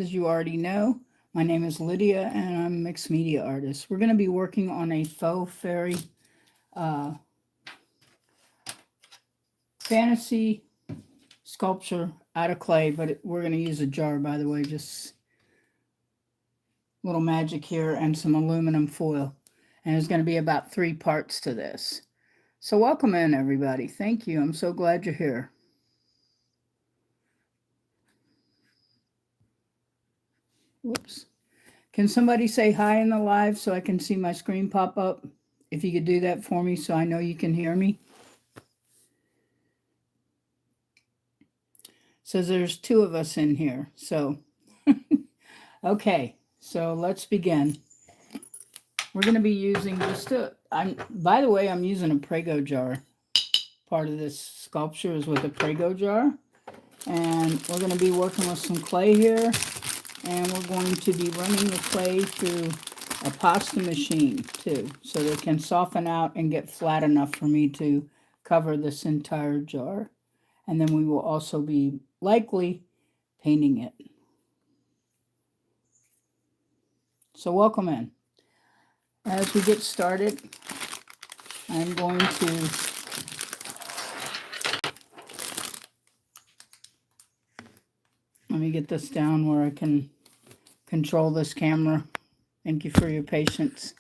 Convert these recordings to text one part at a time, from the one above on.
As you already know, my name is Lydia and I'm a mixed media artist. We're going to be working on a faux fairy uh, fantasy sculpture out of clay, but we're going to use a jar, by the way, just a little magic here and some aluminum foil. And there's going to be about 3 parts to this. So welcome in, everybody. Thank you. I'm so glad you're here. Whoops. Can somebody say hi in the live so I can see my screen pop up? If you could do that for me so I know you can hear me. Says there's 2 of us in here. So, okay. So let's begin. We're going to be using by the way, I'm using a Prego jar. Part of this sculpture is with a Prego jar. And we're going to be working with some clay here. And we're going to be running the clay through a pasta machine too, so that it can soften out and get flat enough for me to cover this entire jar. And then we will also be likely painting it. So welcome in. As we get started, I'm going to let me get this down where I can control this camera. Thank you for your patience.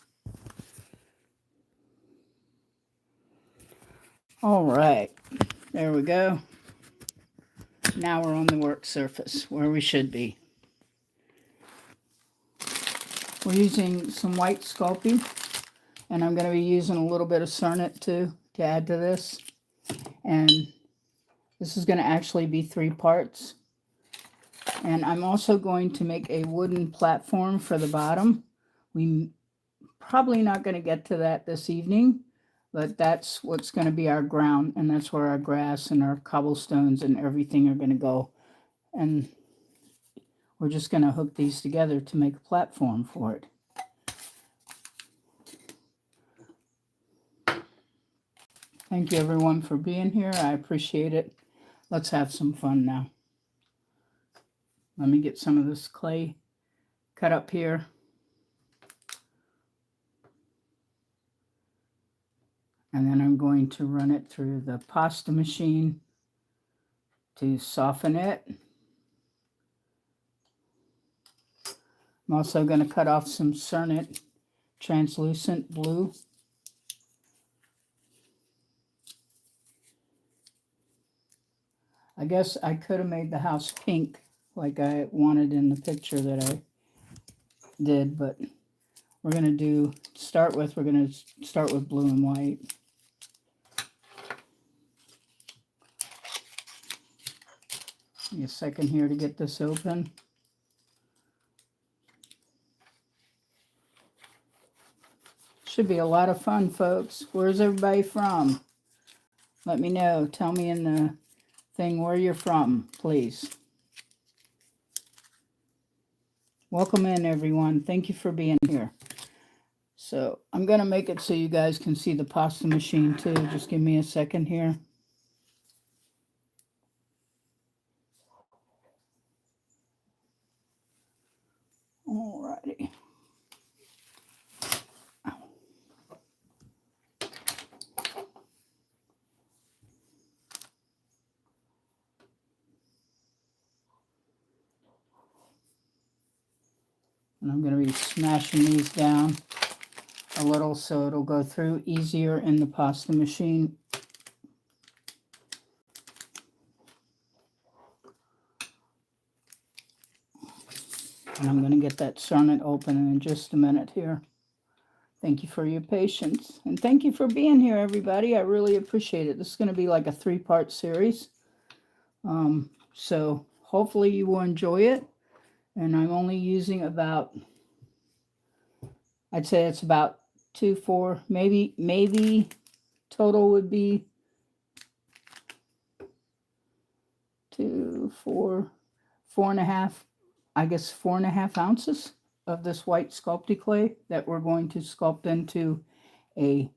All right, there we go. Now we're on the work surface where we should be. We're using some white Sculpey, and I'm going to be using a little bit of Cernet too to add to this. And this is going to actually be 3 parts. And I'm also going to make a wooden platform for the bottom. We probably not going to get to that this evening, but that's what's going to be our ground, and that's where our grass and our cobblestones and everything are going to go. And we're just going to hook these together to make a platform for it. Thank you everyone for being here. I appreciate it. Let's have some fun now. Let me get some of this clay cut up here. And then I'm going to run it through the pasta machine to soften it. I'm also going to cut off some Cernet translucent blue. I guess I could have made the house pink like I wanted in the picture that I did, but we're going to start with blue and white. Give me a second here to get this open. Should be a lot of fun, folks. Where's everybody from? Let me know. Tell me in the thing where you're from, please. Welcome in, everyone. Thank you for being here. So I'm going to make it so you guys can see the pasta machine too. Just give me a second here. Alrighty. And I'm going to be smashing these down a little so it'll go through easier in the pasta machine. And I'm going to get that Cernet open in just a minute here. Thank you for your patience. And thank you for being here, everybody. I really appreciate it. This is going to be like a 3-part series. So hopefully you will enjoy it. And I'm only using about, I'd say it's about 2, 4, maybe total would be 2, 4, 4.5, I guess 4.5 ounces of this white Sculpey clay that we're going to sculpt into a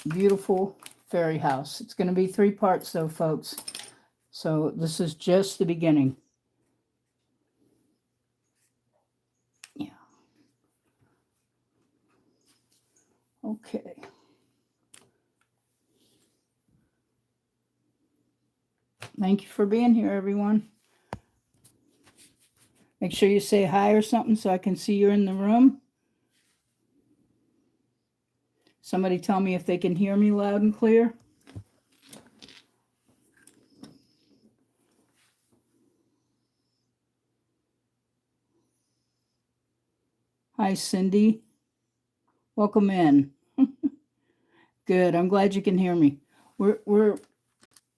beautiful fairy house. It's going to be 3 parts though, folks. So this is just the beginning. Okay. Thank you for being here, everyone. Make sure you say hi or something so I can see you're in the room. Somebody tell me if they can hear me loud and clear. Hi, Cindy. Welcome in. Good. I'm glad you can hear me. We're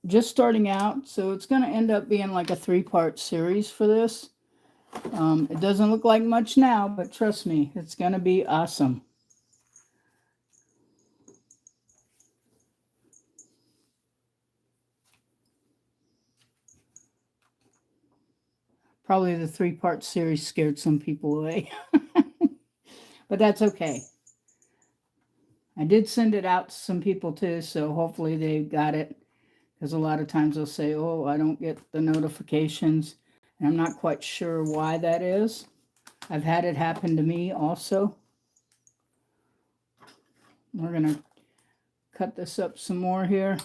just starting out, so it's going to end up being like a 3-part series for this. It doesn't look like much now, but trust me, it's going to be awesome. Probably the 3-part series scared some people away. But that's okay. I did send it out to some people too, so hopefully they got it. Because a lot of times they'll say, oh, I don't get the notifications. And I'm not quite sure why that is. I've had it happen to me also. We're going to cut this up some more here.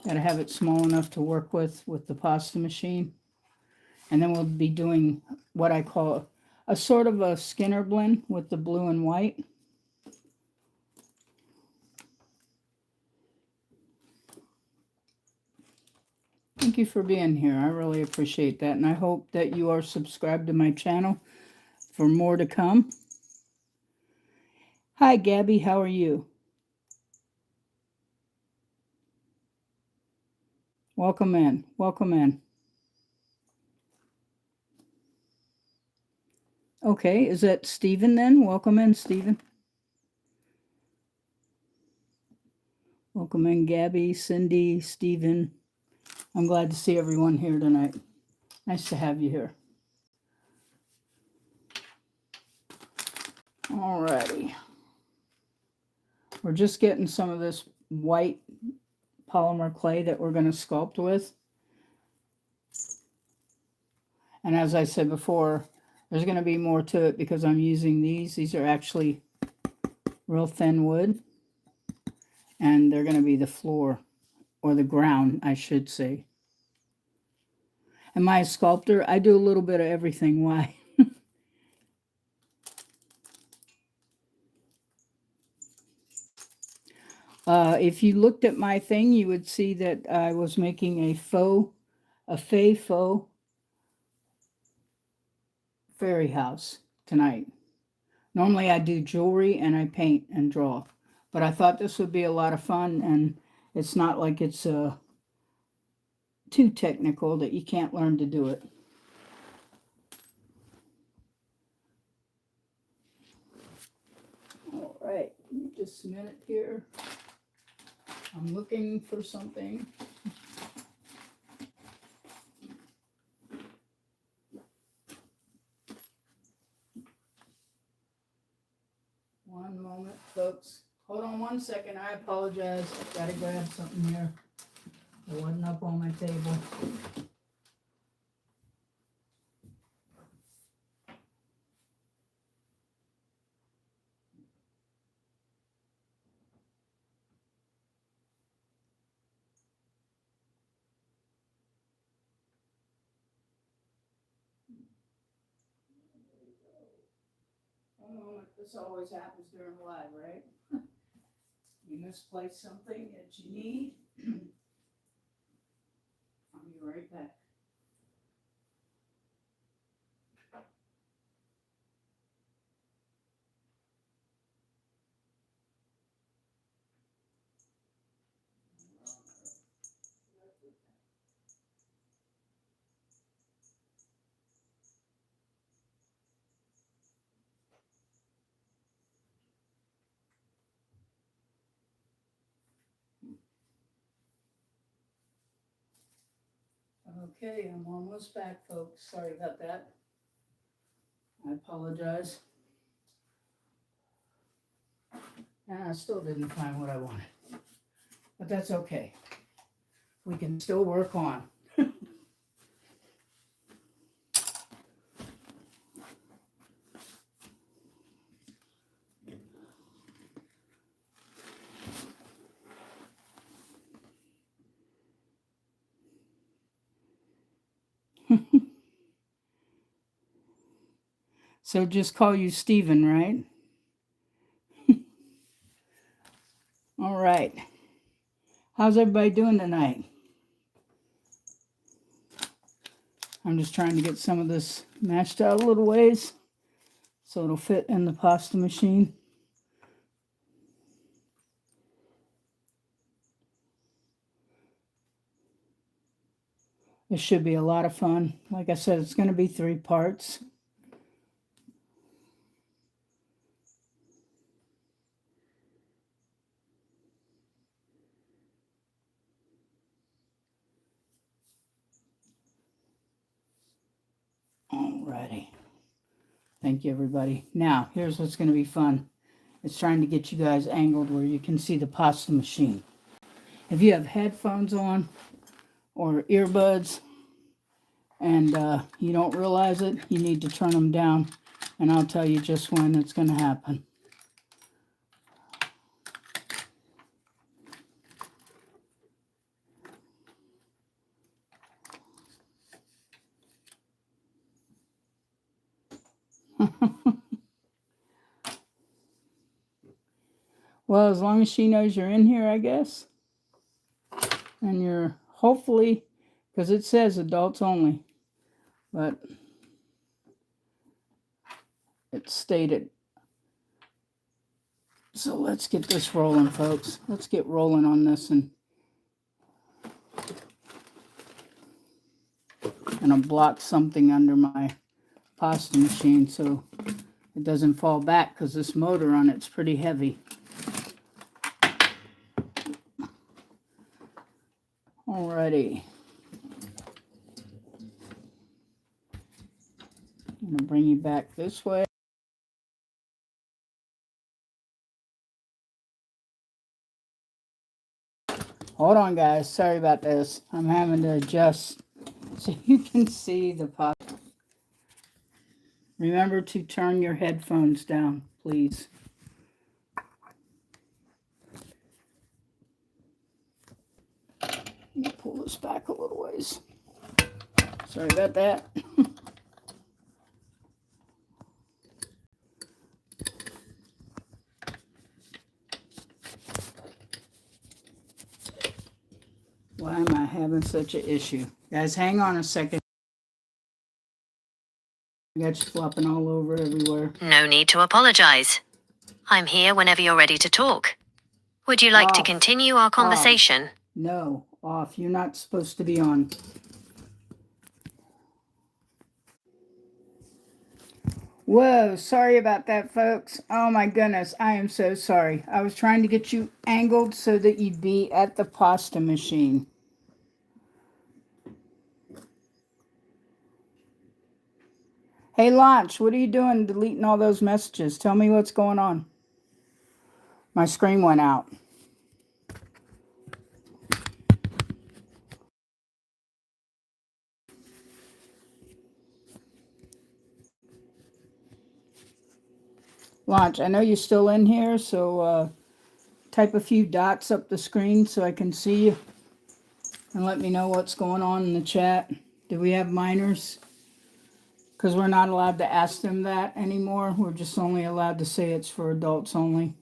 Got to have it small enough to work with the pasta machine. And then we'll be doing what I call a sort of a Skinner blend with the blue and white. Thank you for being here. I really appreciate that. And I hope that you are subscribed to my channel for more to come. Hi, Gabby. How are you? Welcome in. Welcome in. Okay, is that Stephen then? Welcome in, Stephen. Welcome in, Gabby, Cindy, Stephen. I'm glad to see everyone here tonight. Nice to have you here. All righty. We're just getting some of this white polymer clay that we're going to sculpt with. And as I said before, there's going to be more to it because I'm using these. These are actually real thin wood. And they're going to be the floor, or the ground, I should say. Am I a sculptor? I do a little bit of everything. Why? If you looked at my thing, you would see that I was making a Fae Fairy house tonight. Normally I do jewelry and I paint and draw, but I thought this would be a lot of fun, and it's not like it's too technical that you can't learn to do it. All right, just a minute here. I'm looking for something. One moment, folks. Hold on one second. I apologize. I've got to grab something here. It wasn't up on my table. One moment. This always happens during live, right? You misplace something that you need. I'll be right back. Okay, I'm almost back, folks. Sorry about that. I apologize. And I still didn't find what I wanted. But that's okay. We can still work on. So just call you Steven, right? All right. How's everybody doing tonight? I'm just trying to get some of this mashed out a little ways so it'll fit in the pasta machine. This should be a lot of fun. Like I said, it's going to be 3 parts. Alrighty. Thank you, everybody. Now, here's what's going to be fun. It's trying to get you guys angled where you can see the pasta machine. If you have headphones on or earbuds and you don't realize it, you need to turn them down, and I'll tell you just when it's going to happen. Well, as long as she knows you're in here, I guess. And you're hopefully, because it says adults only, but it's stated. So let's get this rolling, folks. Let's get rolling on this, and I'll block something under my pasta machine so it doesn't fall back, because this motor on it's pretty heavy. Alrighty. I'm going to bring you back this way. Hold on, guys. Sorry about this. I'm having to adjust so you can see the pasta. Remember to turn your headphones down, please. Let me pull this back a little ways. Sorry about that. Why am I having such an issue? Guys, hang on a second. I got you flopping all over everywhere. No need to apologize. I'm here whenever you're ready to talk. Would you like to continue our conversation? No, off. You're not supposed to be on. Whoa, sorry about that, folks. Oh my goodness, I am so sorry. I was trying to get you angled so that you'd be at the pasta machine. Hey, Launch, what are you doing deleting all those messages? Tell me what's going on. My screen went out. Launch, I know you're still in here, so type a few dots up the screen so I can see you. And let me know what's going on in the chat. Do we have minors? Because we're not allowed to ask them that anymore. We're just only allowed to say it's for adults only.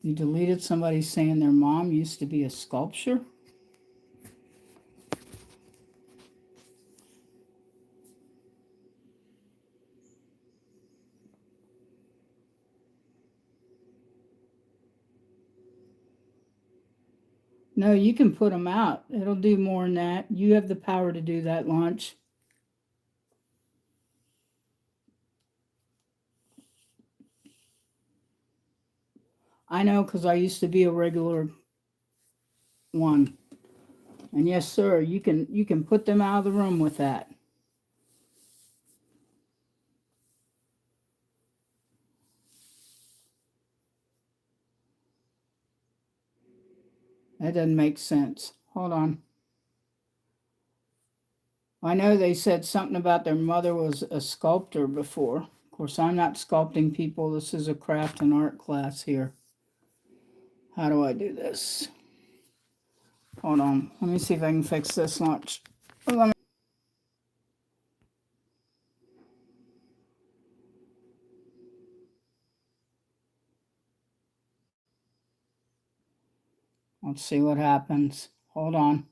You deleted somebody saying their mom used to be a sculptor? No, you can put them out. It'll do more than that. You have the power to do that, Launch. I know, because I used to be a regular one. And yes, sir, you can put them out of the room with that. That doesn't make sense. Hold on. I know they said something about their mother was a sculptor before. Of course, I'm not sculpting people. This is a craft and art class here. How do I do this? Hold on. Let me see if I can fix this launch. Let's see what happens. Hold on.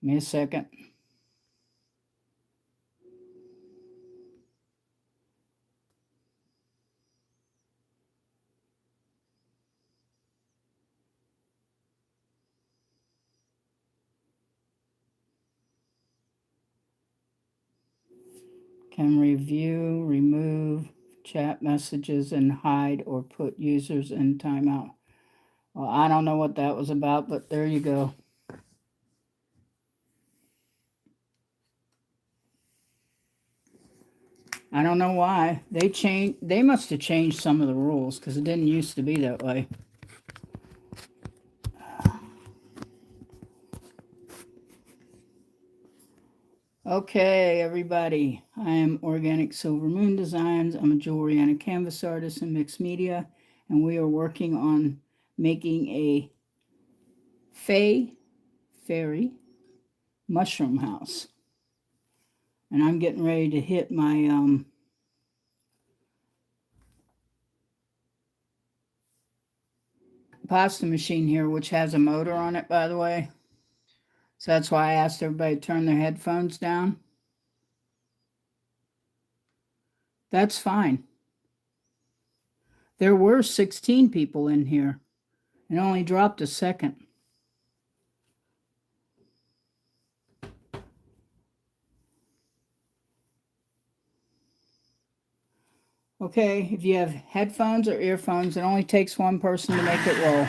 Give me a second. Can review, remove chat messages, and hide or put users in timeout. Well, I don't know what that was about, but there you go. I don't know why. They must have changed some of the rules because it didn't used to be that way. Okay, everybody. I am Organic Silver Moon Designs. I'm a jewelry and a canvas artist in mixed media, and we are working on making a Fae Fairy mushroom house. And I'm getting ready to hit my pasta machine here, which has a motor on it, by the way. So that's why I asked everybody to turn their headphones down. That's fine. There were 16 people in here. It only dropped a second. Okay, if you have headphones or earphones, it only takes one person to make it roll.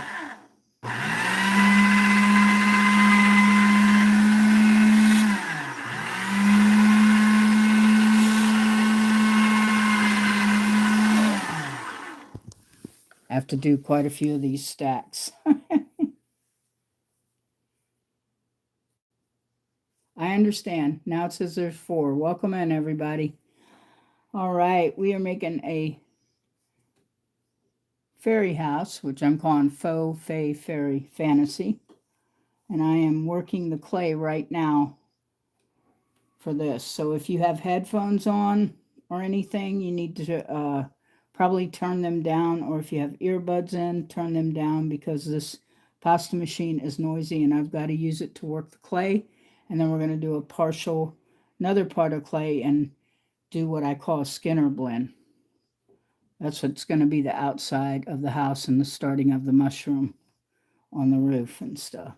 I have to do quite a few of these stacks. I understand. Now it says there's 4. Welcome in, everybody. All right, we are making a fairy house, which I'm calling Fae Fairy Fantasy. And I am working the clay right now for this. So if you have headphones on or anything, you need to probably turn them down. Or if you have earbuds in, turn them down because this pasta machine is noisy and I've got to use it to work the clay. And then we're going to do another part of clay and do what I call a Skinner blend. That's what's going to be the outside of the house and the starting of the mushroom on the roof and stuff.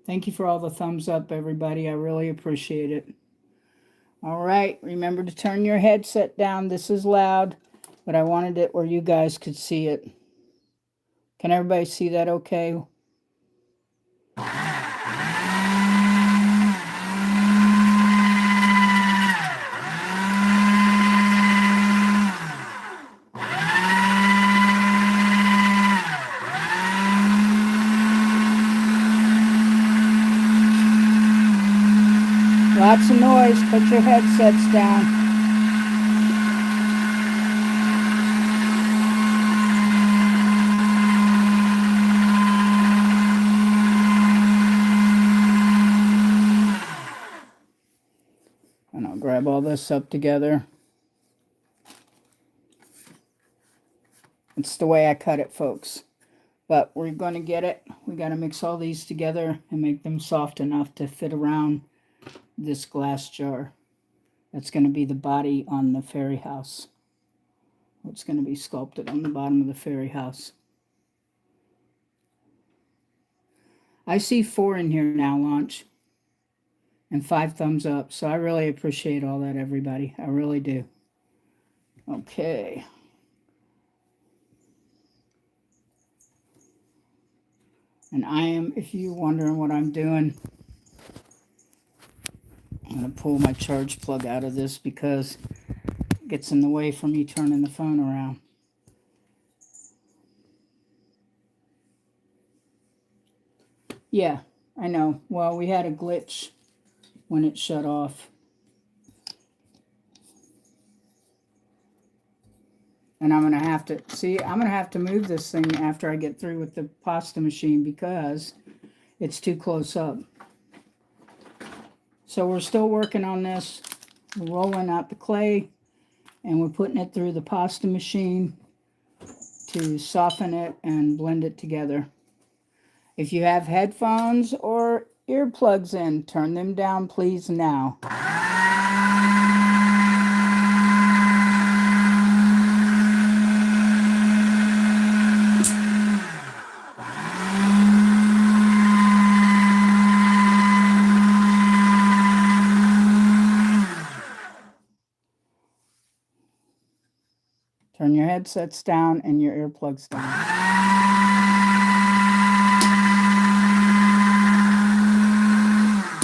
Thank you for all the thumbs up, everybody. I really appreciate it. All right, remember to turn your headset down. This is loud, but I wanted it where you guys could see it. Can everybody see that okay? Lots of noise. Put your headsets down. And I'll grab all this up together. It's the way I cut it, folks. But we're going to get it. We got to mix all these together and make them soft enough to fit around this glass jar. That's going to be the body on the fairy house. It's going to be sculpted on the bottom of the fairy house. I see 4 in here now, Launch, and 5 thumbs up. So I really appreciate all that, everybody. I really do. Okay. And I am, if you're wondering what I'm doing, I'm going to pull my charge plug out of this because gets in the way from me turning the phone around. Yeah, I know. Well, we had a glitch when it shut off. And I'm going to have to, see, I'm going to have to move this thing after I get through with the pasta machine because it's too close up. So we're still working on this. We're rolling out the clay and we're putting it through the pasta machine to soften it and blend it together. If you have headphones or earplugs in, turn them down please now. Turn your headsets down and your earplugs down.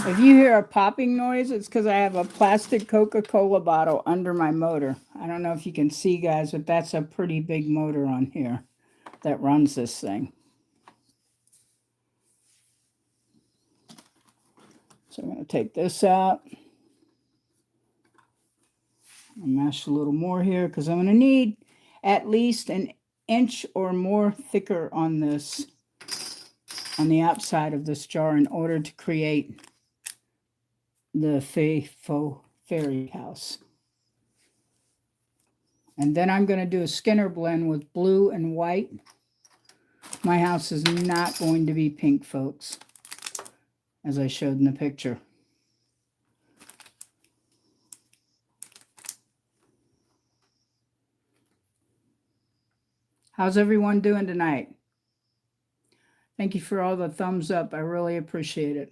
If you hear a popping noise, it's because I have a plastic Coca-Cola bottle under my motor. I don't know if you can see, guys, but that's a pretty big motor on here that runs this thing. So I'm going to take this out. I'll mash a little more here because I'm going to need at least an inch or more thicker on this, on the outside of this jar in order to create the Fae Fairy house. And then I'm going to do a Skinner blend with blue and white. My house is not going to be pink, folks, as I showed in the picture. How's everyone doing tonight? Thank you for all the thumbs up. I really appreciate it.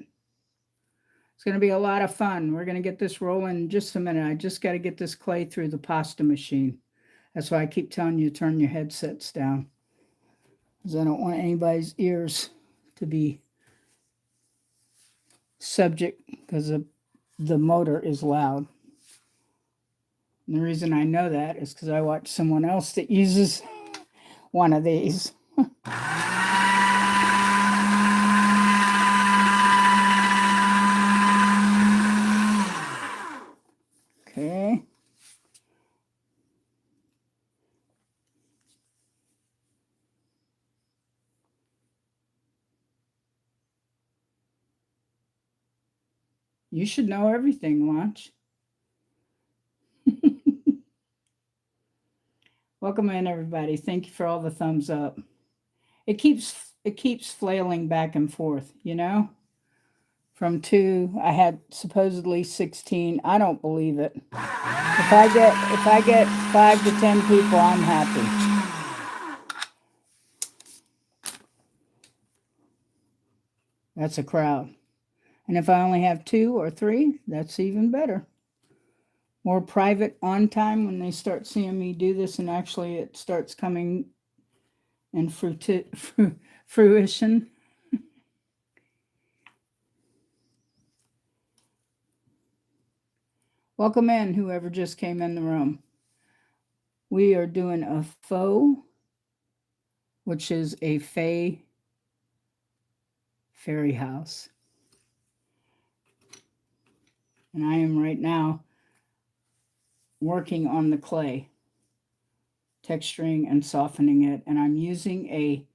It's going to be a lot of fun. We're going to get this rolling in just a minute. I just got to get this clay through the pasta machine. That's why I keep telling you to turn your headsets down, because I don't want anybody's ears to be subject, because the motor is loud. And the reason I know that is because I watch someone else that uses one of these. Okay. You should know everything, Launch. Welcome in, everybody. Thank you for all the thumbs up. It keeps flailing back and forth, you know? From 2, I had supposedly 16. I don't believe it. If I get 5 to 10 people, I'm happy. That's a crowd. And if I only have 2 or 3, that's even better. More private on time when they start seeing me do this, and actually it starts coming in fruition. Welcome in, whoever just came in the room. We are doing a faux, which is a Fae Fairy house. And I am right now working on the clay, texturing and softening it. And I'm using a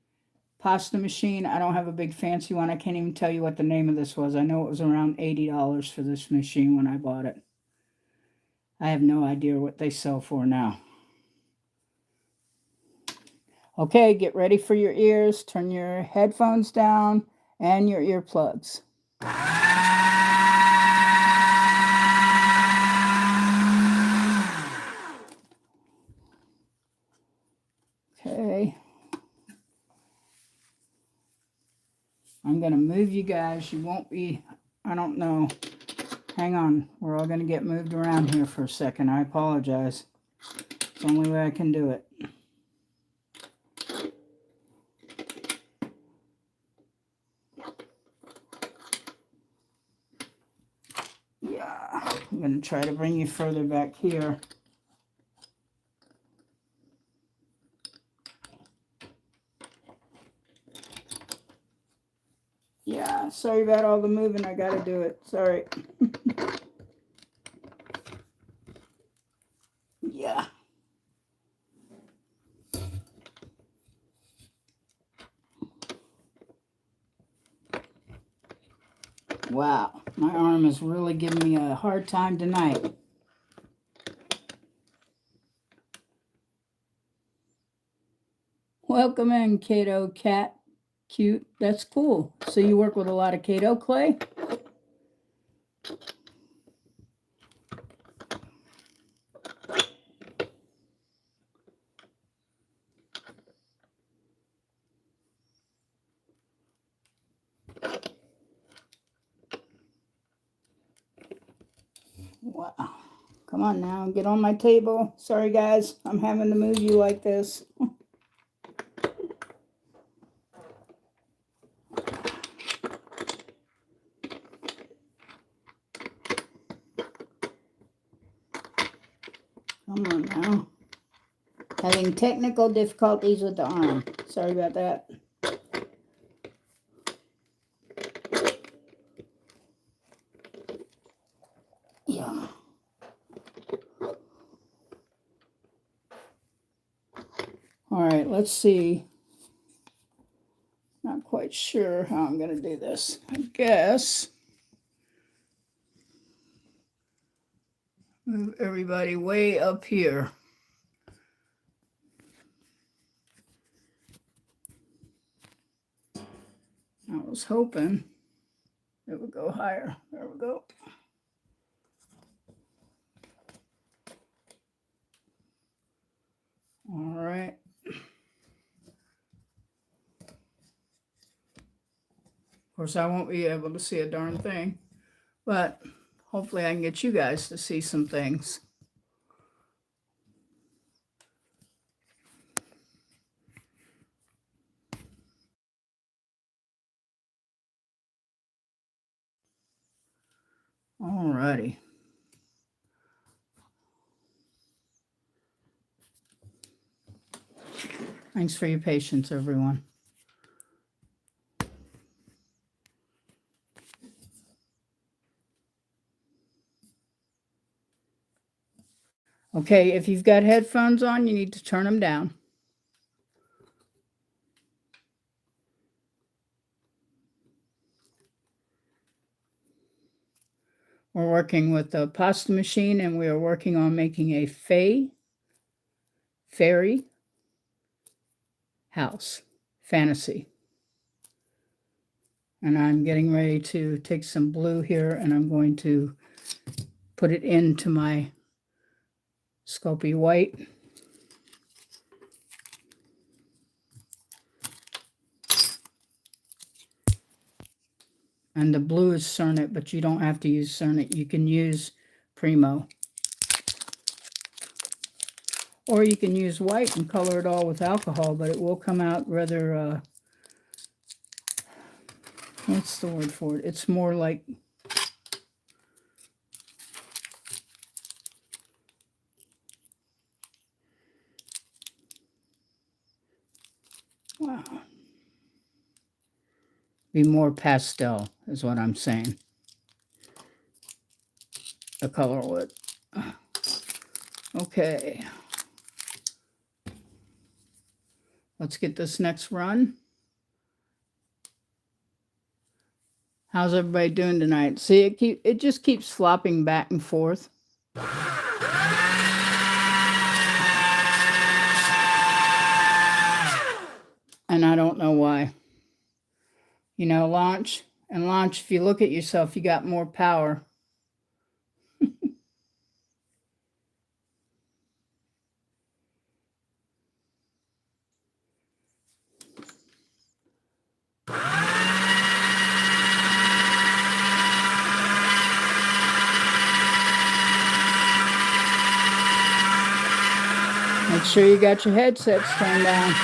pasta machine. I don't have a big fancy one. I can't even tell you what the name of this was. I know it was around $80 for this machine when I bought it. I have no idea what they sell for now. Okay, get ready for your ears. Turn your headphones down and your earplugs. Okay. I'm going to move you guys. You won't be, I don't know. Hang on. We're all going to get moved around here for a second. I apologize. It's the only way I can do it. Yeah. I'm going to try to bring you further back here. Yeah, sorry about all the moving. I gotta do it. Sorry. Yeah. Wow, my arm is really giving me a hard time tonight. Welcome in, Kato Cat. Cute. That's cool. So you work with a lot of Kato clay? Wow. Come on now, get on my table. Sorry guys, I'm having to move you like this. Come on now. Having technical difficulties with the arm. Sorry about that. Yeah. All right, let's see. Not quite sure how I'm going to do this. I guess move everybody way up here. I was hoping it would go higher. There we go. All right. Of course, I won't be able to see a darn thing, but hopefully I can get you guys to see some things. All righty. Thanks for your patience, everyone. Okay, if you've got headphones on, you need to turn them down. We're working with the pasta machine, and we are working on making a Fae Fairy house fantasy. And I'm getting ready to take some blue here, and I'm going to put it into my Sculpey white. And the blue is Cernet, but you don't have to use Cernet. You can use Primo. Or you can use white and color it all with alcohol, but it will come out rather, what's the word for it? It's more like, wow. Be more pastel is what I'm saying. The color would. Okay. Let's get this next run. How's everybody doing tonight? See, it just keeps flopping back and forth. And I don't know why. You know, launch, if you look at yourself, you got more power. Make sure you got your headsets turned down.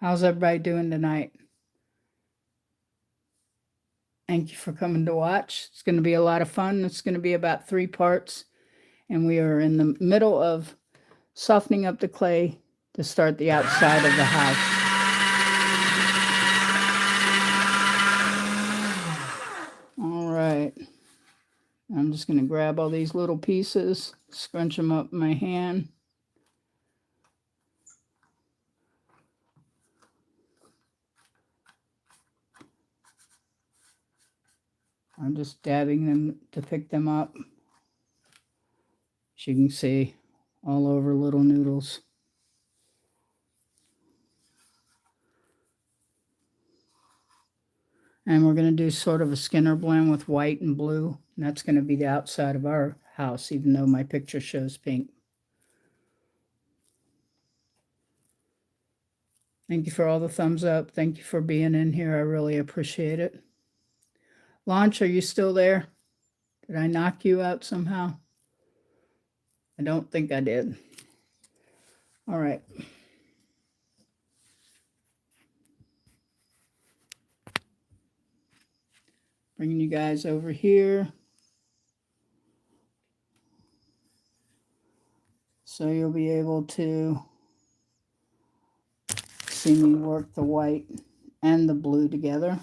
How's everybody doing tonight? Thank you for coming to watch. It's going to be a lot of fun. It's going to be about 3 parts. And we are in the middle of softening up the clay to start the outside of the house. All right. I'm just going to grab all these little pieces, scrunch them up in my hand. I'm just dabbing them to pick them up. As you can see, all over little noodles. And we're going to do sort of a Skinner blend with white and blue. And that's going to be the outside of our house, even though my picture shows pink. Thank you for all the thumbs up. Thank you for being in here. I really appreciate it. Launch, are you still there? Did I knock you out somehow? I don't think I did. All right. Bringing you guys over here. So you'll be able to see me work the white and the blue together.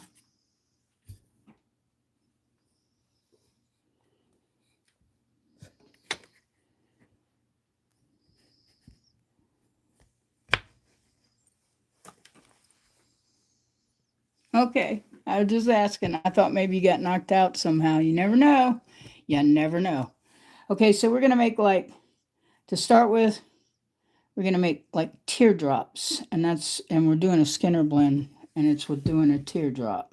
Okay, I was just asking. I thought maybe you got knocked out somehow. You never know. You never know. Okay, so we're going to make to start with, we're going to make like teardrops. And we're doing a Skinner blend, and it's with doing a teardrop.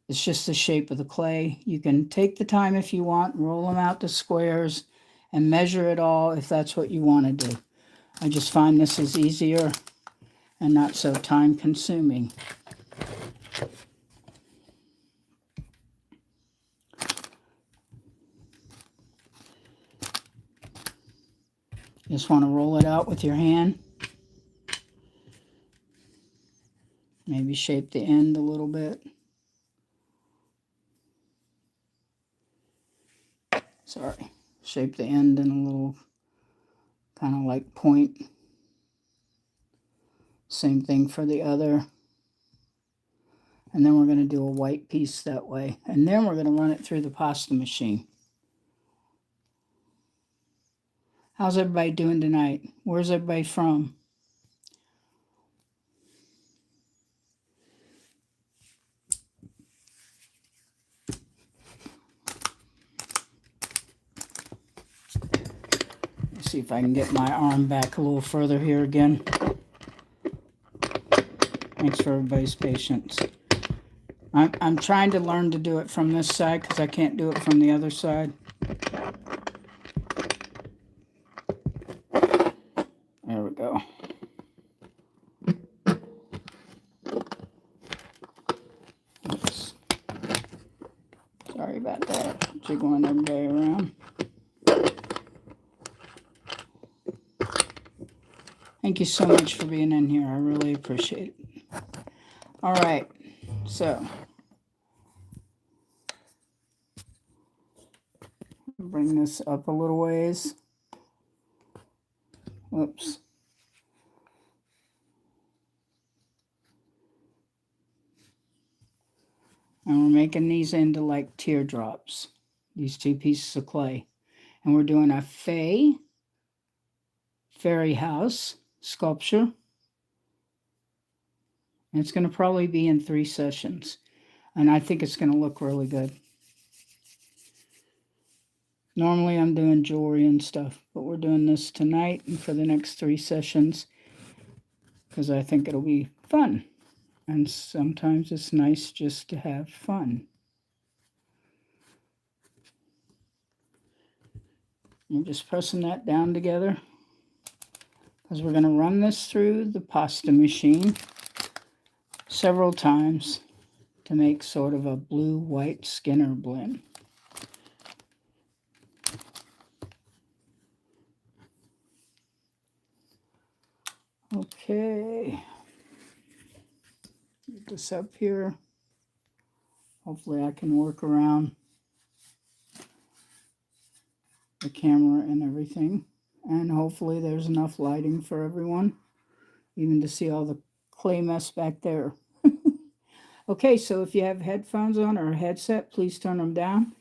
It's just the shape of the clay. You can take the time if you want, roll them out to squares, and measure it all if that's what you want to do. I just find this is easier and not so time consuming. Just want to roll it out with your hand. Maybe shape the end a little bit. Sorry. Shape the end in a little kind of like point. Same thing for the other. And then we're going to do a white piece that way. And then we're going to run it through the pasta machine. How's everybody doing tonight? Where's everybody from? Let's see if I can get my arm back a little further here again. Thanks for everybody's patience. I'm trying to learn to do it from this side because I can't do it from the other side. There we go. Oops. Sorry about that. Jiggling everybody around. Thank you so much for being in here. I really appreciate it. All right. So, bring this up a little ways. Whoops. And we're making these into like teardrops, these 2 pieces of clay. And we're doing a Fae Fairy house sculpture. And it's going to probably be in 3 sessions. And I think it's going to look really good. Normally I'm doing jewelry and stuff, but we're doing this tonight and for the next 3 sessions because I think it'll be fun. And sometimes it's nice just to have fun. I'm just pressing that down together because we're going to run this through the pasta machine several times to make sort of a blue-white Skinner blend. Okay. Get this up here. Hopefully I can work around the camera and everything. And hopefully there's enough lighting for everyone, even to see all the clay mess back there. Okay, so if you have headphones on or a headset, please turn them down.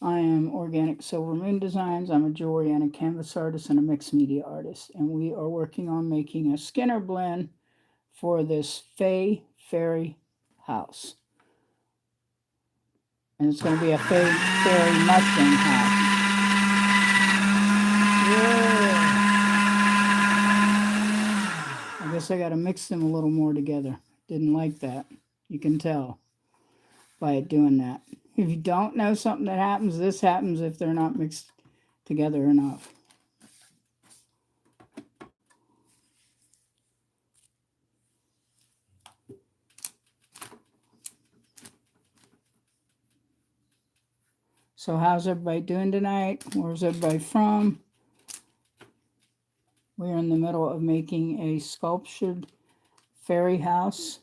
I am Organic Silver Moon Designs. I'm a jewelry and a canvas artist and a mixed media artist. And we are working on making a Skinner blend for this Fae Fairy house. And it's going to be a Fae Fairy mushroom house. Yeah. I guess I got to mix them a little more together. Didn't like that. You can tell by it doing that. If you don't know something that happens, this happens if they're not mixed together enough. So how's everybody doing tonight? Where's everybody from? We're in the middle of making a sculptured fairy house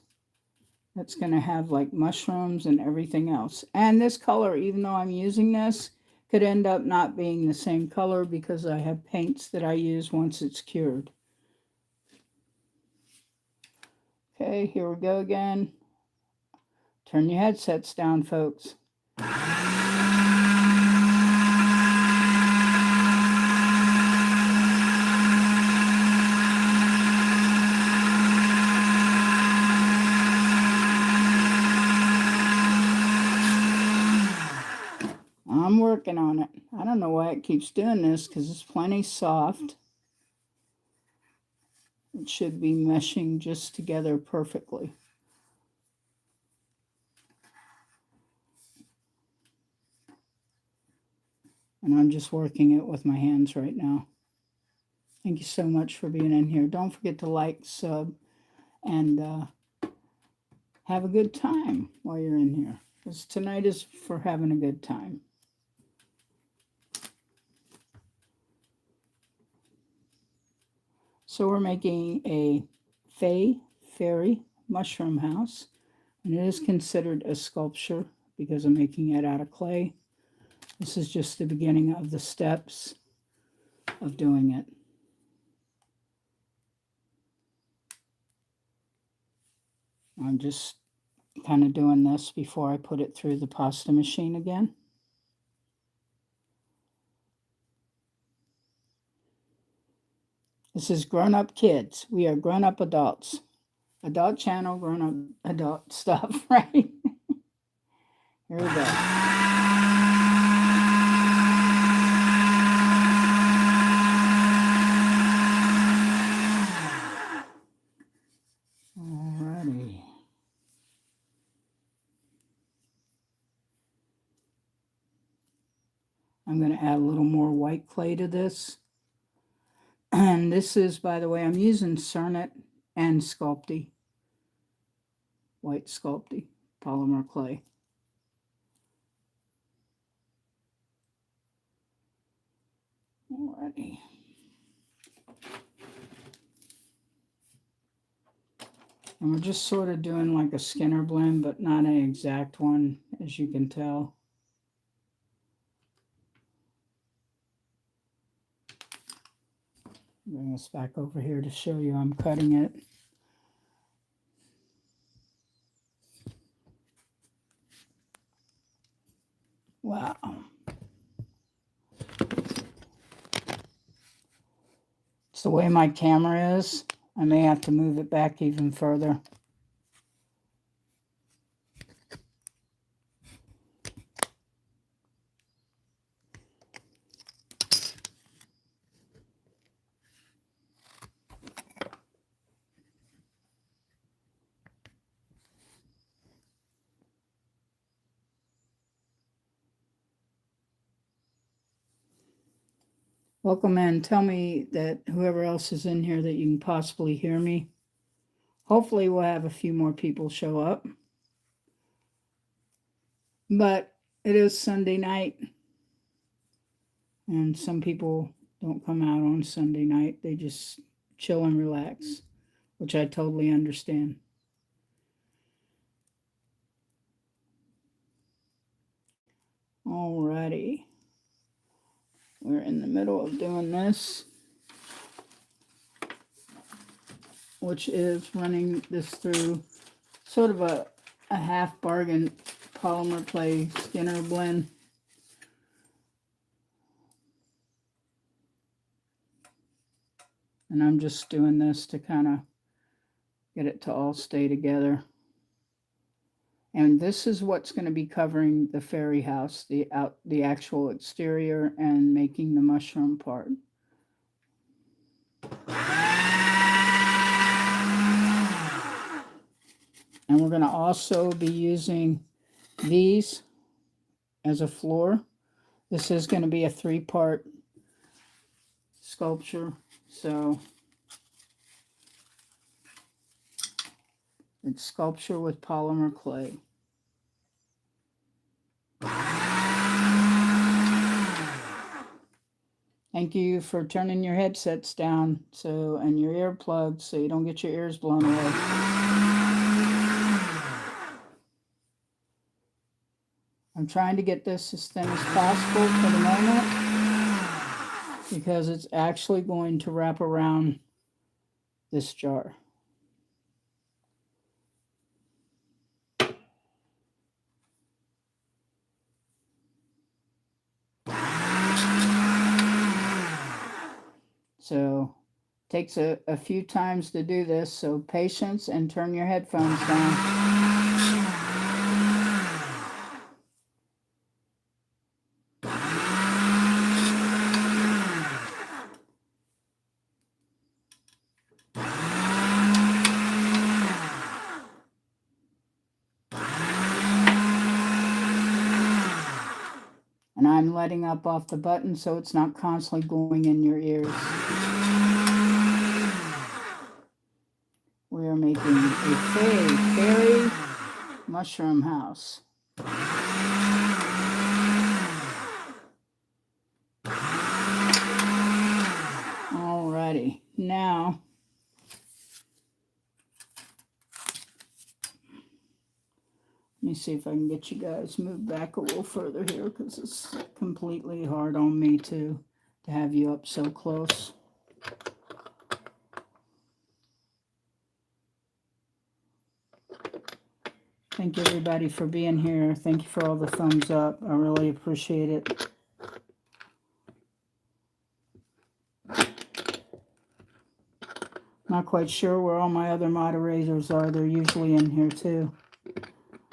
that's going to have like mushrooms and everything else. And this color, even though I'm using this, could end up not being the same color because I have paints that I use once it's cured. Okay, here we go again. Turn your headsets down, folks. I'm working on it. I don't know why it keeps doing this because it's plenty soft. It should be meshing just together perfectly. And I'm just working it with my hands right now. Thank you so much for being in here. Don't forget to like, sub, and have a good time while you're in here. Because tonight is for having a good time. So we're making a Fae Fairy mushroom house. And it is considered a sculpture because I'm making it out of clay. This is just the beginning of the steps of doing it. I'm just kind of doing this before I put it through the pasta machine again. This is grown-up kids. We are grown-up adults. Adult channel, grown-up adult stuff, right? Here we go. Alrighty. I'm going to add a little more white clay to this. And this is, by the way, I'm using Cernet and Sculpey. White Sculpey polymer clay. Alrighty. And we're just sort of doing like a Skinner blend, but not an exact one, as you can tell. Bring this back over here to show you I'm cutting it. Wow. It's the way my camera is. I may have to move it back even further. Welcome in. Tell me that whoever else is in here that you can possibly hear me. Hopefully we'll have a few more people show up. But it is Sunday night. And some people don't come out on Sunday night. They just chill and relax, which I totally understand. Alrighty. We're in the middle of doing this, which is running this through sort of a half bargain polymer clay Skinner blend. And I'm just doing this to kind of get it to all stay together. And this is what's going to be covering the fairy house, the actual exterior, and making the mushroom part. And we're going to also be using these as a floor. This is going to be a 3-part sculpture, so it's sculpture with polymer clay. Thank you for turning your headsets down and your earplugs so you don't get your ears blown away. I'm trying to get this as thin as possible for the moment because it's actually going to wrap around this jar. So it takes a few times to do this, so patience and turn your headphones down. And I'm letting up off the button so it's not constantly going in your ears. We are making a Fae Fairy mushroom house. Alrighty, now let me see if I can get you guys moved back a little further here because it's completely hard on me to have you up so close. Thank you everybody for being here. Thank you for all the thumbs up. I really appreciate it. Not quite sure where all my other moderators are. They're usually in here too.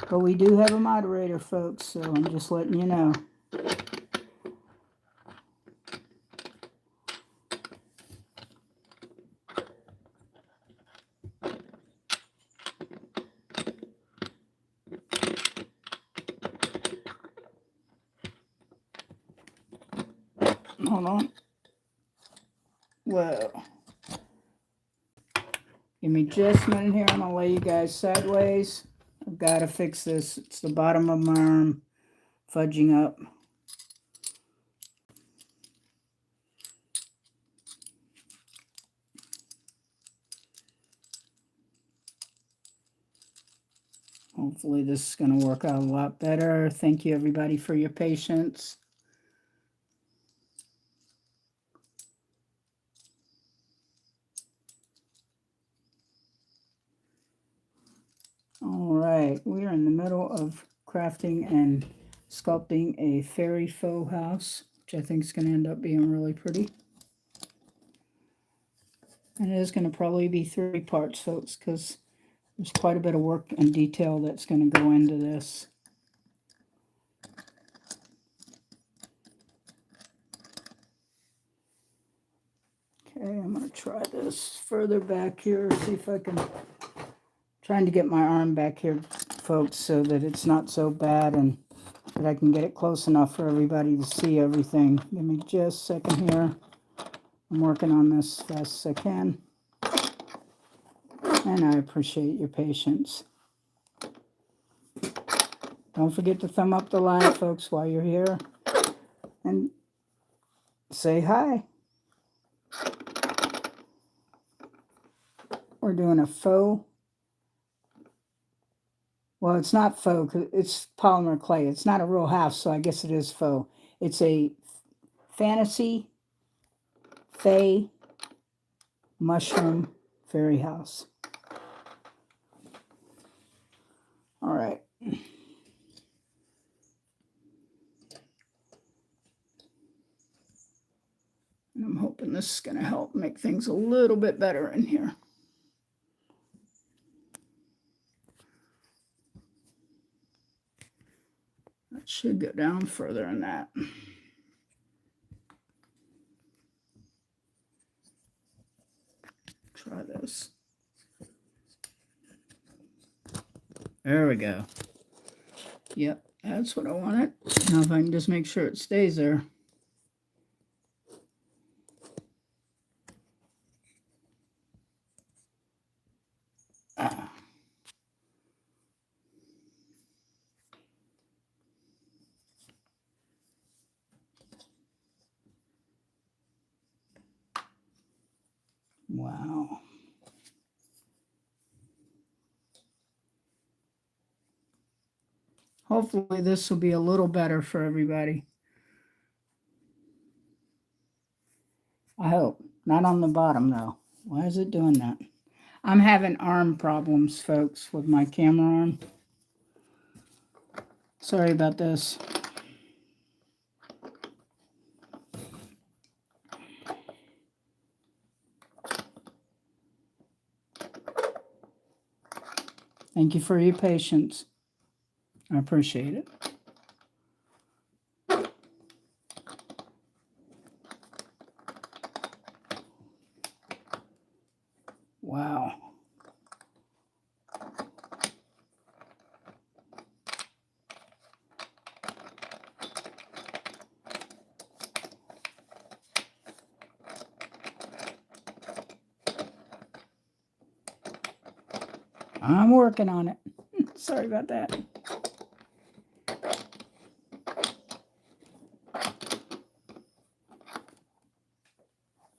But we do have a moderator, folks, so I'm just letting you know. Hold on. Whoa. Give me just a minute here. I'm going to lay you guys sideways. I've got to fix this. It's the bottom of my arm fudging up. Hopefully this is going to work out a lot better. Thank you everybody for your patience. All right, we are in the middle of crafting and sculpting a fairy faux house, which I think is going to end up being really pretty. And it is going to probably be 3 parts, folks, because there's quite a bit of work and detail that's going to go into this. Okay, I'm going to try this further back here, see if I can... Trying to get my arm back here, folks, so that it's not so bad and that I can get it close enough for everybody to see everything. Give me just a second here. I'm working on this as fast as I can. And I appreciate your patience. Don't forget to thumb up the line, folks, while you're here. And say hi. We're doing a faux Well, it's not faux, 'cause it's polymer clay. It's not a real house, so I guess it is faux. It's a fantasy Fae mushroom fairy house. All right. And I'm hoping this is going to help make things a little bit better in here. That should go down further than that. Try this. There we go. Yep, that's what I wanted. Now if I can just make sure it stays there. Ah. Wow. Hopefully this will be a little better for everybody. I hope. Not on the bottom though. Why is it doing that? I'm having arm problems, folks, with my camera arm. Sorry about this. Thank you for your patience. I appreciate it. Wow. I'm working on it. Sorry about that.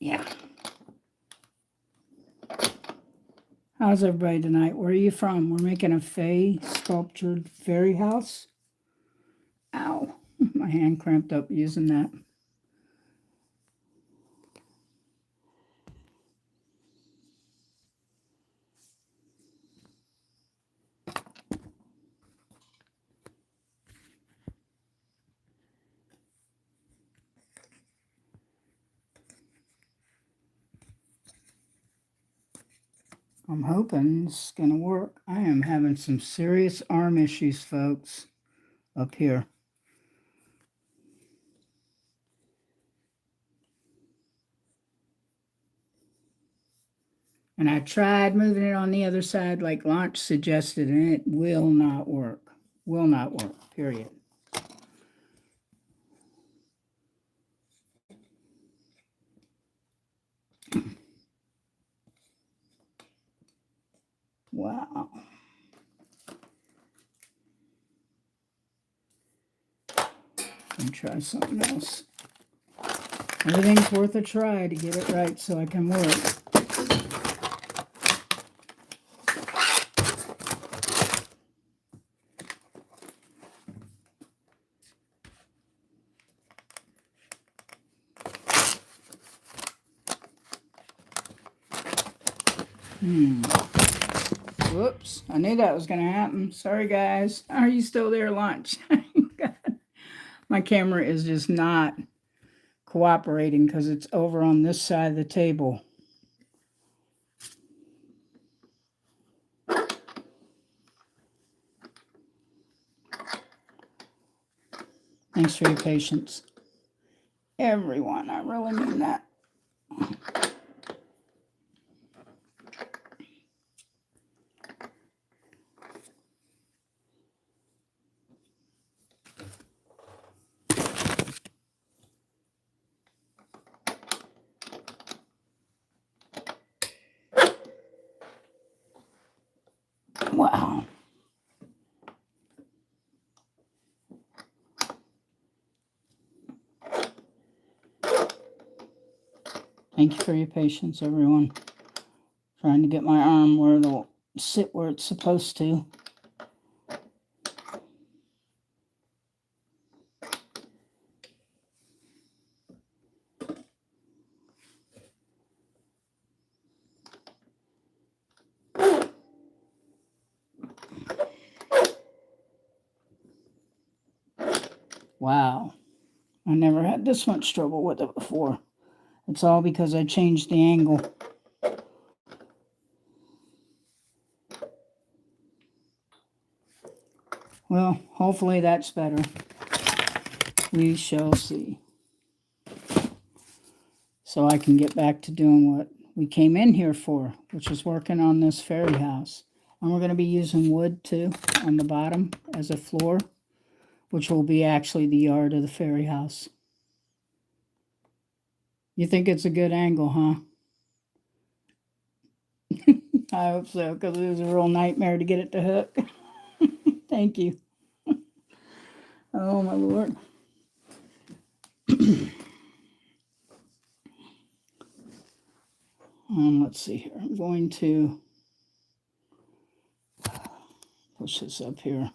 Yeah. How's everybody tonight? Where are you from? We're making a Fae sculptured fairy house. Ow. My hand cramped up using that. I'm hoping it's going to work. I am having some serious arm issues, folks, up here. And I tried moving it on the other side like Launch suggested, and it will not work. Will not work, period. Wow. Let me try something else. Everything's worth a try to get it right so I can work. Whoops, I knew that was going to happen. Sorry, guys. Are you still there, Lunch? My camera is just not cooperating because it's over on this side of the table. Thanks for your patience. Everyone, I really mean that. Wow. Thank you for your patience, everyone. Trying to get my arm where it'll sit where it's supposed to. Wow. I never had this much trouble with it before. It's all because I changed the angle. Well, hopefully that's better. We shall see. So I can get back to doing what we came in here for, which is working on this fairy house. And we're going to be using wood too on the bottom as a floor, which will be actually the yard of the fairy house. You think it's a good angle, huh? I hope so, because it was a real nightmare to get it to hook. Thank you. Oh, my Lord. Let's see here. I'm going to push this up here.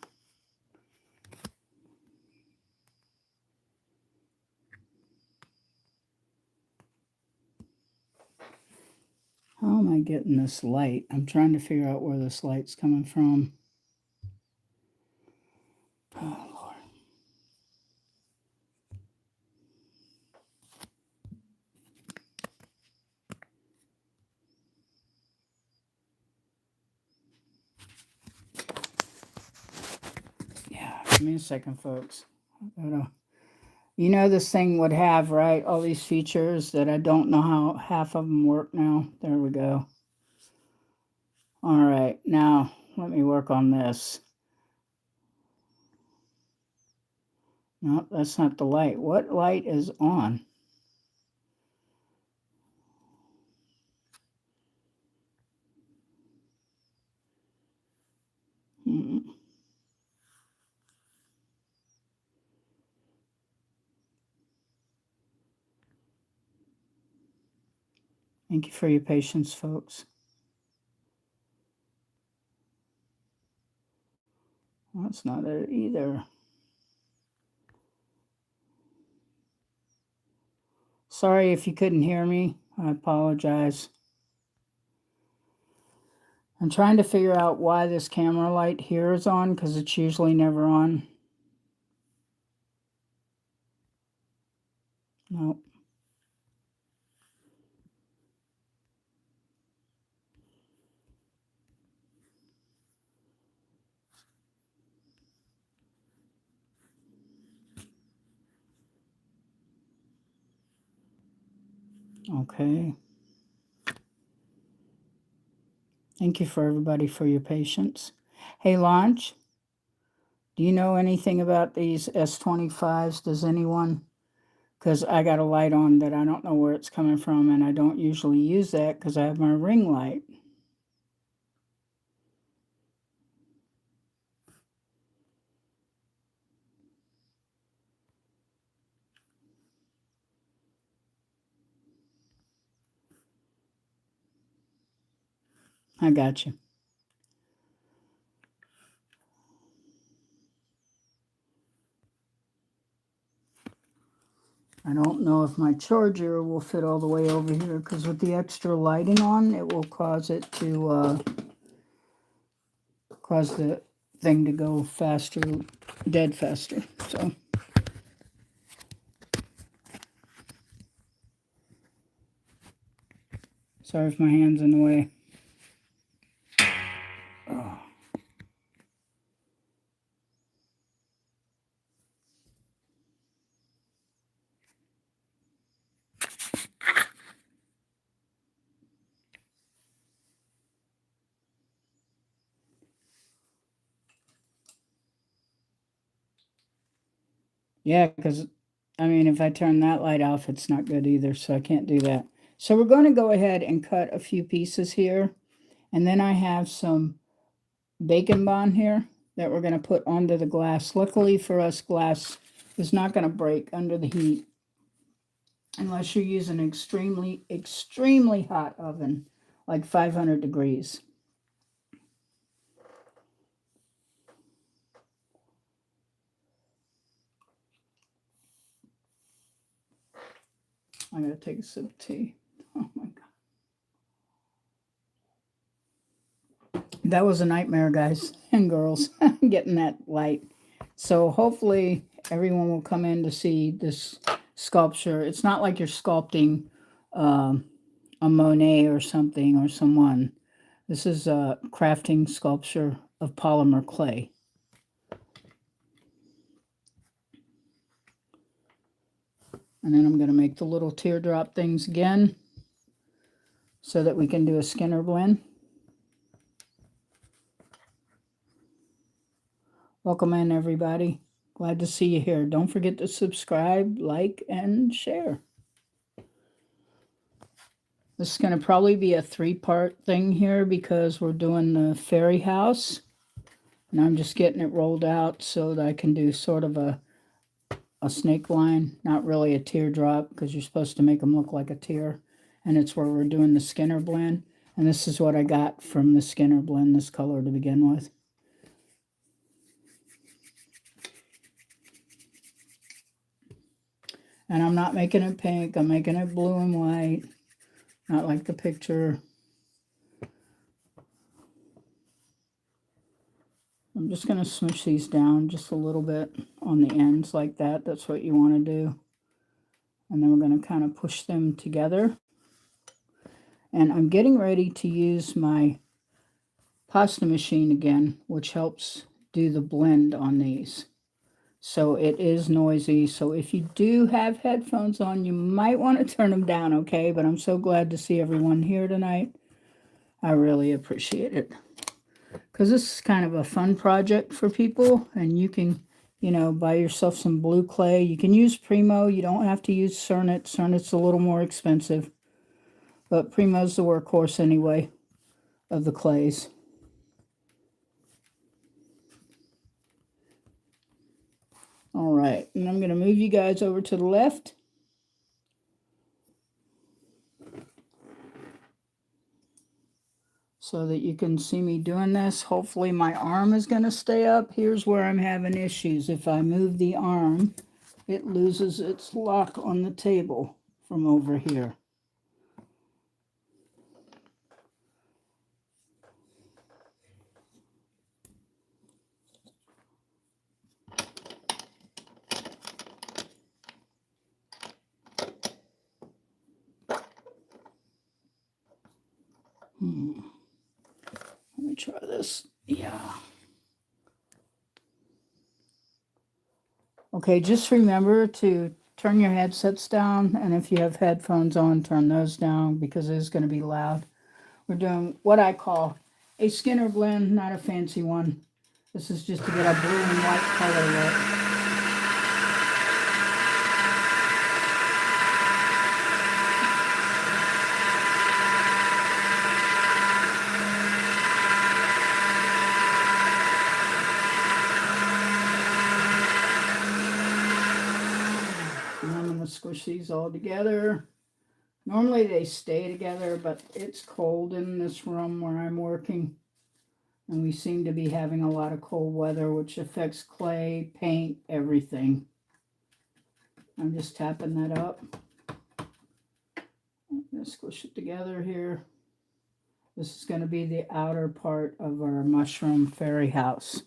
How am I getting this light? I'm trying to figure out where this light's coming from. Oh, Lord. Yeah, give me a second, folks. You know this thing would have, right, all these features that I don't know how half of them work now. There we go. All right, now let me work on this. No, that's not the light. What light is on? Thank you for your patience, folks. That's not it either. Sorry if you couldn't hear me. I apologize. I'm trying to figure out why this camera light here is on, because it's usually never on. Nope. Okay. Thank you for everybody for your patience. Hey, Launch, do you know anything about these S25s? Does anyone? Because I got a light on that I don't know where it's coming from, and I don't usually use that because I have my ring light. I got you. I don't know if my charger will fit all the way over here, because with the extra lighting on, it will cause it to cause the thing to go faster, dead faster. So sorry if my hand's in the way. Oh. Yeah, because, I mean, if I turn that light off, it's not good either, so I can't do that. So we're going to go ahead and cut a few pieces here, and then I have some bacon bond here that we're going to put onto the glass. Luckily for us, glass is not going to break under the heat unless you're using an extremely, extremely hot oven, like 500 degrees. I gotta take a sip of tea. Oh my God. That was a nightmare, guys and girls, getting that light. So hopefully everyone will come in to see this sculpture. It's not like you're sculpting a Monet or something or someone. This is a crafting sculpture of polymer clay. And then I'm going to make the little teardrop things again so that we can do a Skinner blend. Welcome in, everybody. Glad to see you here. Don't forget to subscribe, like, and share. This is going to probably be a 3-part thing here because we're doing the fairy house. And I'm just getting it rolled out so that I can do sort of a snake line. Not really a teardrop because you're supposed to make them look like a tear. And it's where we're doing the Skinner blend. And this is what I got from the Skinner blend, this color to begin with. And I'm not making it pink. I'm making it blue and white. Not like the picture. I'm just going to smoosh these down just a little bit on the ends like that. That's what you want to do. And then we're going to kind of push them together. And I'm getting ready to use my pasta machine again, which helps do the blend on these. So it is noisy. So if you do have headphones on, you might want to turn them down, okay? But I'm so glad to see everyone here tonight. I really appreciate it. Because this is kind of a fun project for people. And you can, you know, buy yourself some blue clay. You can use Primo. You don't have to use Cernit. Cernit's a little more expensive. But Primo's the workhorse anyway of the clays. All right, and I'm going to move you guys over to the left. So that you can see me doing this. Hopefully my arm is going to stay up. Here's where I'm having issues. If I move the arm, it loses its lock on the table from over here. Let me try this. Yeah. Okay, just remember to turn your headsets down, and if you have headphones on, turn those down because it is going to be loud. We're doing what I call a Skinner blend, not a fancy one. This is just to get a blue and white color look. Squish these all together. Normally they stay together, but it's cold in this room where I'm working. And we seem to be having a lot of cold weather, which affects clay, paint, everything. I'm just tapping that up. I'm going to squish it together here. This is going to be the outer part of our mushroom fairy house.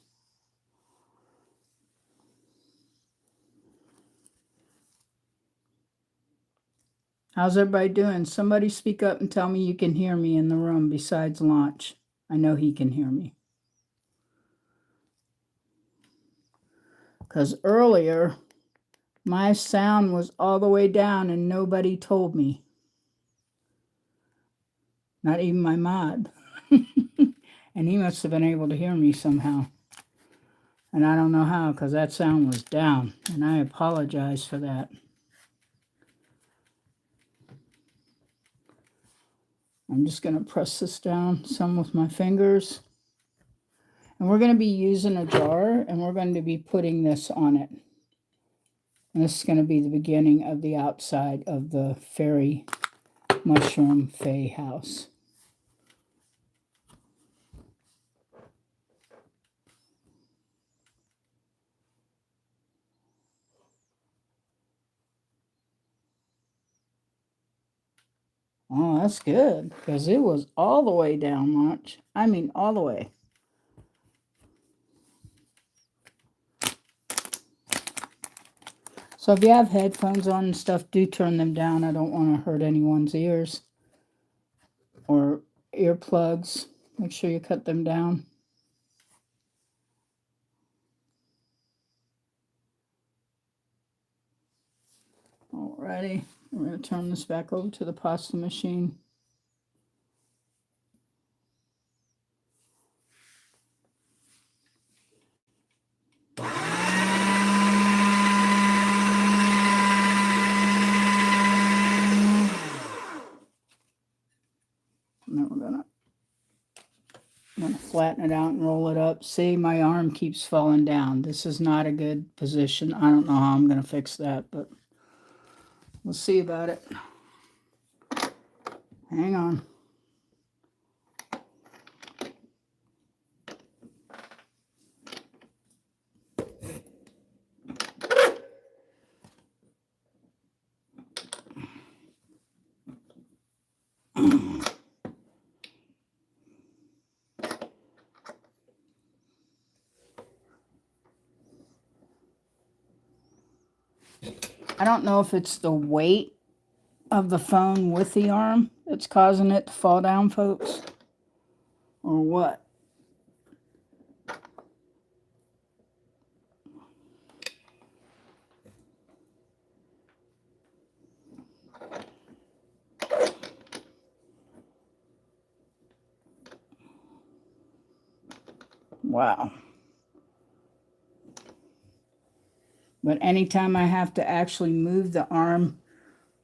How's everybody doing? Somebody speak up and tell me you can hear me in the room besides Launch. I know he can hear me. Because earlier, my sound was all the way down and nobody told me. Not even my mod. And he must have been able to hear me somehow. And I don't know how, because that sound was down. And I apologize for that. I'm just going to press this down some with my fingers. And we're going to be using a jar, and we're going to be putting this on it. And this is going to be the beginning of the outside of the fairy mushroom Fae house. Oh, that's good, because it was all the way down much. I mean, all the way. So if you have headphones on and stuff, do turn them down. I don't want to hurt anyone's ears. Or earplugs. Make sure you cut them down. Alrighty, we're going to turn this back over to the pasta machine. And then we're going to flatten it out and roll it up. See, my arm keeps falling down. This is not a good position. I don't know how I'm going to fix that, but we'll see about it. Hang on. I don't know if it's the weight of the phone with the arm that's causing it to fall down, folks, or what. Wow. But anytime I have to actually move the arm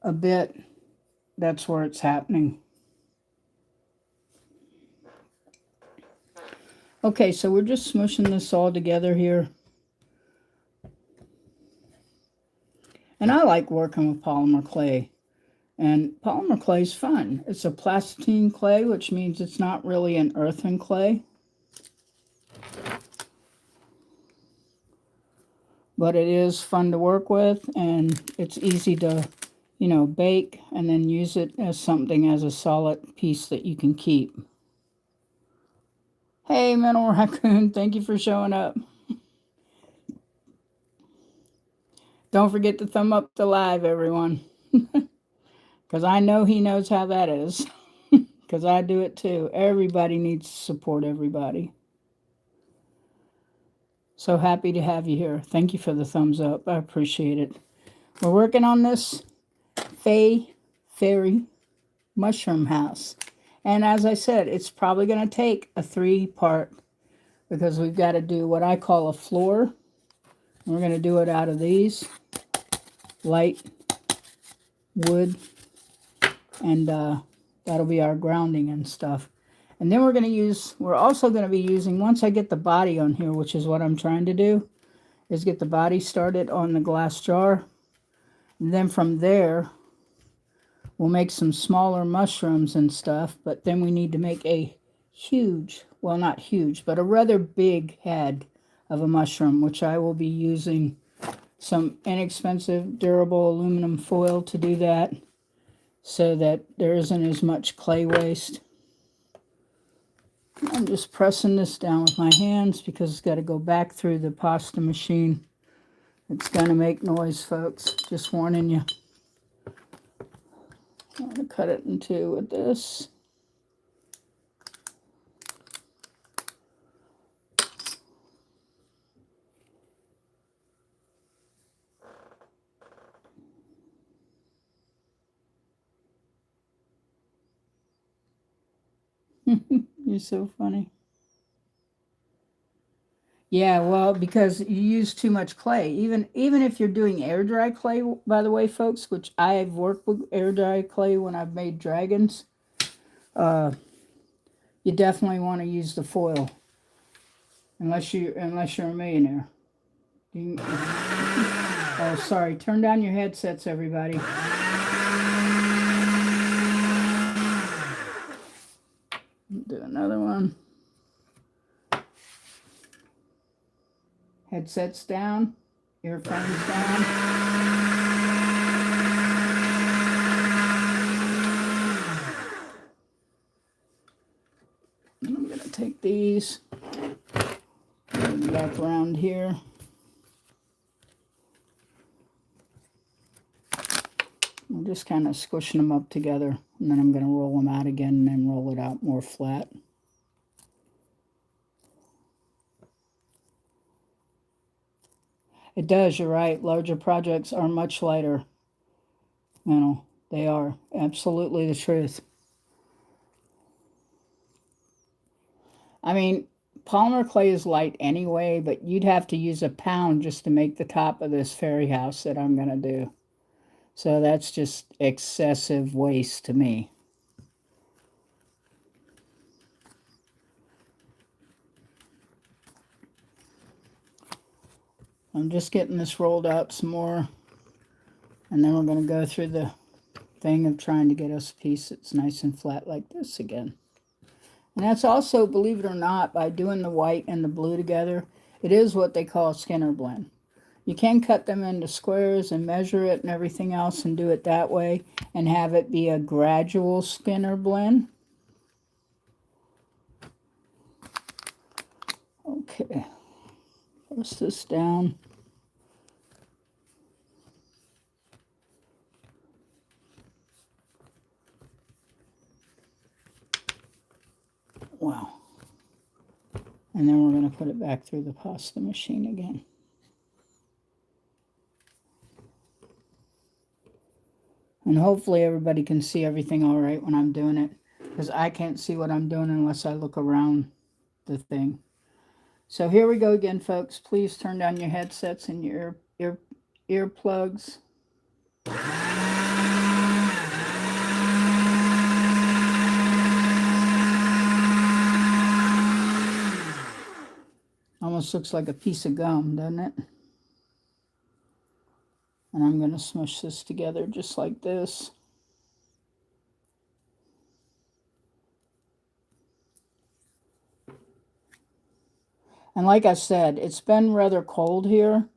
a bit, that's where it's happening. Okay, so we're just smushing this all together here. And I like working with polymer clay. And polymer clay is fun. It's a plasticine clay, which means it's not really an earthen clay. But it is fun to work with, and it's easy to, you know, bake and then use it as something, as a solid piece that you can keep. Hey, Mental Raccoon, thank you for showing up. Don't forget to thumb up the live, everyone. Because I know he knows how that is. Because I do it too. Everybody needs to support everybody. So happy to have you here. Thank you for the thumbs up. I appreciate it. We're working on this Fae Fairy mushroom house. And as I said, it's probably going to take a 3-part, because we've got to do what I call a floor. We're going to do it out of these light wood, and that'll be our grounding and stuff. And then we're also going to be using, once I get the body on here, which is what I'm trying to do, is get the body started on the glass jar. And then from there, we'll make some smaller mushrooms and stuff, but then we need to make a huge, well, not huge, but a rather big head of a mushroom, which I will be using some inexpensive, durable aluminum foil to do that, so that there isn't as much clay waste. I'm just pressing this down with my hands because it's got to go back through the pasta machine. It's going to make noise, folks. Just warning you. I'm going to cut it in two with this. You're so funny. Yeah, well, because you use too much clay. Even if you're doing air dry clay, by the way, folks, which I've worked with air dry clay when I've made dragons, you definitely want to use the foil, unless you're a millionaire. Oh, sorry. Turn down your headsets, everybody. Do another one. Headsets down. Earphones down. And I'm going to take these, move them back around here. I'm just kind of squishing them up together, and then I'm going to roll them out again and then roll it out more flat. It does, you're right. Larger projects are much lighter. You know, they are absolutely the truth. I mean, polymer clay is light anyway, but you'd have to use a pound just to make the top of this fairy house that I'm going to do. So that's just excessive waste to me. I'm just getting this rolled out some more, and then we're going to go through the thing of trying to get us a piece that's nice and flat like this again. And that's also, believe it or not, by doing the white and the blue together, it is what they call a Skinner blend. You can cut them into squares and measure it and everything else and do it that way and have it be a gradual Skinner blend. Okay, press this down. Wow. And then we're going to put it back through the pasta machine again. And hopefully everybody can see everything all right when I'm doing it, because I can't see what I'm doing unless I look around the thing. So here we go again, folks. Please turn down your headsets and your earplugs. Almost looks like a piece of gum, doesn't it? And I'm going to smush this together just like this. And like I said, it's been rather cold here.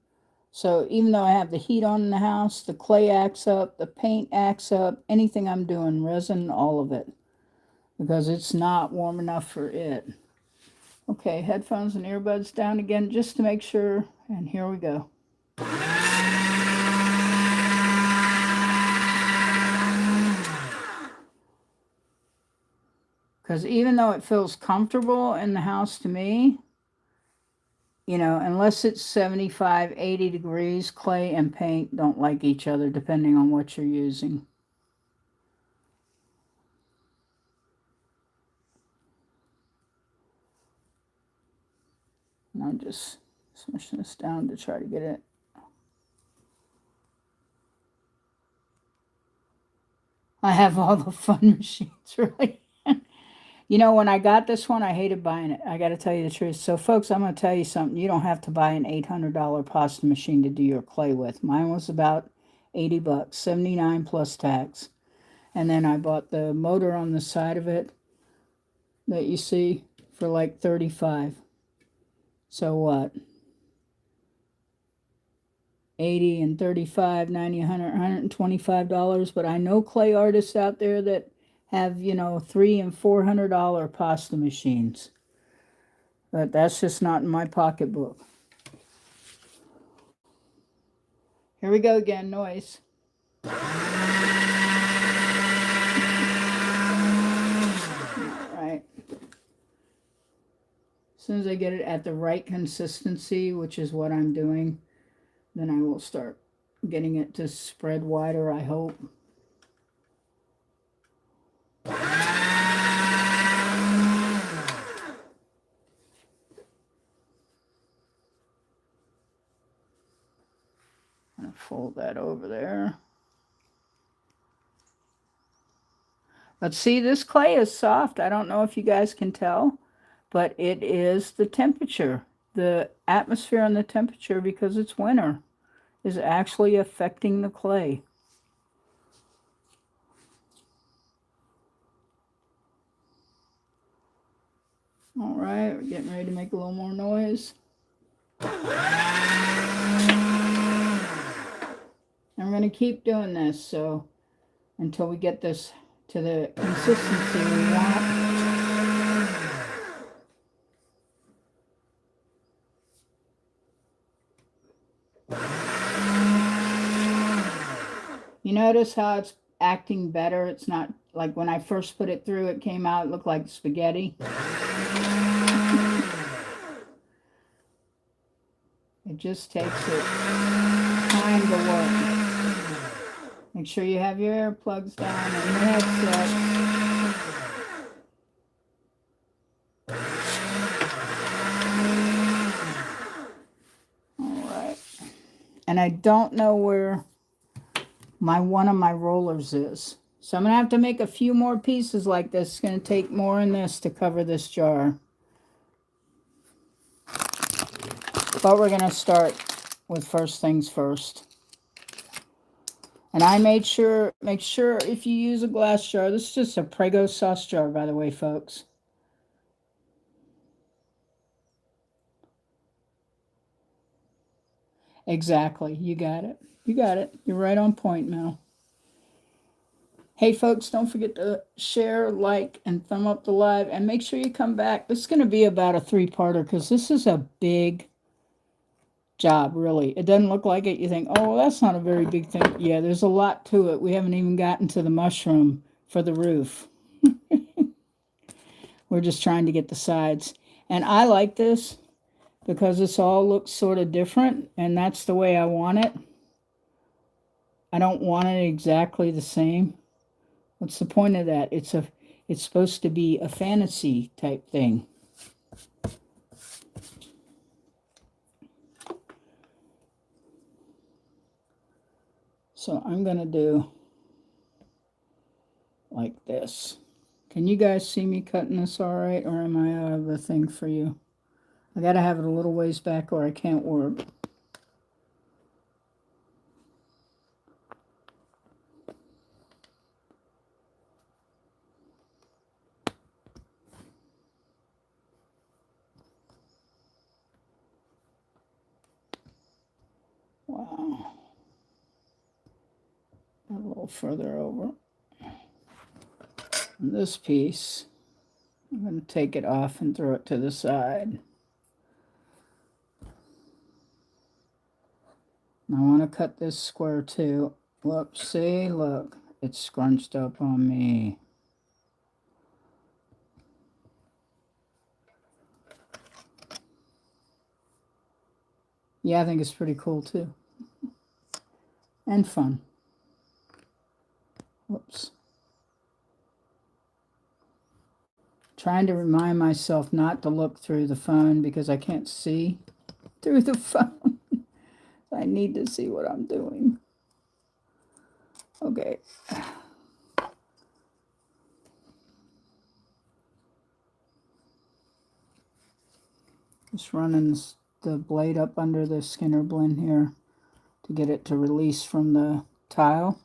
So even though I have the heat on in the house, the clay acts up, the paint acts up, anything I'm doing, resin, all of it. Because it's not warm enough for it. Okay, headphones and earbuds down again just to make sure. And here we go. Because even though it feels comfortable in the house to me, you know, unless it's 75, 80 degrees, clay and paint don't like each other depending on what you're using. And I'm just smushing this down to try to get it. I have all the fun machines, really. You know, when I got this one, I hated buying it. I got to tell you the truth. So, folks, I'm going to tell you something. You don't have to buy an $800 pasta machine to do your clay with. Mine was about 80 bucks, 79 plus tax. And then I bought the motor on the side of it that you see for like 35. So what? 80 and 35, 90, 100, $125. But I know clay artists out there that have, you know, $300 and $400 pasta machines. But that's just not in my pocketbook. Here we go again, noise. All right. As soon as I get it at the right consistency, which is what I'm doing, then I will start getting it to spread wider, I hope. I'm going to fold that over there. But see, this clay is soft. I don't know if you guys can tell, but it is the temperature. The atmosphere and the temperature, because it's winter, is actually affecting the clay. All right, we're getting ready to make a little more noise. And we're going to keep doing this so until we get this to the consistency we want. You notice how it's acting better? It's not like when I first put it through, it came out, it looked like spaghetti. It just takes it time to work. Make sure you have your earplugs down and your headset. All right. And I don't know where one of my rollers is. So I'm going to have to make a few more pieces like this. It's going to take more than this to cover this jar. But we're going to start with first things first. And I make sure if you use a glass jar, this is just a Prego sauce jar, by the way, folks. Exactly. You got it. You got it. You're right on point, Mel. Hey, folks, don't forget to share, like, and thumb up the live. And make sure you come back. This is going to be about a 3-parter because this is a big job, really. It doesn't look like it. You think, oh, well, that's not a very big thing. Yeah, there's a lot to it. We haven't even gotten to the mushroom for the roof. We're just trying to get the sides. And I like this because this all looks sort of different, and that's the way I want it. I don't want it exactly the same. What's the point of that? It's supposed to be a fantasy type thing. So I'm going to do like this. Can you guys see me cutting this all right, or am I out of the thing for you? I got to have it a little ways back or I can't work. Wow. A little further over. And this piece, I'm going to take it off and throw it to the side. I want to cut this square too. Look, see, look, it's scrunched up on me. Yeah, I think it's pretty cool too. And fun. Whoops. Trying to remind myself not to look through the phone because I can't see through the phone. I need to see what I'm doing. Okay. Just running the blade up under the Skinner blend here to get it to release from the tile.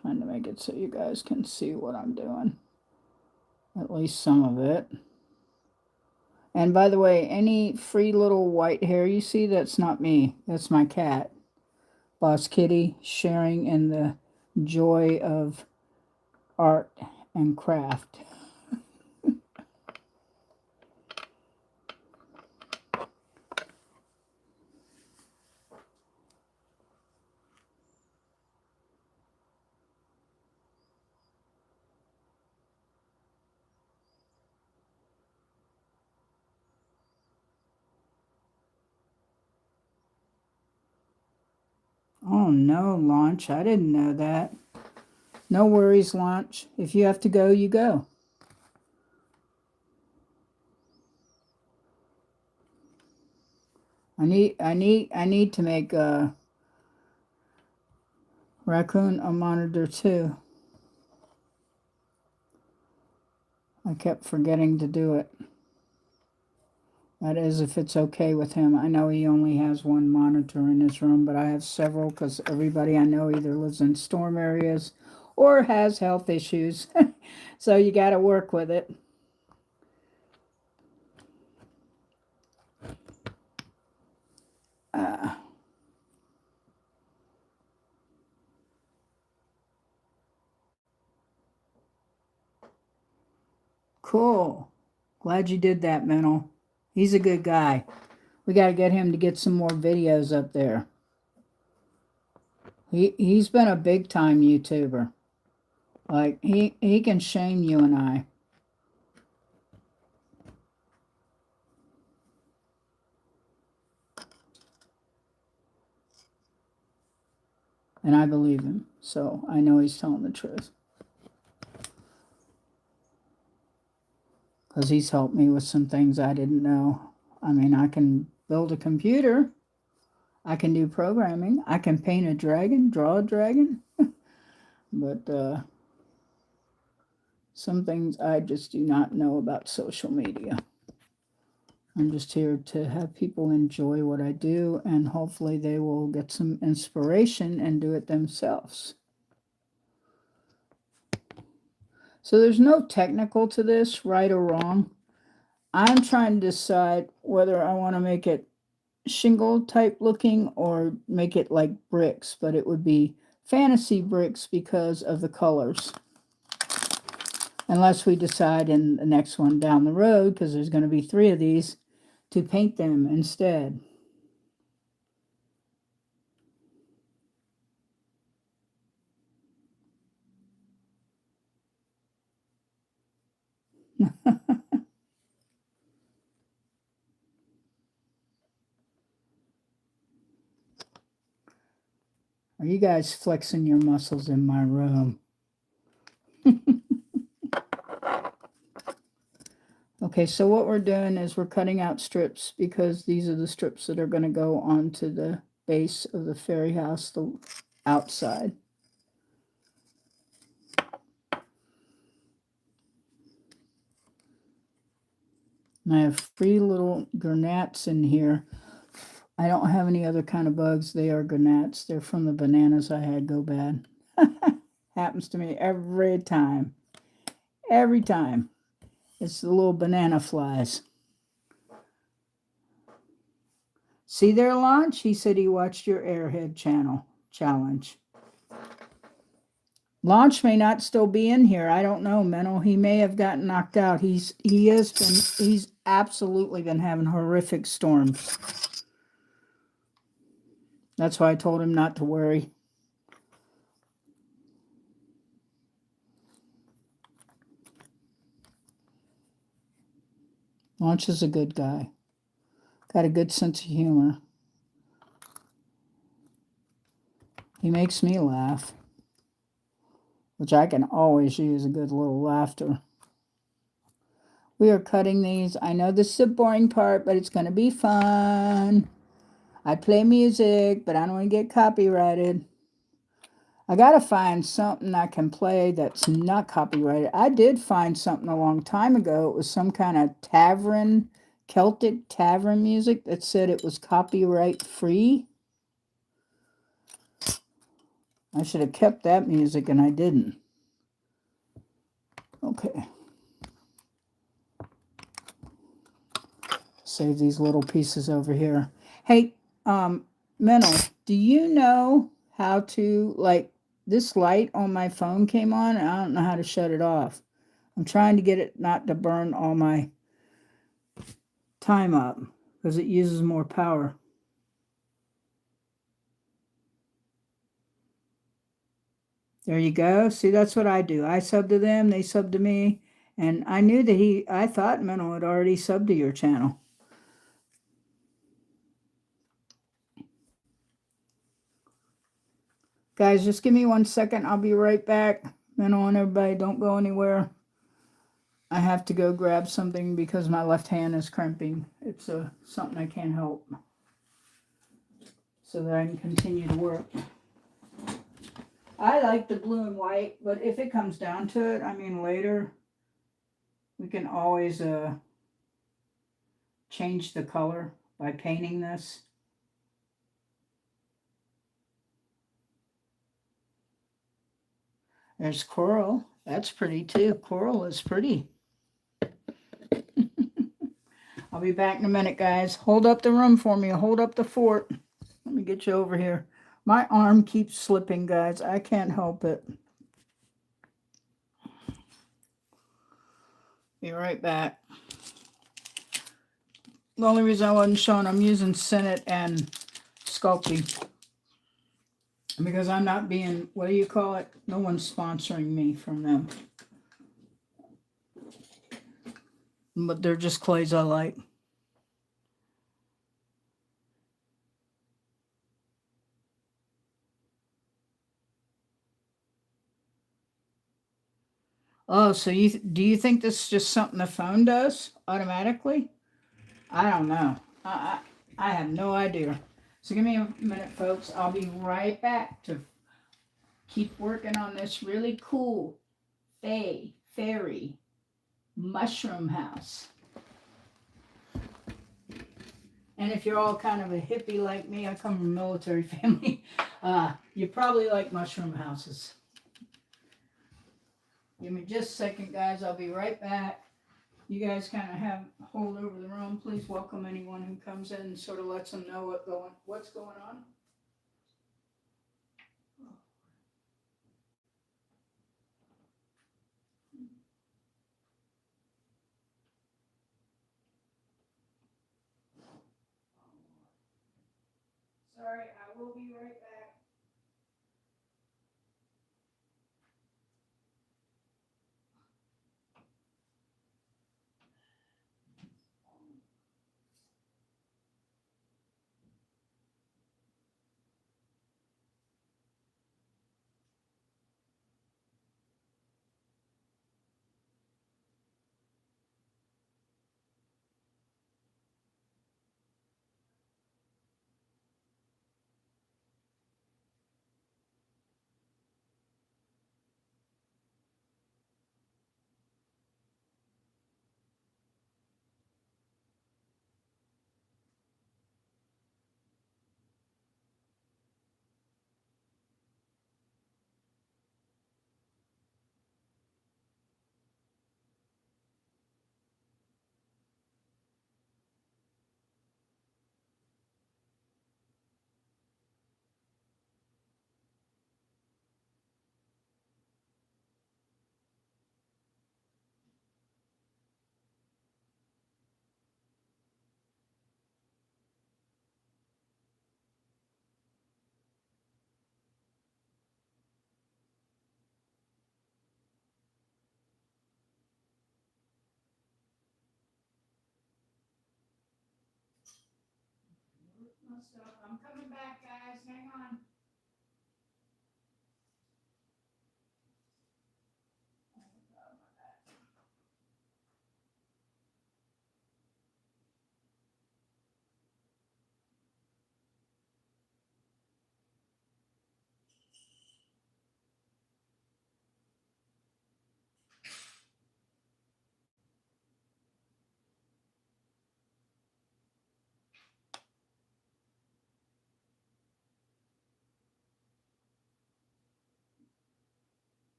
Trying to make it so you guys can see what I'm doing. At least some of it. And by the way, any free little white hair you see, that's not me. That's my cat. Boss Kitty, sharing in the joy of art and craft. Oh no, Launch. I didn't know that. No worries, Launch. If you have to go, you go. I need to make a raccoon a monitor too. I kept forgetting to do it. That is, if it's okay with him. I know he only has one monitor in his room, but I have several because everybody I know either lives in storm areas or has health issues. So you got to work with it. Cool. Glad you did that, Mental. He's a good guy. We got to get him to get some more videos up there. He's been a big time YouTuber. Like he can shame you and I. And I believe him. So I know he's telling the truth. Because he's helped me with some things I didn't know. I mean, I can build a computer. I can do programming. I can paint a dragon, draw a dragon. But some things I just do not know about social media. I'm just here to have people enjoy what I do, and hopefully they will get some inspiration and do it themselves. So there's no technical to this, right or wrong. I'm trying to decide whether I want to make it shingle type looking or make it like bricks, but it would be fantasy bricks because of the colors. Unless we decide in the next one down the road, because there's going to be 3 of these, to paint them instead. Are you guys flexing your muscles in my room? Okay, so what we're doing is we're cutting out strips because these are the strips that are going to go onto the base of the fairy house, the outside. And I have 3 little gnats in here. I don't have any other kind of bugs. They are gnats. They're from the bananas I had go bad. Happens to me every time. Every time. It's the little banana flies. See there, Launch? He said he watched your Airhead channel challenge. Launch may not still be in here. I don't know, Menno. He may have gotten knocked out. He's absolutely been having horrific storms. That's why I told him not to worry. Launch is a good guy. Got a good sense of humor. He makes me laugh, which I can always use a good little laughter. We are cutting these. I know this is a boring part, but it's going to be fun. I play music, but I don't want to get copyrighted. I got to find something I can play that's not copyrighted. I did find something a long time ago. It was some kind of tavern, Celtic tavern music that said it was copyright free. I should have kept that music, and I didn't. Okay. Save these little pieces over here. Hey, Menno, do you know how to, like, this light on my phone came on, and I don't know how to shut it off. I'm trying to get it not to burn all my time up, because it uses more power. There you go. See, that's what I do. I sub to them, they sub to me. And I knew that I thought Menno had already subbed to your channel. Guys, just give me 1 second. I'll be right back. Menno and everybody, don't go anywhere. I have to go grab something because my left hand is cramping. It's something I can't help. So that I can continue to work. I like the blue and white, but if it comes down to it, I mean later, we can always change the color by painting this. There's coral. That's pretty too. Coral is pretty. I'll be back in a minute, guys. Hold up the room for me. Hold up the fort. Let me get you over here. My arm keeps slipping, guys. I can't help it. Be right back. The only reason I wasn't showing, I'm using Senate and Sculpey. Because I'm not being, what do you call it? No one's sponsoring me from them. But they're just clays I like. Oh, so do you think this is just something the phone does automatically? I don't know. I have no idea. So give me a minute, folks. I'll be right back to keep working on this really cool Fae Fairy mushroom house. And if you're all kind of a hippie like me, I come from a military family, you probably like mushroom houses. Give me just a second, guys. I'll be right back. You guys kind of have hold over the room. Please welcome anyone who comes in and sort of lets them know what's going on. Sorry, I will be right back. I'm coming back, guys. Hang on.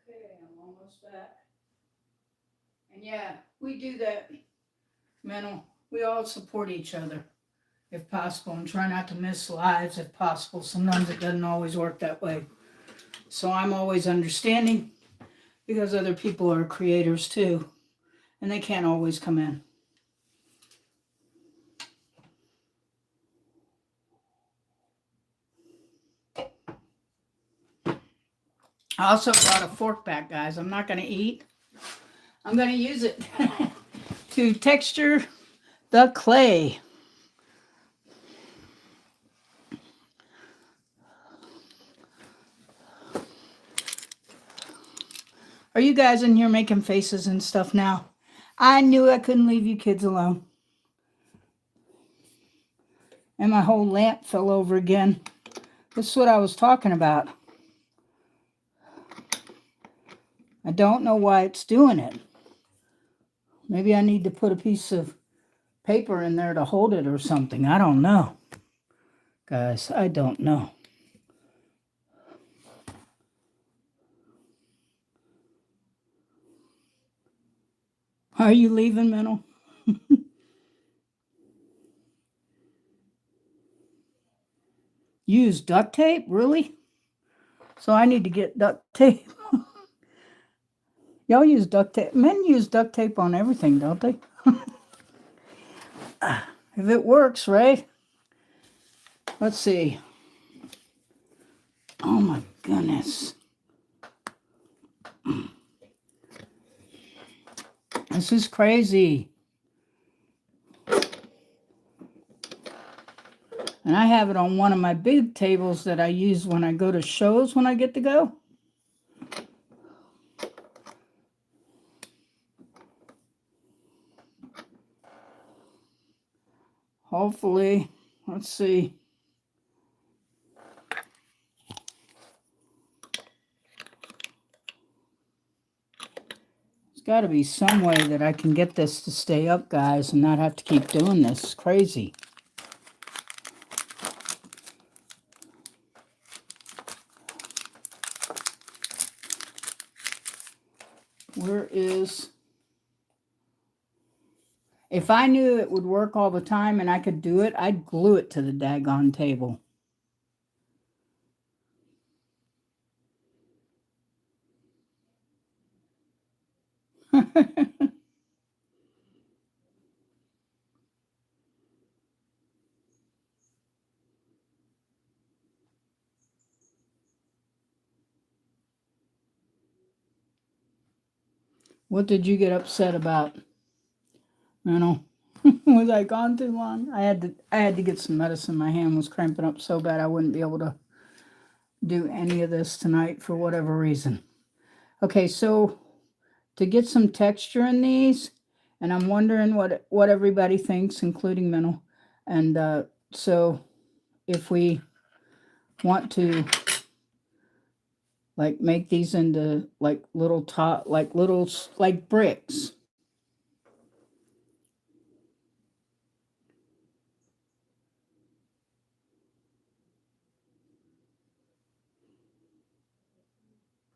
Okay, I'm almost back. And yeah, we do that, mental. We all support each other if possible and try not to miss lives if possible. Sometimes it doesn't always work that way. So I'm always understanding because other people are creators too and they can't always come in. I also brought a fork back, guys. I'm not going to eat. I'm going to use it to texture the clay. Are you guys in here making faces and stuff now? I knew I couldn't leave you kids alone. And my whole lamp fell over again. This is what I was talking about. I don't know why it's doing it. Maybe I need to put a piece of paper in there to hold it or something. I don't know. Guys, I don't know. Are you leaving, Mental? Use duct tape? Really? So I need to get duct tape. Y'all use duct tape. Men use duct tape on everything, don't they? If it works, right? Let's see. Oh my goodness. This is crazy. And I have it on one of my big tables that I use when I go to shows when I get to go. Hopefully, let's see. There's got to be some way that I can get this to stay up, guys, and not have to keep doing this. It's crazy. Where is... If I knew it would work all the time and I could do it, I'd glue it to the daggone table. What did you get upset about? I know. Was I gone too long? I had to get some medicine. My hand was cramping up so bad I wouldn't be able to do any of this tonight for whatever reason. Okay, so to get some texture in these, and I'm wondering what everybody thinks, including Mental. And so if we want to like make these into like little like bricks.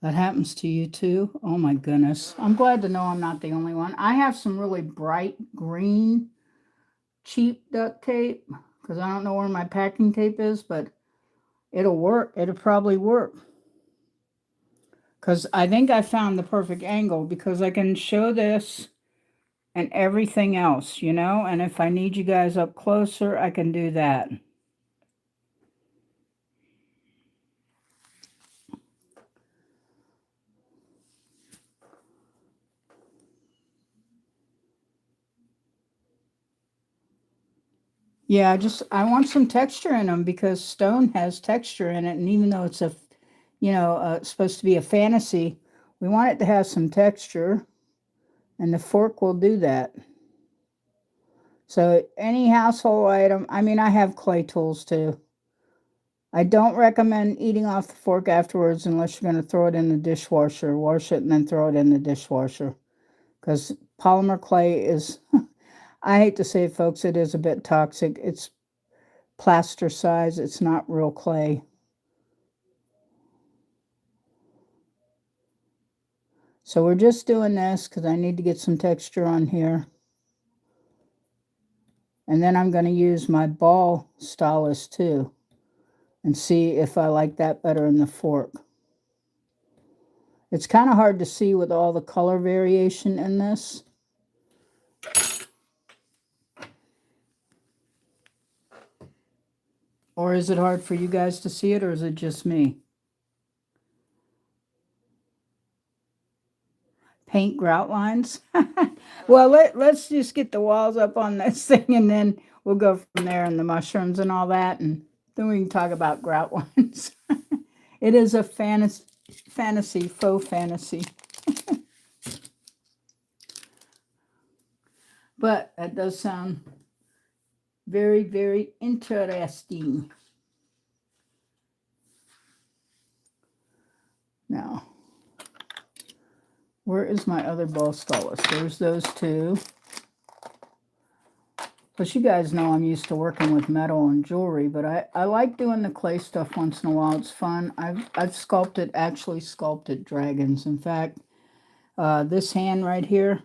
That happens to you too? Oh my goodness. I'm glad to know I'm not the only one. I have some really bright green cheap duct tape because I don't know where my packing tape is, but it'll work. It'll probably work. Because I think I found the perfect angle because I can show this and everything else, you know? And if I need you guys up closer, I can do that. Yeah, I want some texture in them because stone has texture in it, and even though it's supposed to be a fantasy, we want it to have some texture, and the fork will do that. So any household item, I mean, I have clay tools too. I don't recommend eating off the fork afterwards unless you're going to throw it in the dishwasher, wash it, and then throw it in the dishwasher. Because polymer clay is, I hate to say it, folks, it is a bit toxic. It's plaster size. It's not real clay. So we're just doing this because I need to get some texture on here. And then I'm going to use my ball stylus too and see if I like that better in the fork. It's kind of hard to see with all the color variation in this. Or is it hard for you guys to see it, or is it just me? Paint grout lines? Well, let's just get the walls up on this thing, and then we'll go from there, and the mushrooms and all that, and then we can talk about grout lines. It is a fantasy, faux fantasy. But that does sound very, very interesting. Now, where is my other ball stylus? There's those two. But you guys know I'm used to working with metal and jewelry, but I like doing the clay stuff once in a while. It's fun. I've actually sculpted dragons. In fact, this hand right here,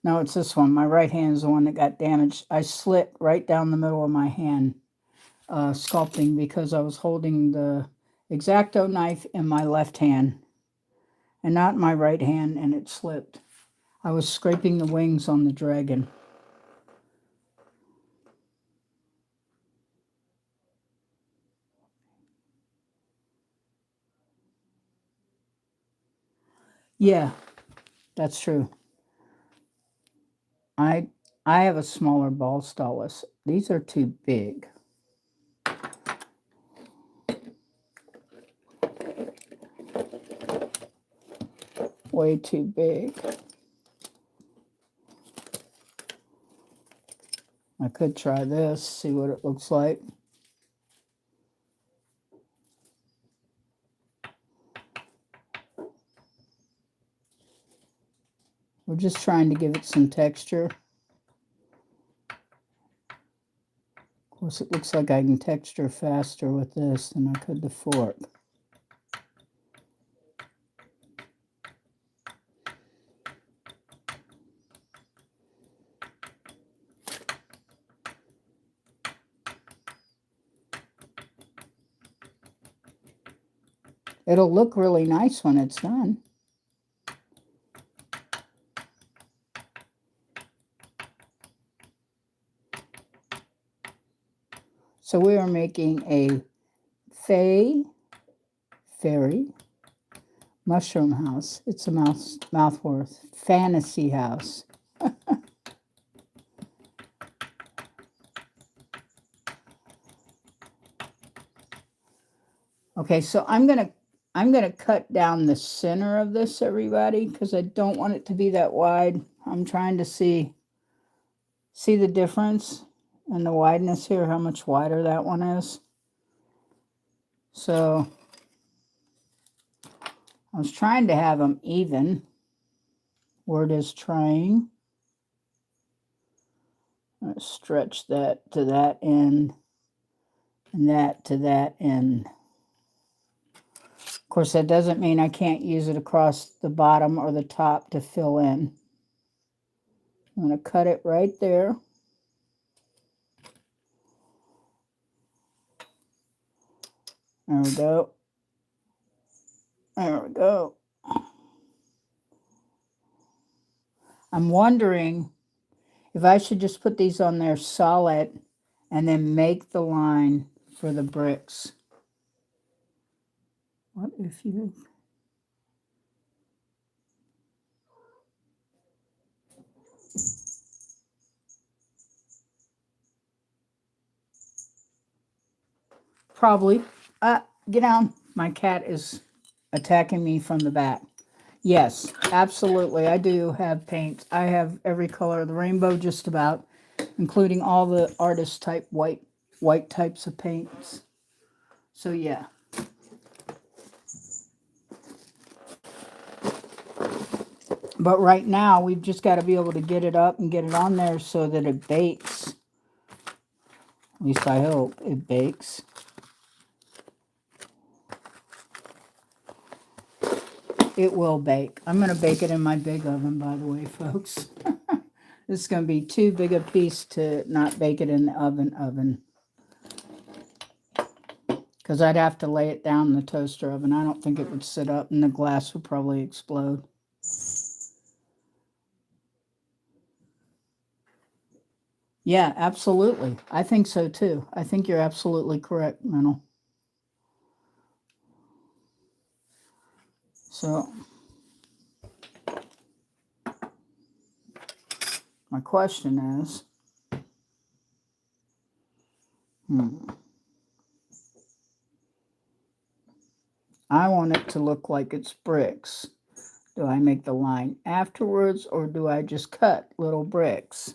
No, it's this one. My right hand is the one that got damaged. I slit right down the middle of my hand sculpting because I was holding the X-Acto knife in my left hand and not in my right hand, and it slipped. I was scraping the wings on the dragon. Yeah, that's true. I have a smaller ball stylus. These are too big. Way too big. I could try this, see what it looks like. We're just trying to give it some texture. Of course, it looks like I can texture faster with this than I could the fork. It'll look really nice when it's done. So we are making a Fae Fairy mushroom house. It's a mouthworth fantasy house. Okay, so I'm gonna cut down the center of this, everybody, because I don't want it to be that wide. I'm trying to see the difference in the wideness here, how much wider that one is. So I was trying to have them even. Word is trying. I'm going to stretch that to that end and that to that end. Of course, that doesn't mean I can't use it across the bottom or the top to fill in. I'm going to cut it right there. There we go. There we go. I'm wondering if I should just put these on there solid and then make the line for the bricks. What if you... Probably. Get down. My cat is attacking me from the back. Yes, absolutely. I do have paints. I have every color of the rainbow just about, including all the artist type white types of paints. So yeah. But right now, we've just got to be able to get it up and get it on there so that it bakes. At least I hope it bakes. It will bake. I'm going to bake it in my big oven, by the way, folks. This is going to be too big a piece to not bake it in the oven. Because I'd have to lay it down in the toaster oven. I don't think it would sit up, and the glass would probably explode. Yeah, absolutely. I think so, too. I think you're absolutely correct, Mennel. So, my question is, I want it to look like it's bricks. Do I make the line afterwards, or do I just cut little bricks?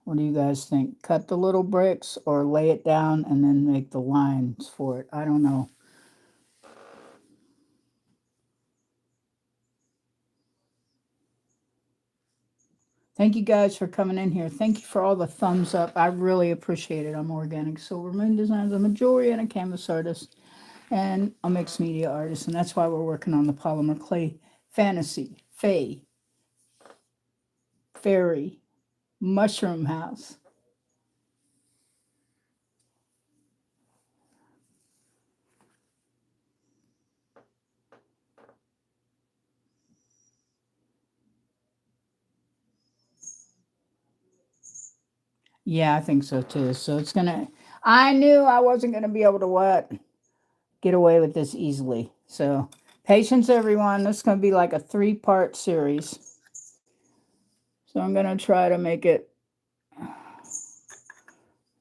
What do you guys think? Cut the little bricks or lay it down and then make the lines for it? I don't know. Thank you guys for coming in here. Thank you for all the thumbs up. I really appreciate it. I'm Organic Silver Moon Designs. I'm a jewelry and a canvas artist and a mixed media artist. And that's why we're working on the Polymer Clay Fantasy Fae Fairy mushroom house. Yeah, I think so too. So it's gonna, I knew I wasn't gonna be able to what? Get away with this easily. So patience, everyone. This is gonna be like a 3-part series. So I'm gonna try to make it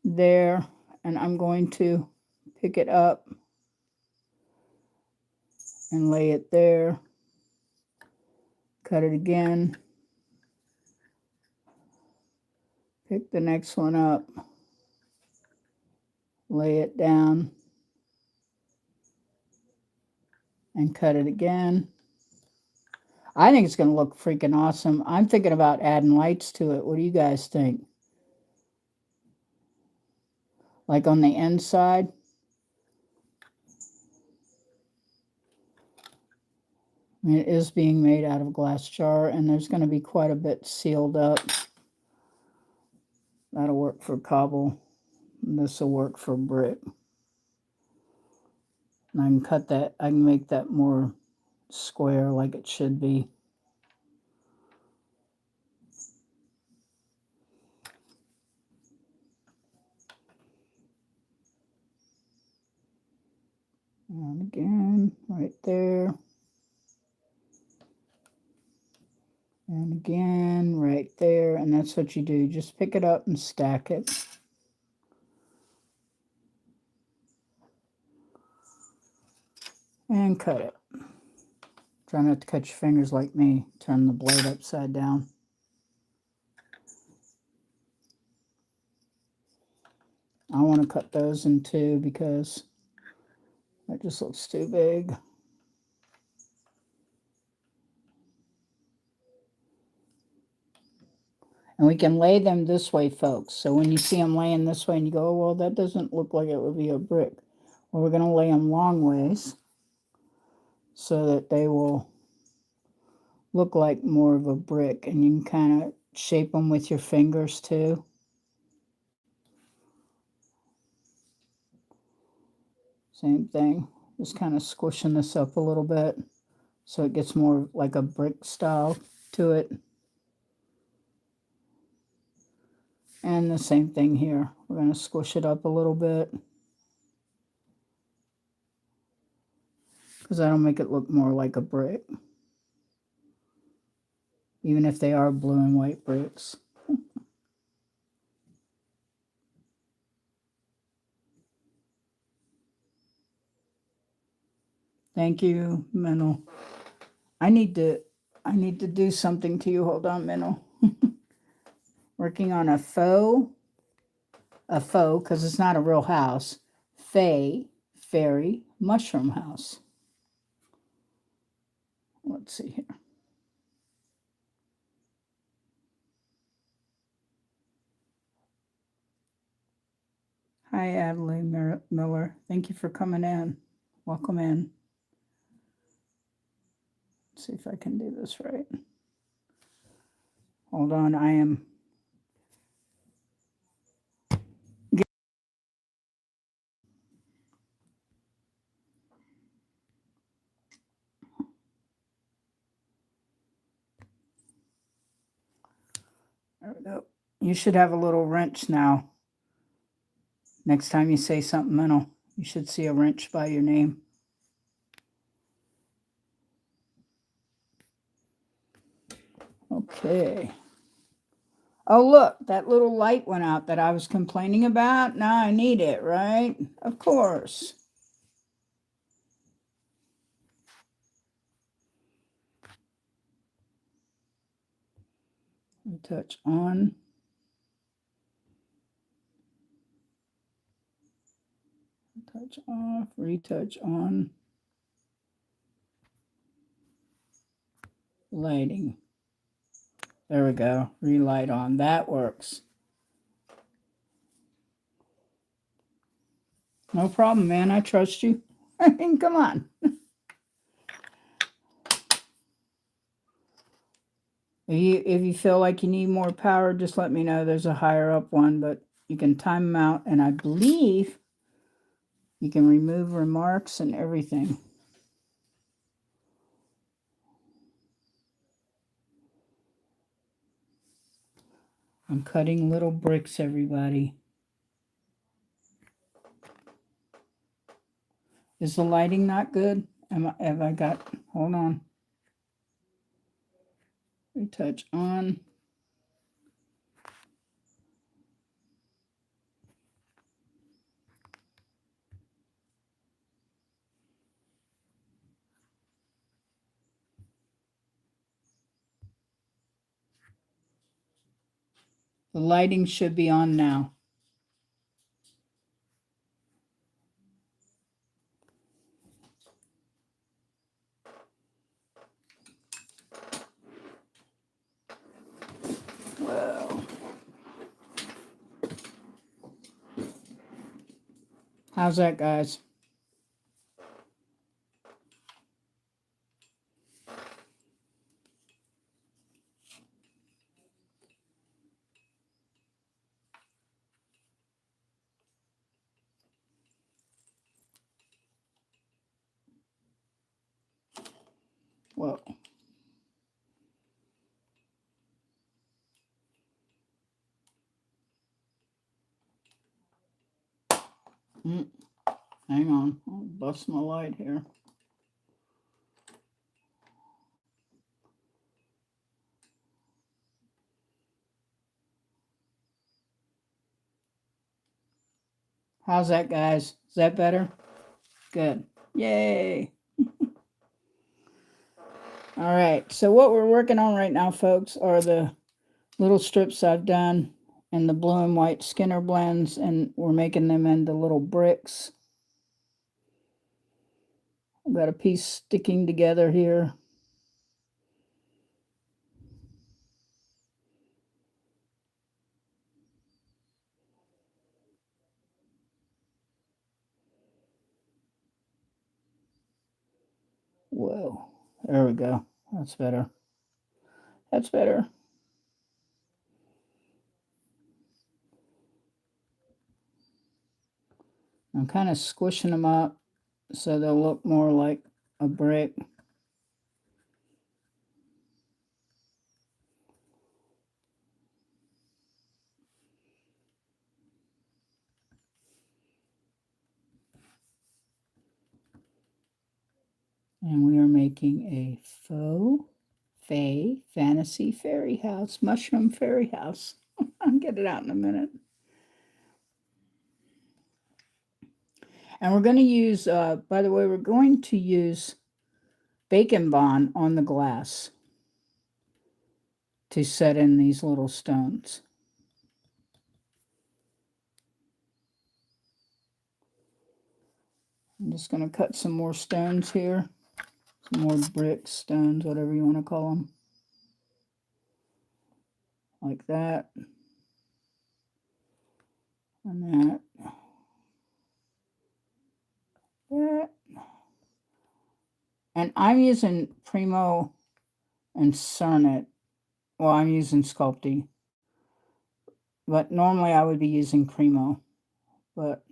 there, and I'm going to pick it up and lay it there. Cut it again. Pick the next one up. Lay it down. And cut it again. I think it's going to look freaking awesome. I'm thinking about adding lights to it. What do you guys think? Like on the inside? I mean, it is being made out of a glass jar, and there's going to be quite a bit sealed up. That'll work for cobble. This will work for brick. And I can cut that, I can make that more square like it should be. And again, right there. And again, right there. And that's what you do. Just pick it up and stack it. And cut it. Try not to cut your fingers like me. Turn the blade upside down. I want to cut those in two because that just looks too big. And we can lay them this way, folks. So when you see them laying this way and you go, oh, well, that doesn't look like it would be a brick. Well, we're going to lay them long ways so that they will look like more of a brick. And you can kind of shape them with your fingers too. Same thing. Just kind of squishing this up a little bit so it gets more like a brick style to it. And the same thing here. We're going to squish it up a little bit because that'll make it look more like a brick, even if they are blue and white bricks. Thank you, Minnow. I need to do something to you. Hold on, Minnow. Working on a faux, because it's not a real house. Fae Fairy mushroom house. Let's see here. Hi, Adelaide Miller. Thank you for coming in. Welcome in. Let's see if I can do this right. Hold on, I am. There we go. You should have a little wrench now. Next time you say something mental, you should see a wrench by your name. Okay. Oh, look, that little light went out that I was complaining about. Now I need it, right? Of course. Retouch on. Retouch off, retouch on. Lighting. There we go. Relight on. That works. No problem, man. I trust you. I mean, come on. If you feel like you need more power, just let me know. There's a higher up one, but you can time them out, and I believe you can remove remarks and everything. I'm cutting little bricks, everybody. Is the lighting not good? Have I got, hold on. Retouch on. The lighting should be on now. Well, how's that, guys? Well, hang on. I'll bust my light here. How's that, guys? Is that better? Good. Yay. All right. So what we're working on right now, folks, are the little strips I've done and the blue and white Skinner blends, and we're making them into little bricks. I've got a piece sticking together here. Whoa, there we go. That's better. That's better. I'm kind of squishing them up so they'll look more like a brick. And we are making a faux Fae fantasy fairy house, mushroom fairy house. I'll get it out in a minute. And we're going to use, by the way, we're going to use Bacon Bond on the glass to set in these little stones. I'm just going to cut some more stones here. Some more bricks, stones, whatever you want to call them. Like that. And that. That. And I'm using Primo and Cernet. Well, I'm using Sculpey. But normally I would be using Primo. But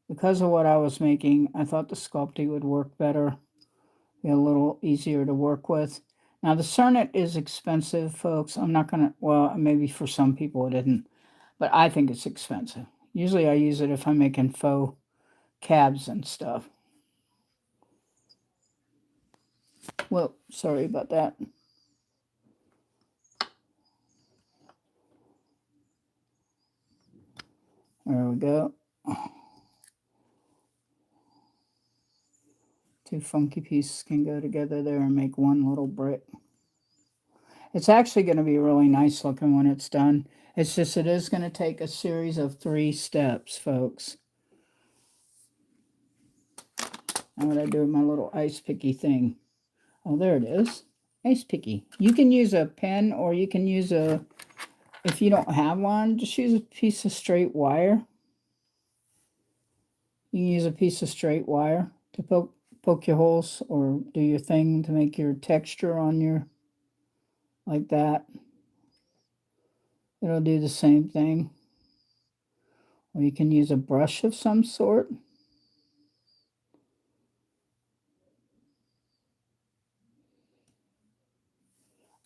because of what I was making, I thought the Sculpey would work better. Be a little easier to work with. Now, the Cernet is expensive, folks. I'm not going to, well, maybe for some people it isn't. But I think it's expensive. Usually I use it if I'm making faux cabs and stuff. Well, sorry about that. There we go. Two funky pieces can go together there and make one little brick. It's actually going to be really nice looking when it's done. It's just it is going to take a series of 3 steps, folks. Now what I do with my little ice picky thing. Oh, there it is. Ice picky. You can use a pen, or you can use a, if you don't have one, just use a piece of straight wire. You can use a piece of straight wire to poke your holes or do your thing to make your texture on your like that. It'll do the same thing. Or you can use a brush of some sort.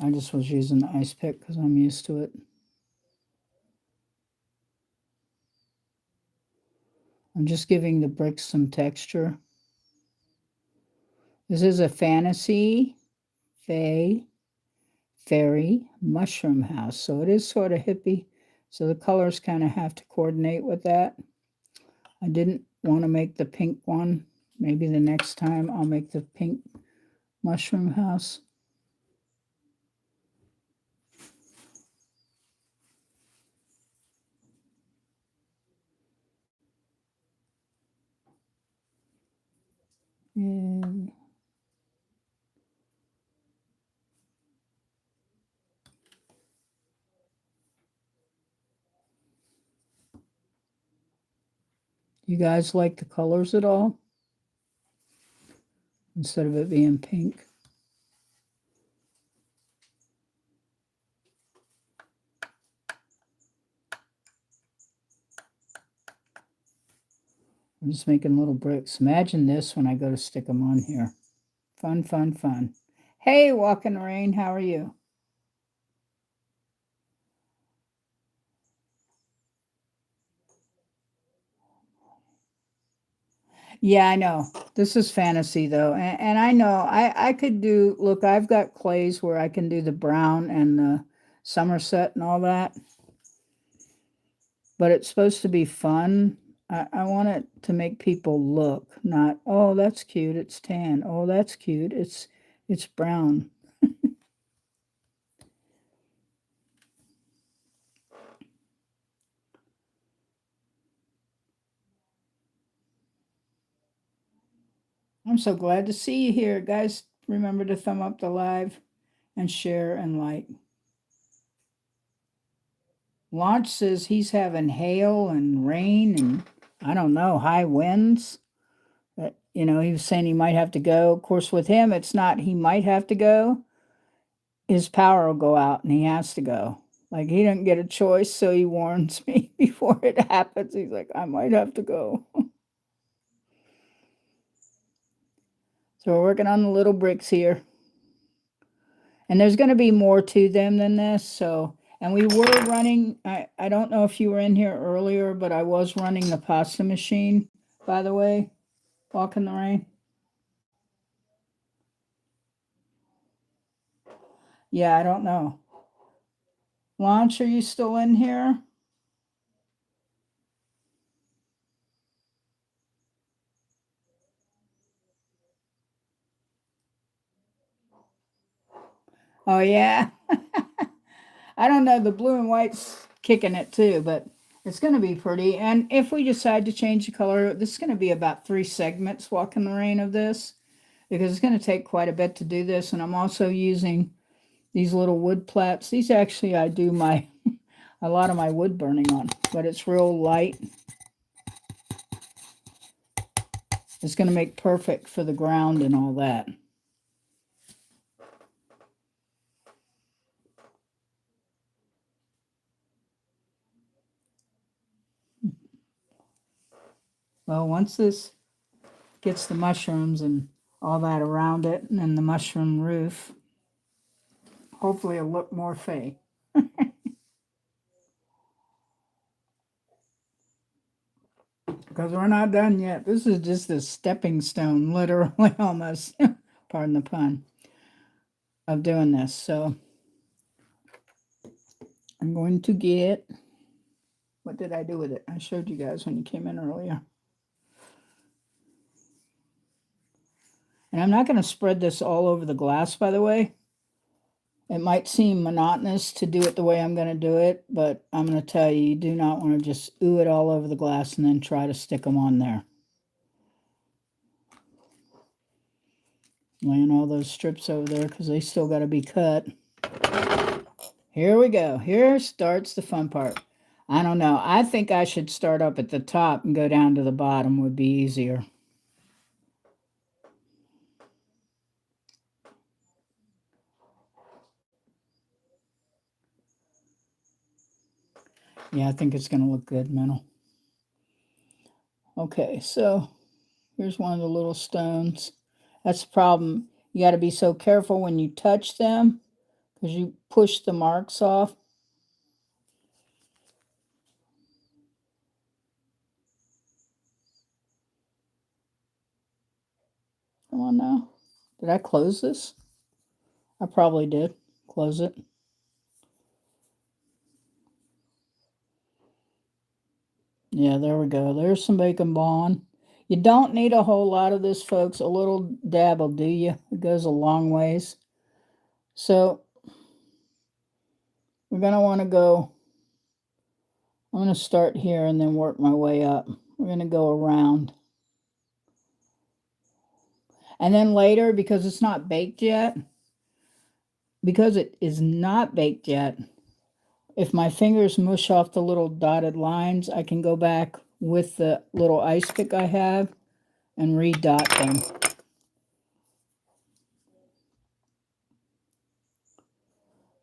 I just was using the ice pick because I'm used to it. I'm just giving the bricks some texture. This is a fantasy Fae Fairy mushroom house. So it is sort of hippie. So the colors kind of have to coordinate with that. I didn't want to make the pink one. Maybe the next time I'll make the pink mushroom house. Yeah. You guys like the colors at all? Instead of it being pink. I'm just making little bricks. Imagine this when I go to stick them on here. Fun, fun, fun. Hey, Walk in the Rain, how are you? Yeah, I know. This is fantasy though. And I know I could do, look, I've got clays where I can do the brown and the Somerset and all that. But it's supposed to be fun. I want it to make people look, not, oh, that's cute, it's tan. Oh, that's cute, it's brown. I'm so glad to see you here, guys. Remember to thumb up the live and share and like. Launch says he's having hail and rain and I don't know, high winds. But, he was saying he might have to go. Of course, with him, it's not he might have to go. His power will go out and he has to go. Like he didn't get a choice, so he warns me before it happens. He's like, I might have to go. So we're working on the little bricks here. And there's going to be more to them than this. So, and we were running, I don't know if you were in here earlier, but I was running the pasta machine, by the way, Walk in the Rain. Yeah, I don't know. Launch, are you still in here? Oh, yeah. I don't know. The blue and white's kicking it too, but it's going to be pretty. And if we decide to change the color, this is going to be about 3 segments, Walk in the Rain, of this, because it's going to take quite a bit to do this. And I'm also using these little wood plats. These actually I do a lot of my wood burning on, but it's real light. It's going to make perfect for the ground and all that. Well, once this gets the mushrooms and all that around it, and then the mushroom roof, hopefully it'll look more fake. Because we're not done yet. This is just a stepping stone, literally almost, pardon the pun, of doing this. So I'm going to get, what did I do with it? I showed you guys when you came in earlier. And I'm not going to spread this all over the glass, by the way. It might seem monotonous to do it the way I'm going to do it, but I'm going to tell you, you do not want to just ooh it all over the glass and then try to stick them on there. Laying all those strips over there because they still got to be cut. Here we go. Here starts the fun part. I don't know. I think I should start up at the top and go down to the bottom would be easier. Yeah, I think it's going to look good, metal. Okay, so here's one of the little stones. That's the problem. You got to be so careful when you touch them because you push the marks off. Come on now. Did I close this? I probably did. Close it. Yeah, there we go. There's some bacon bond. You don't need a whole lot of this, folks. A little dab will do you. It goes a long ways. So we're going to want to go, I'm going to start here and then work my way up. We're going to go around. And then later, because it's not baked yet, because it is not baked yet, if my fingers mush off the little dotted lines, I can go back with the little ice pick I have and redot them.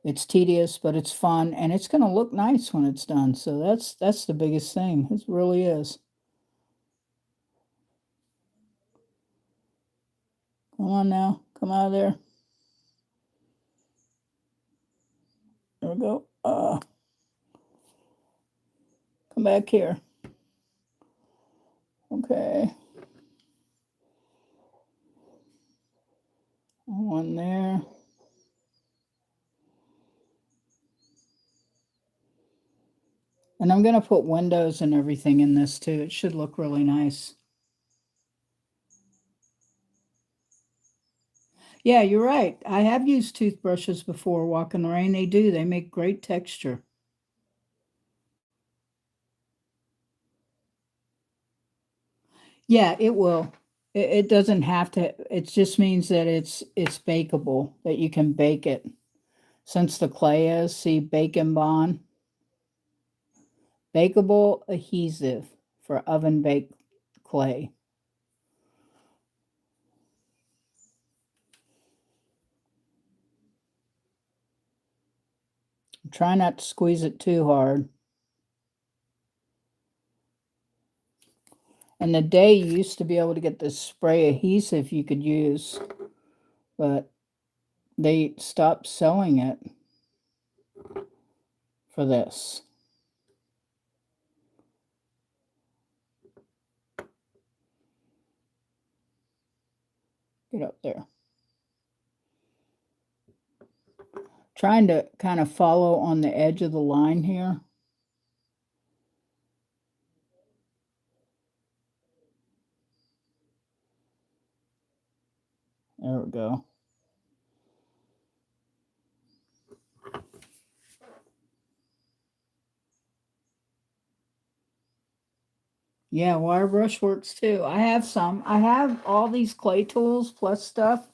It's tedious, but it's fun, and it's going to look nice when it's done. So that's the biggest thing. It really is. Come on now. Come out of there. There we go. Come back here. Okay. One there. And I'm going to put windows and everything in this too. It should look really nice. Yeah, you're right. I have used toothbrushes before walking the rain. They do. They make great texture. Yeah, it will. It doesn't have to. It just means that it's bakeable, that you can bake it. Since the clay is, see, bake and bond. Bakeable adhesive for oven baked clay. Try not to squeeze it too hard. And the day you used to be able to get this spray adhesive you could use, but they stopped selling it for this. Get up there. Trying to kind of follow on the edge of the line here. There we go. Yeah, wire brush works too. I have some. I have all these clay tools plus stuff,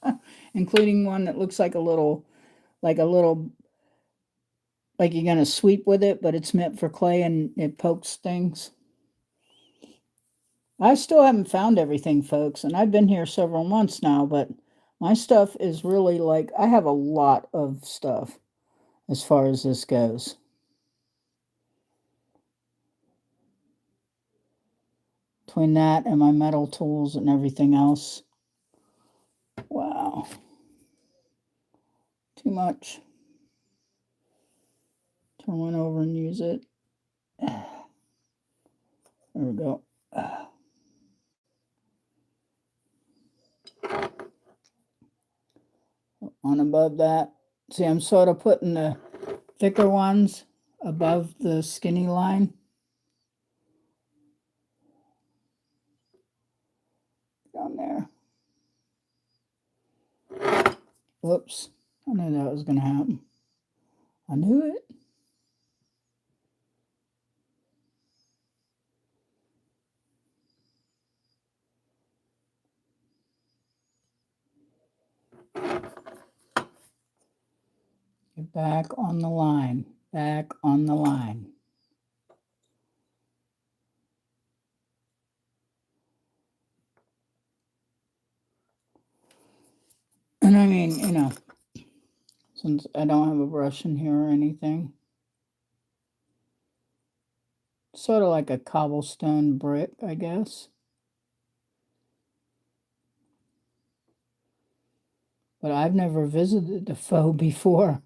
including one that looks like a little, like you're going to sweep with it, but it's meant for clay and it pokes things. I still haven't found everything, folks, and I've been here several months now, but my stuff is really like, I have a lot of stuff as far as this goes. Between that and my metal tools and everything else. Wow. Too much. Turn one over and use it. There we go. On above that. See, I'm sort of putting the thicker ones above the skinny line. Down there. Whoops. I knew that was going to happen. I knew it. Get back on the line. Back on the line. And I mean, you know, since I don't have a brush in here or anything, Sort of like a cobblestone brick, I guess. But I've never visited the Fae before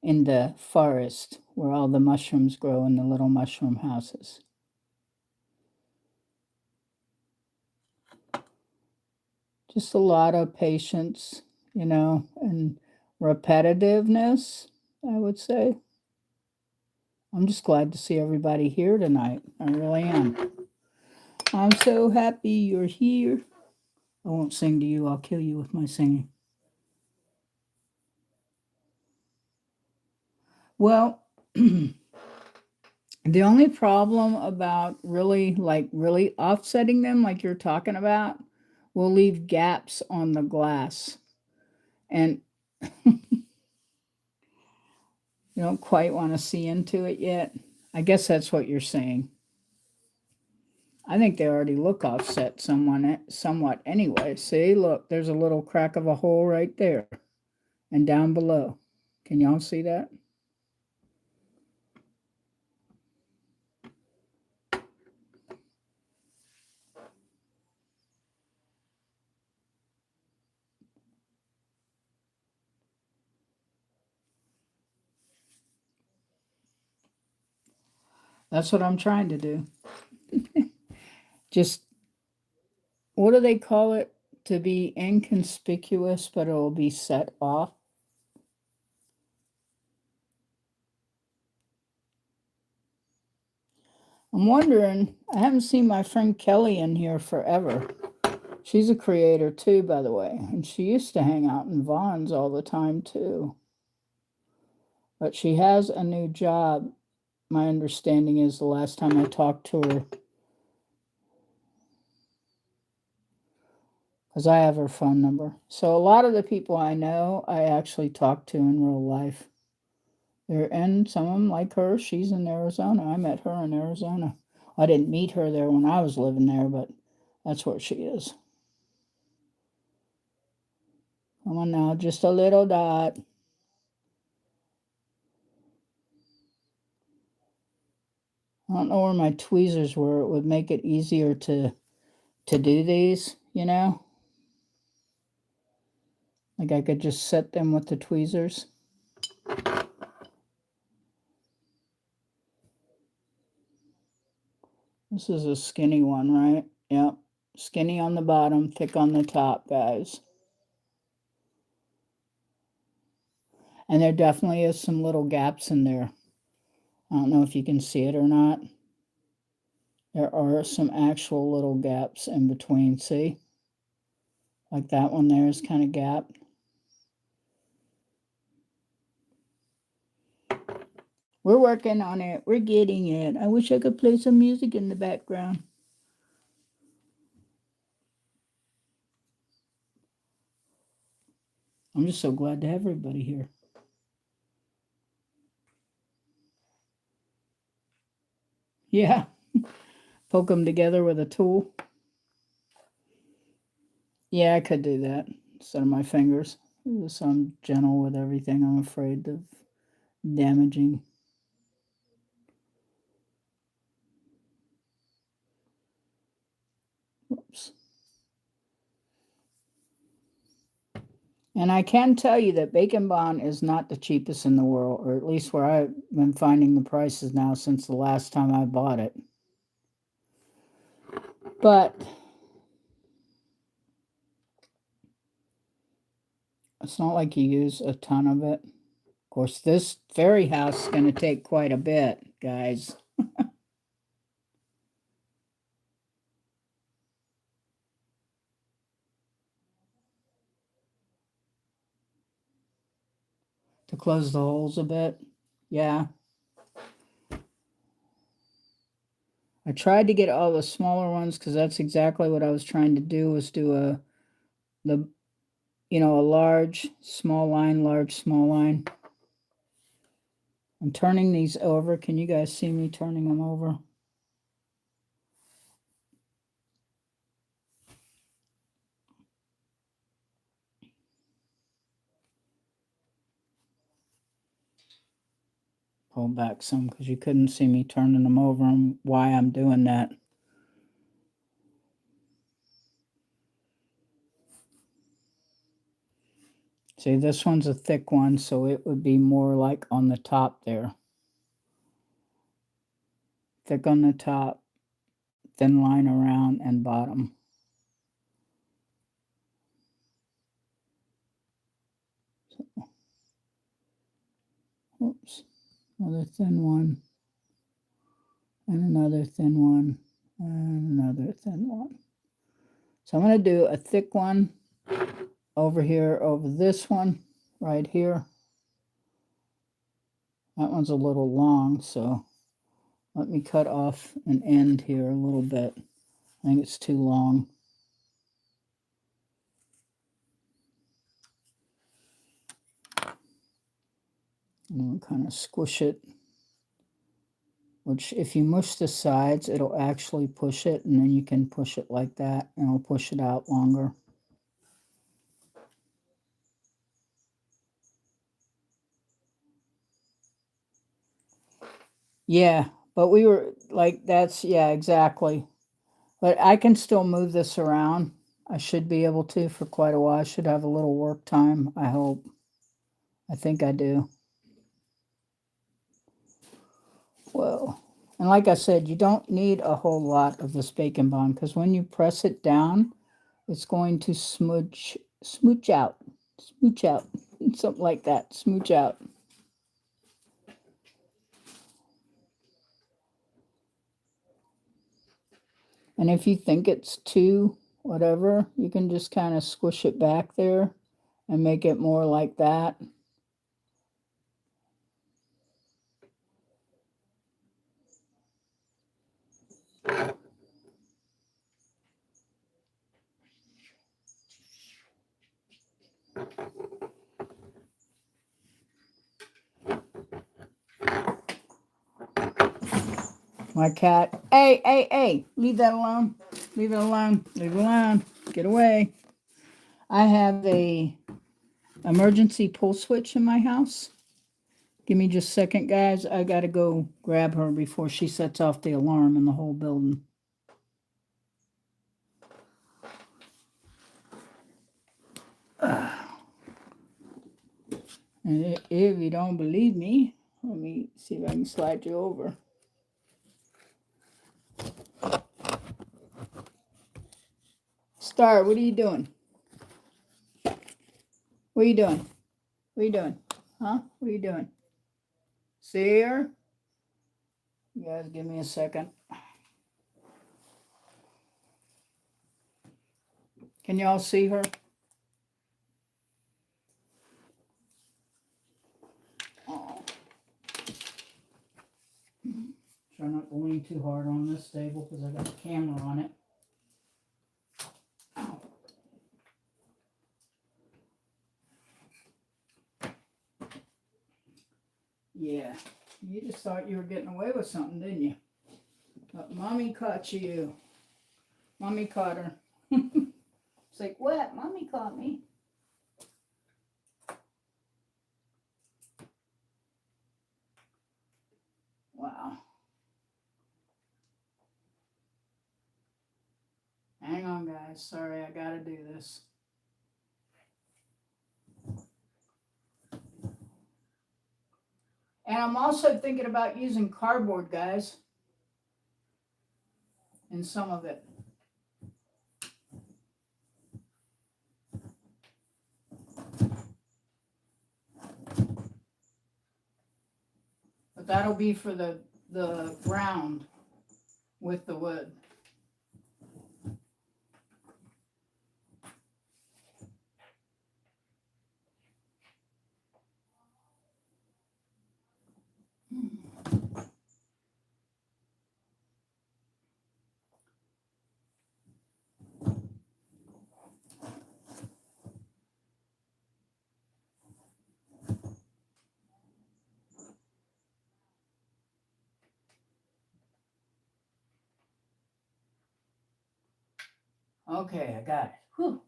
in the forest where all the mushrooms grow in the little mushroom houses. Just a lot of patience, and repetitiveness, I would say. I'm just glad to see everybody here tonight. I really am. I'm so happy you're here. I won't sing to you. I'll kill you with my singing. Well, the only problem about really offsetting them like you're talking about will leave gaps on the glass. And you don't quite want to see into it yet. I guess that's what you're saying. I think they already look offset somewhat anyway. See, look, there's a little crack of a hole right there and down below. Can y'all see that? That's what I'm trying to do. Just, what do they call it? To be inconspicuous, but it will be set off. I'm wondering, I haven't seen my friend Kelly in here forever. She's a creator too, by the way, and she used to hang out in Vaughn's all the time too. But she has a new job. My understanding is the last time I talked to her, because I have her phone number. So a lot of the people I know, I actually talk to in real life. And some of them, like her, she's in Arizona. I met her in Arizona. I didn't meet her there when I was living there, but that's where she is. Come on now, just a little dot. I don't know where my tweezers were. It would make it easier to do these, Like I could just set them with the tweezers. This is a skinny one, right? Yep. Skinny on the bottom, thick on the top, guys. And there definitely is some little gaps in there. I don't know if you can see it or not. There are some actual little gaps in between, see? Like that one there is kind of gapped. We're working on it. We're getting it. I wish I could play some music in the background. I'm just so glad to have everybody here. Yeah. Poke them together with a tool. Yeah, I could do that instead of my fingers. So I'm gentle with everything. I'm afraid of damaging. Whoops. And I can tell you that Bacon Bond is not the cheapest in the world, or at least where I've been finding the prices now since the last time I bought it. But it's not like you use a ton of it. Of course, this fairy house is going to take quite a bit, guys. To close the holes a bit. Yeah. I tried to get all the smaller ones because that's exactly what I was trying to do, was do a large, small line, large, small line. I'm turning these over. Can you guys see me turning them over? pull back some because you couldn't see me turning them over and why I'm doing that. See, this one's a thick one, so it would be more like on the top there. Thick on the top, thin line around and bottom. So, oops, another thin one, and another thin one, and another thin one. So I'm going to do a thick one over here, over this one, right here. That one's a little long, so let me cut off an end here a little bit. I think it's too long. And we'll kind of squish it, which if you mush the sides, it'll actually push it, and then you can push it like that, and it'll push it out longer. Yeah, but we were like, that's, yeah, exactly. But I can still move this around. I should be able to for quite a while. I should have a little work time, I hope. I think I do. Whoa. And like I said, you don't need a whole lot of this bacon bond because when you press it down, it's going to smooch out, something like that, smooch out. And if you think it's too whatever, you can just kind of squish it back there and make it more like that. My cat, hey, leave that alone. Leave it alone. Leave it alone. Get away. I have a emergency pull switch in my house. Give me just a second, guys. I got to go grab her before she sets off the alarm in the whole building. And if you don't believe me, let me see if I can slide you over. Star, what are you doing? What are you doing? What are you doing? Huh? What are you doing? See her? You guys give me a second. Can y'all see her? Oh. Try not to lean too hard on this table because I got a camera on it. Ow. Yeah, you just thought you were getting away with something, didn't you? But Mommy caught you. Mommy caught her. It's like, what? Mommy caught me. Wow. Hang on, guys. Sorry, I gotta do this. And I'm also thinking about using cardboard, guys, in some of it. But that'll be for the ground with the wood. Okay, I got it. Whew.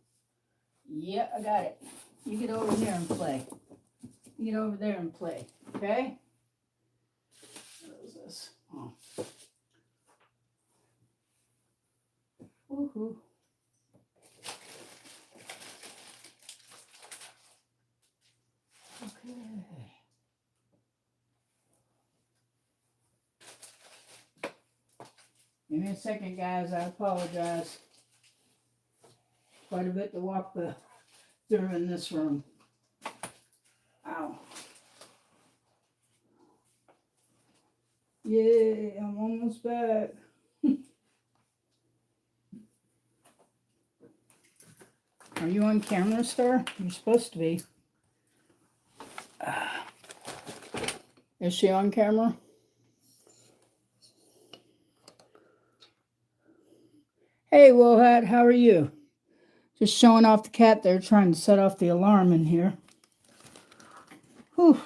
Yeah, I got it. You get over here and play. You get over there and play, okay? Oh. Woohoo. Okay. Give me a second, guys. I apologize. Quite a bit to walk through in this room. Ow. Yay, I'm almost back. Are you on camera, Star? You're supposed to be. Is she on camera? Hey, Wohat, how are you? Just showing off the cat there, trying to set off the alarm in here. Whew.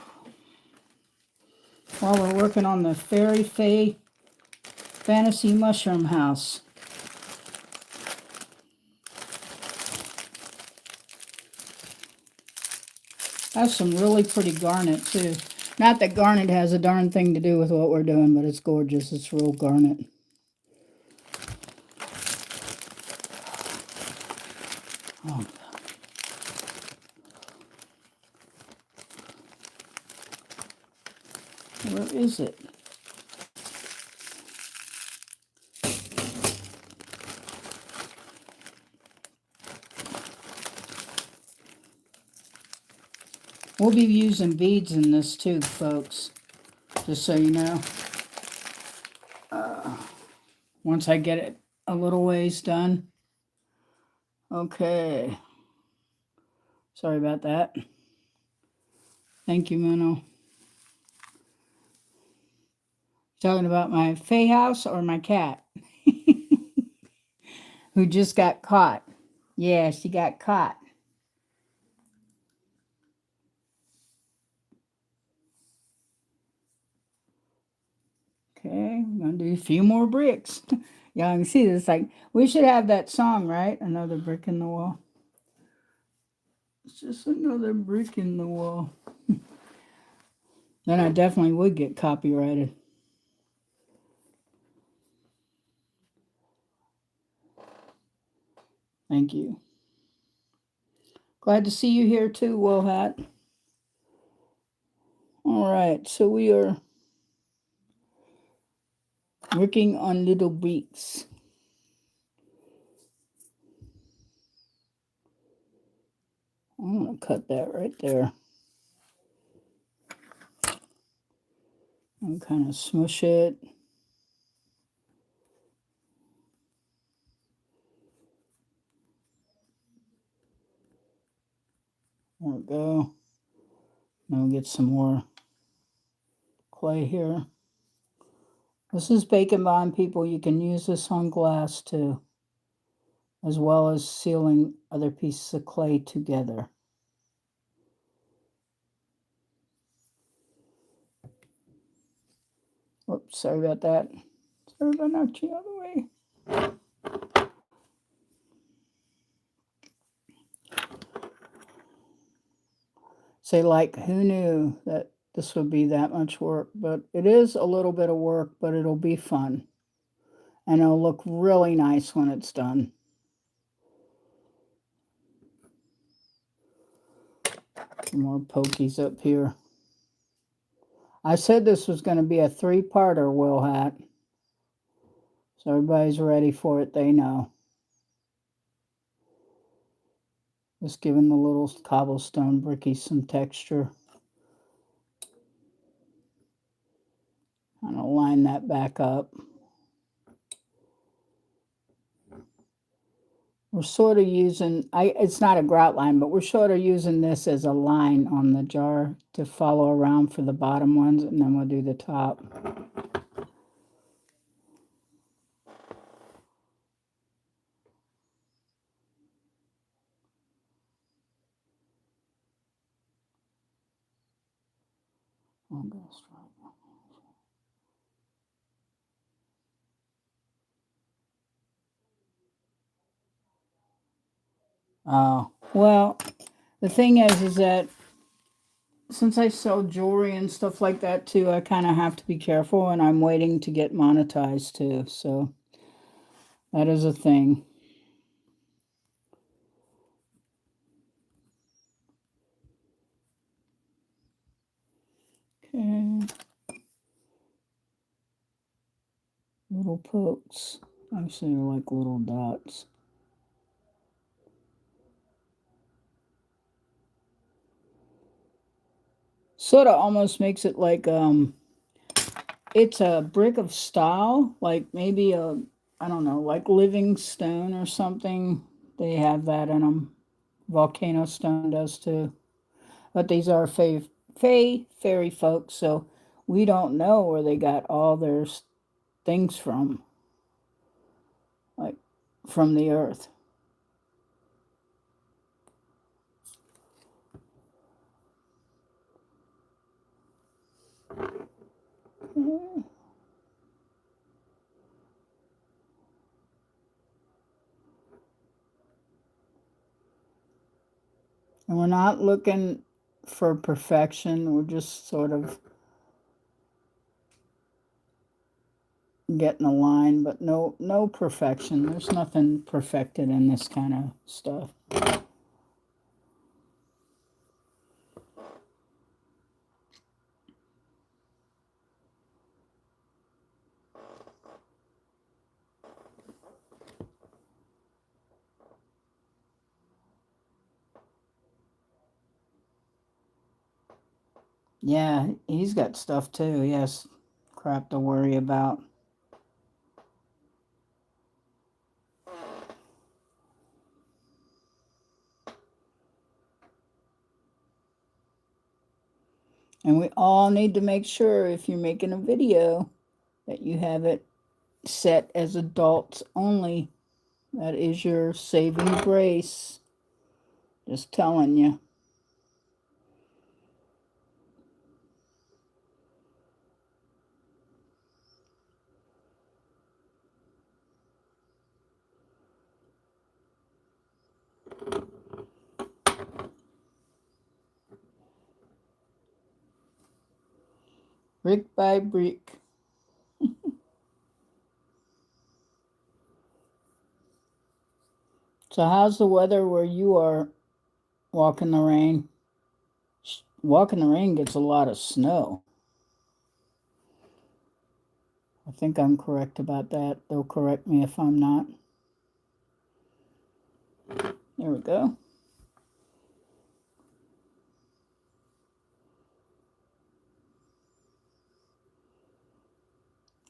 While we're working on the Fairy Fae Fantasy Mushroom House. That's some really pretty garnet, too. Not that garnet has a darn thing to do with what we're doing, but it's gorgeous. It's real garnet. Oh. Where is it? We'll be using beads in this too, folks. Just so you know. Once I get it a little ways done. Okay. Sorry about that. Thank you, Mono. Talking about my Fae house or my cat? Who just got caught. Yeah, she got caught. Okay, I'm going to do a few more bricks. Y'all can see this. Like, we should have that song, right? Another brick in the wall. It's just another brick in the wall. Then I definitely would get copyrighted. Thank you. Glad to see you here too, Wohat. All right, so we are working on little bricks. I'm going to cut that right there. And kind of smush it. There we go. Now we'll get some more clay here. This is Bacon Bond, people. You can use this on glass too, as well as sealing other pieces of clay together. Oops, sorry about that. Sorry if I knocked you out of the way. Say, like, who knew that this would be that much work? But it is a little bit of work, but it'll be fun. And it'll look really nice when it's done. Some more pokies up here. I said this was going to be a three-parter, Wohat. So everybody's ready for it, they know. Just giving the little cobblestone brickies some texture. Kind of line that back up. We're sort of using, it's not a grout line, but we're sort of using this as a line on the jar to follow around for the bottom ones, and then we'll do the top. Oh, well, the thing is that since I sell jewelry and stuff like that too, I kind of have to be careful, and I'm waiting to get monetized too. So that is a thing. Okay. Little pokes. Actually, they're like little dots. Sort of almost makes it like it's a brick of style, like maybe a, I don't know, like living stone or something. They have that in them. Volcano stone does too. But these are Fae Fairy folks, so we don't know where they got all their things from, like from the earth. And we're not looking for perfection. We're just sort of getting a line, but no perfection. There's nothing perfected in this kind of stuff. Yeah, he's got stuff too. He has crap to worry about. And we all need to make sure if you're making a video that you have it set as adults only. That is your saving grace. Just telling you. Brick by brick. So how's the weather where you are walking the rain? Walking the rain gets a lot of snow. I think I'm correct about that. They'll correct me if I'm not. There we go.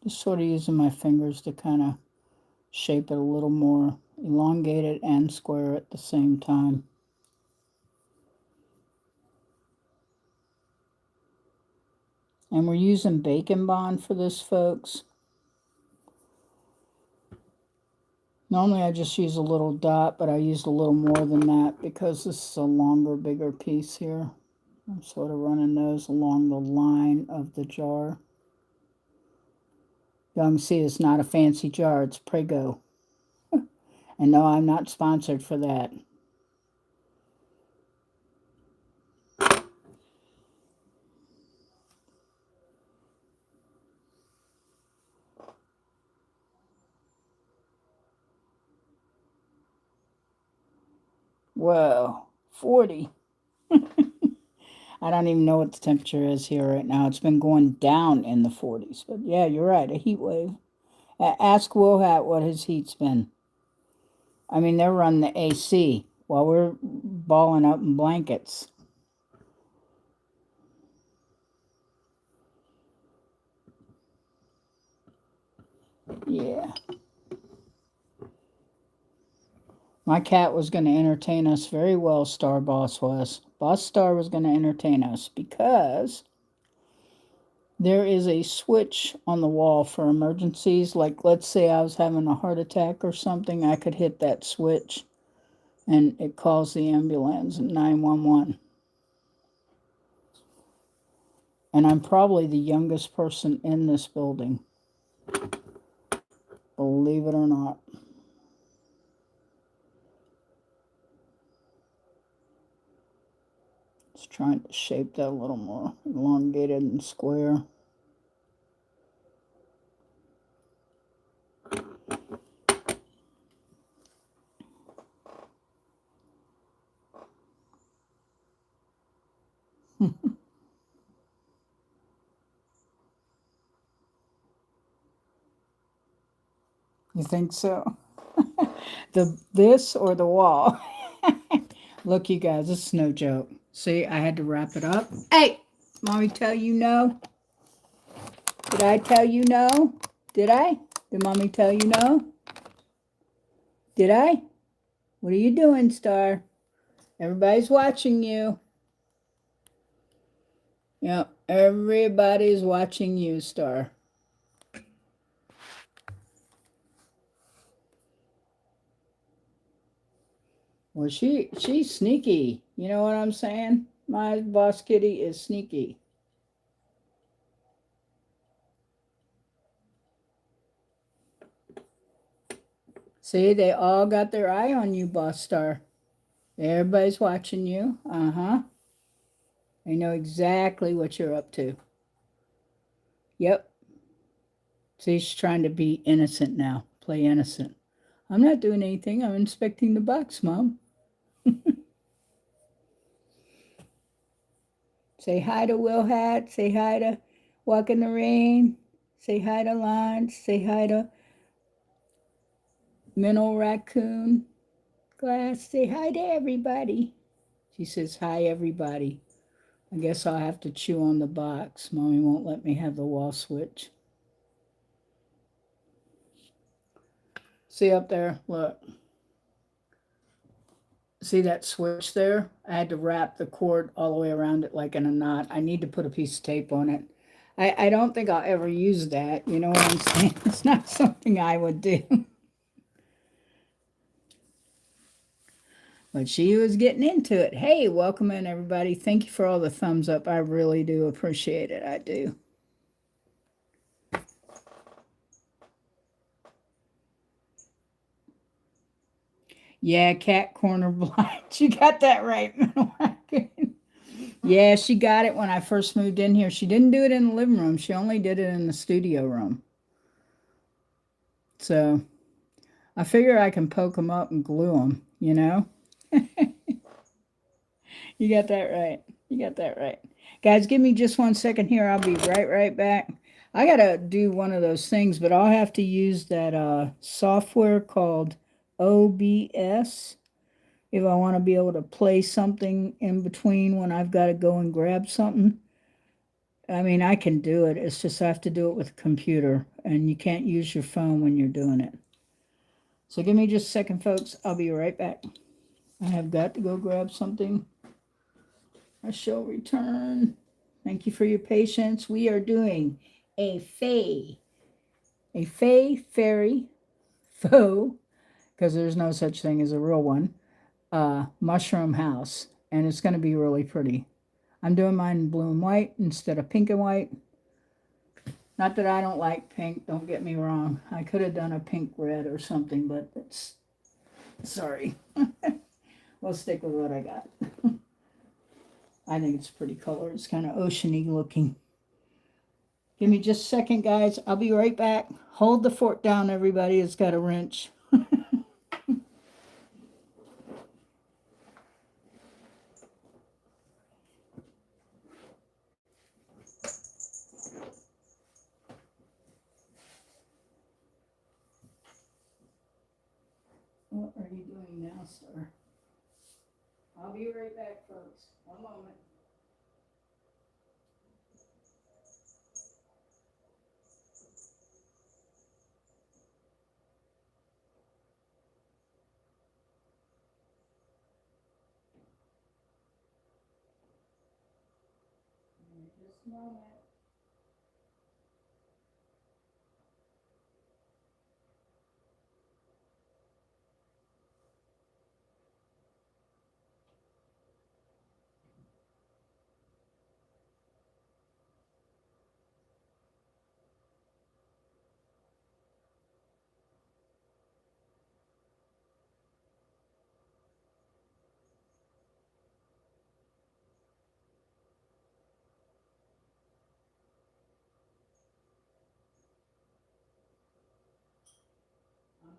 Just sort of using my fingers to kind of shape it a little more, elongate it and square at the same time. And we're using Bacon Bond for this, folks. Normally I just use a little dot, but I used a little more than that because this is a longer, bigger piece here. I'm sort of running those along the line of the jar. You can see it's not a fancy jar, it's Prego. And no, I'm not sponsored for that. Whoa, 40. I don't even know what the temperature is here right now. It's been going down in the 40s. But yeah, you're right, a heat wave. Ask Wilhat what his heat's been. I mean, they're running the AC while we're balling up in blankets. Yeah. My cat was going to entertain us very well, Star Boss was. Boss Star was going to entertain us because there is a switch on the wall for emergencies. Like, let's say I was having a heart attack or something, I could hit that switch and it calls the ambulance and 911. And I'm probably the youngest person in this building. Believe it or not. Let's trying to shape that a little more elongated and square. You think so? This or the wall? Look, you guys, this is no joke. See, I had to wrap it up. Hey, mommy tell you no? Did I tell you no? Did I? Did mommy tell you no? Did I? What are you doing, Star? Everybody's watching you. Yep, everybody's watching you, Star. Well, she's sneaky. You know what I'm saying? My boss kitty is sneaky. See, they all got their eye on you, Boss Star. Everybody's watching you. Uh-huh. They know exactly what you're up to. Yep. See, she's trying to be innocent now. Play innocent. I'm not doing anything. I'm inspecting the box, Mom. Say hi to Will Hat. Say hi to Walk in the Rain. Say hi to Lance. Say hi to Minnow Raccoon. Glass. Say hi to everybody. She says hi, everybody. I guess I'll have to chew on the box. Mommy won't let me have the wall switch. See up there? Look. See that switch there? I had to wrap the cord all the way around it like in a knot. I need to put a piece of tape on it. I don't think I'll ever use that. You know what I'm saying? It's not something I would do. But she was getting into it. Hey, welcome in, everybody. Thank you for all the thumbs up. I really do appreciate it. I do. Yeah, cat corner blind. You got that right. Yeah, she got it when I first moved in here. She didn't do it in the living room. She only did it in the studio room. So I figure I can poke them up and glue them, you know? You got that right. You got that right. Guys, give me just 1 second here. I'll be right back. I got to do one of those things, but I'll have to use that software called OBS if I want to be able to play something in between when I've got to go and grab something. I mean, I can do it. It's just I have to do it with a computer, and you can't use your phone when you're doing it. So give me just a second, folks. I'll be right back. I have got to go grab something. I shall return. Thank you for your patience. We are doing a Fae Fairy faux, because there's no such thing as a real one, mushroom house, and it's going to be really pretty. I'm doing mine in blue and white instead of pink and white. Not that I don't like pink, don't get me wrong. I could have done a pink red or something, but it's sorry. We'll stick with what I got. I think it's a pretty color. It's kind of oceany looking. Give me just a second, guys. I'll be right back. Hold the fork down, everybody. It's got a wrench. What are you doing now, sir? I'll be right back, folks. One moment. Just a moment.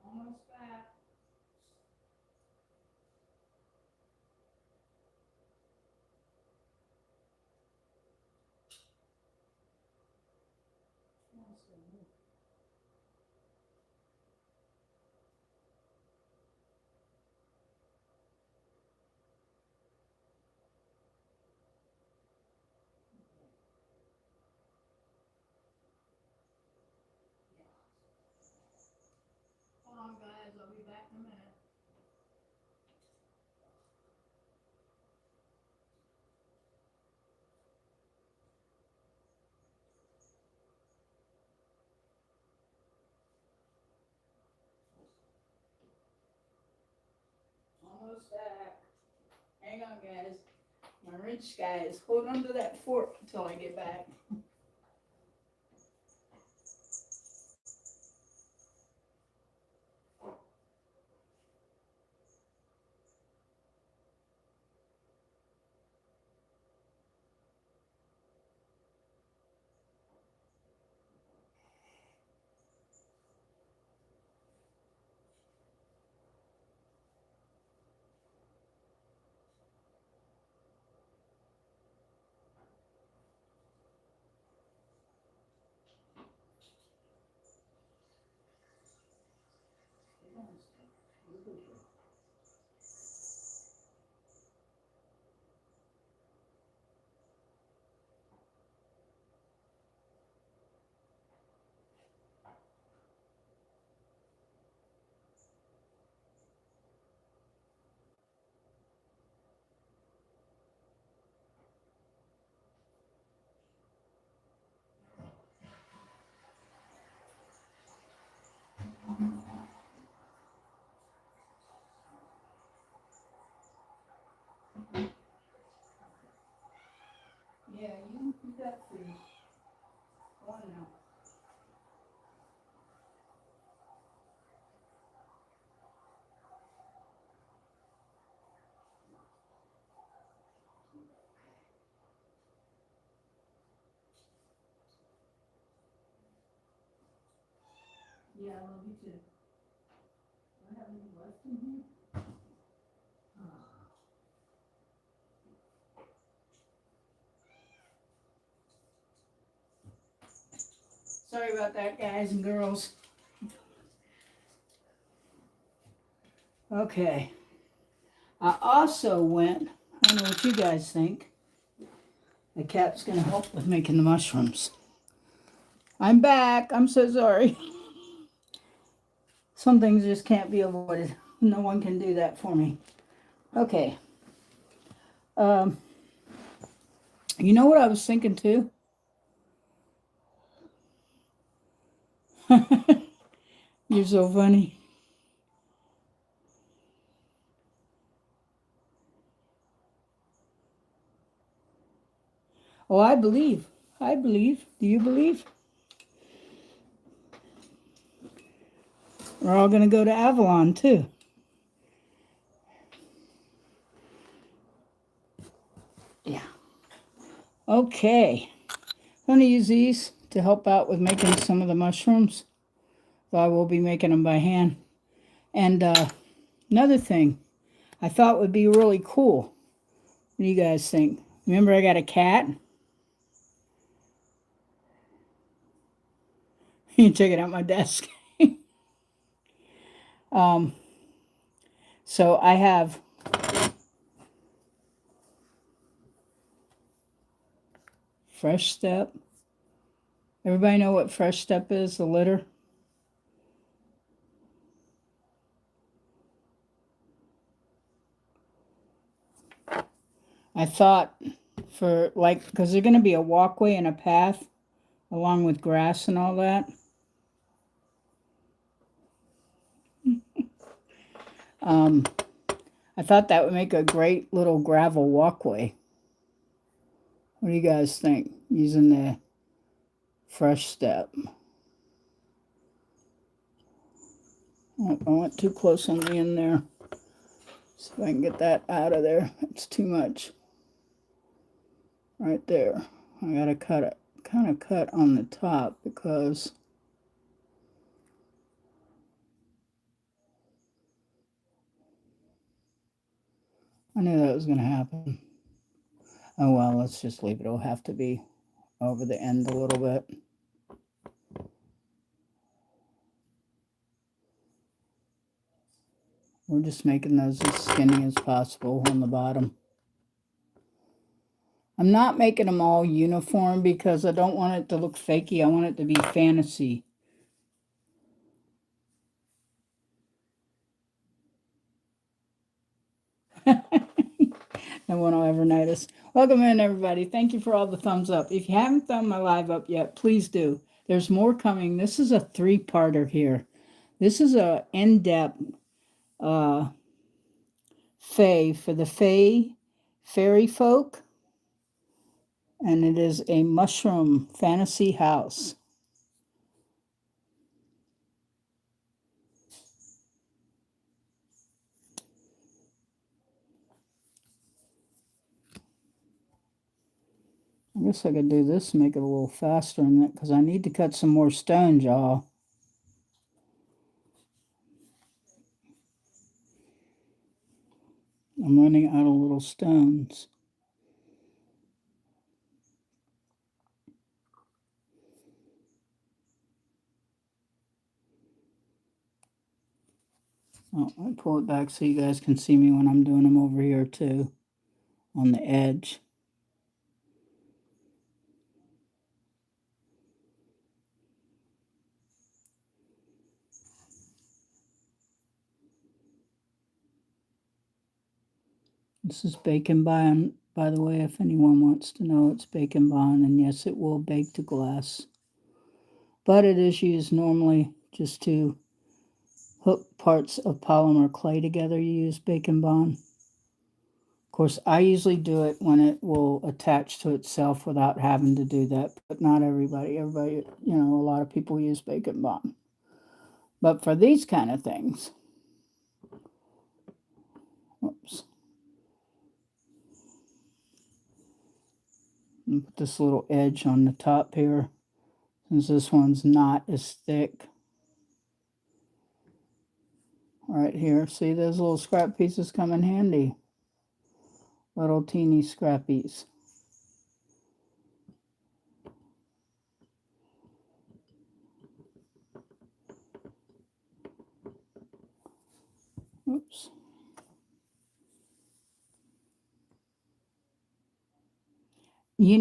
Almost back. Hold on, guys. I'll be back in a minute. Almost back. Hang on, guys. My wrench, guys. Hold on to that fork until I get back. Yeah, you got free. Go on now. Yeah, I love you too. Do I have any left in here? Sorry about that, guys and girls. Okay. I also went, I don't know what you guys think. The cat's going to help with making the mushrooms. I'm back. I'm so sorry. Some things just can't be avoided. No one can do that for me. Okay. You know what I was thinking too? You're so funny. Oh, I believe. I believe. Do you believe? We're all going to go to Avalon too. Yeah. Okay. I'm going to use these to help out with making some of the mushrooms. So I will be making them by hand. And another thing I thought would be really cool. What do you guys think? Remember I got a cat? You can check it out my desk. So I have Fresh Step. Everybody know what Fresh Step is, the litter? I thought for like, because there's going to be a walkway and a path along with grass and all that. I thought that would make a great little gravel walkway. What do you guys think? Using the Fresh Step. Oh, I went too close on the end there. See if I can get that out of there. It's too much. Right there. I gotta cut it, kind of cut on the top because I knew that was going to happen. Oh well, let's just leave it. It'll have to be over the end a little bit. We're just making those as skinny as possible on the bottom. I'm not making them all uniform because I don't want it to look fakey. I want it to be fantasy. No one will ever notice. Welcome in, everybody. Thank you for all the thumbs up. If you haven't thumbed my live up yet, please do. There's more coming. This is a 3-parter here. This is a in-depth Fae for the Fae Fairy folk. And it is a mushroom fantasy house. I guess I could do this and make it a little faster in that because I need to cut some more stones, y'all. I'm running out of little stones. Oh, I pull it back so you guys can see me when I'm doing them over here too, on the edge. This is Bacon Bond, by the way, if anyone wants to know, it's Bacon Bond, and yes, it will bake to glass. But it is used normally just to hook parts of polymer clay together. You use Bacon Bond. Of course, I usually do it when it will attach to itself without having to do that, but not everybody. Everybody, a lot of people use Bacon Bond. But for these kind of things, whoops. And put this little edge on the top here, since this one's not as thick. Right here, see those little scrap pieces come in handy. Little teeny scrappies. Oops. You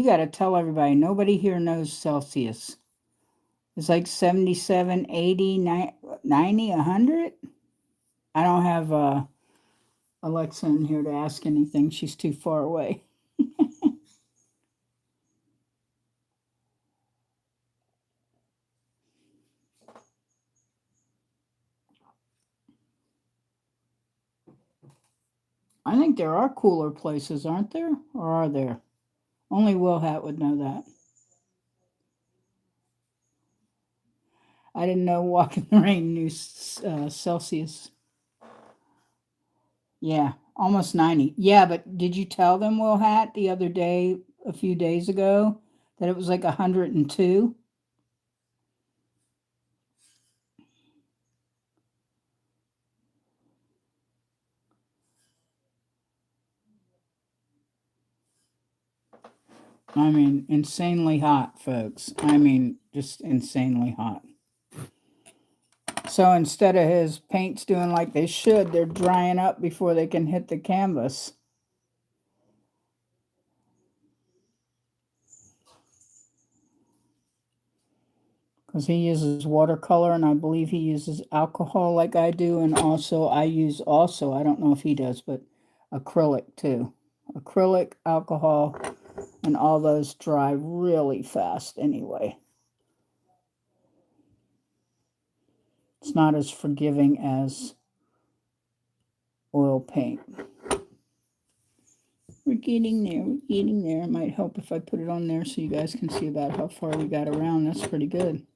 got to tell everybody, nobody here knows Celsius. It's like 77, 80, 90, 100. I don't have Alexa in here to ask anything. She's too far away. I think there are cooler places, aren't there? Or are there? Only Will Hat would know that. I didn't know Walk in the Rain knew Celsius. Yeah, almost 90. Yeah, but did you tell them, Will Hat, the other day, a few days ago, that it was like 102? I mean, insanely hot, folks. I mean, just insanely hot. So instead of his paints doing like they should, they're drying up before they can hit the canvas. Because he uses watercolor, and I believe he uses alcohol like I do, and also I don't know if he does, but acrylic too. Acrylic, alcohol, and all those dry really fast anyway. It's not as forgiving as oil paint. We're getting there. It might help if I put it on there so you guys can see about how far we got around. That's pretty good.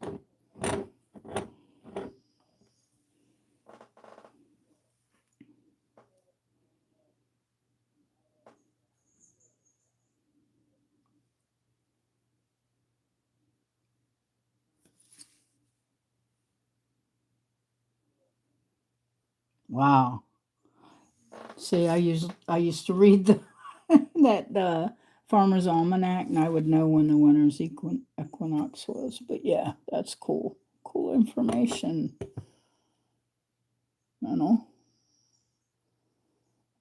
Wow. See, I used to read the that Farmer's Almanac, and I would know when the winter's equinox was. But yeah, that's cool. Cool information. I know.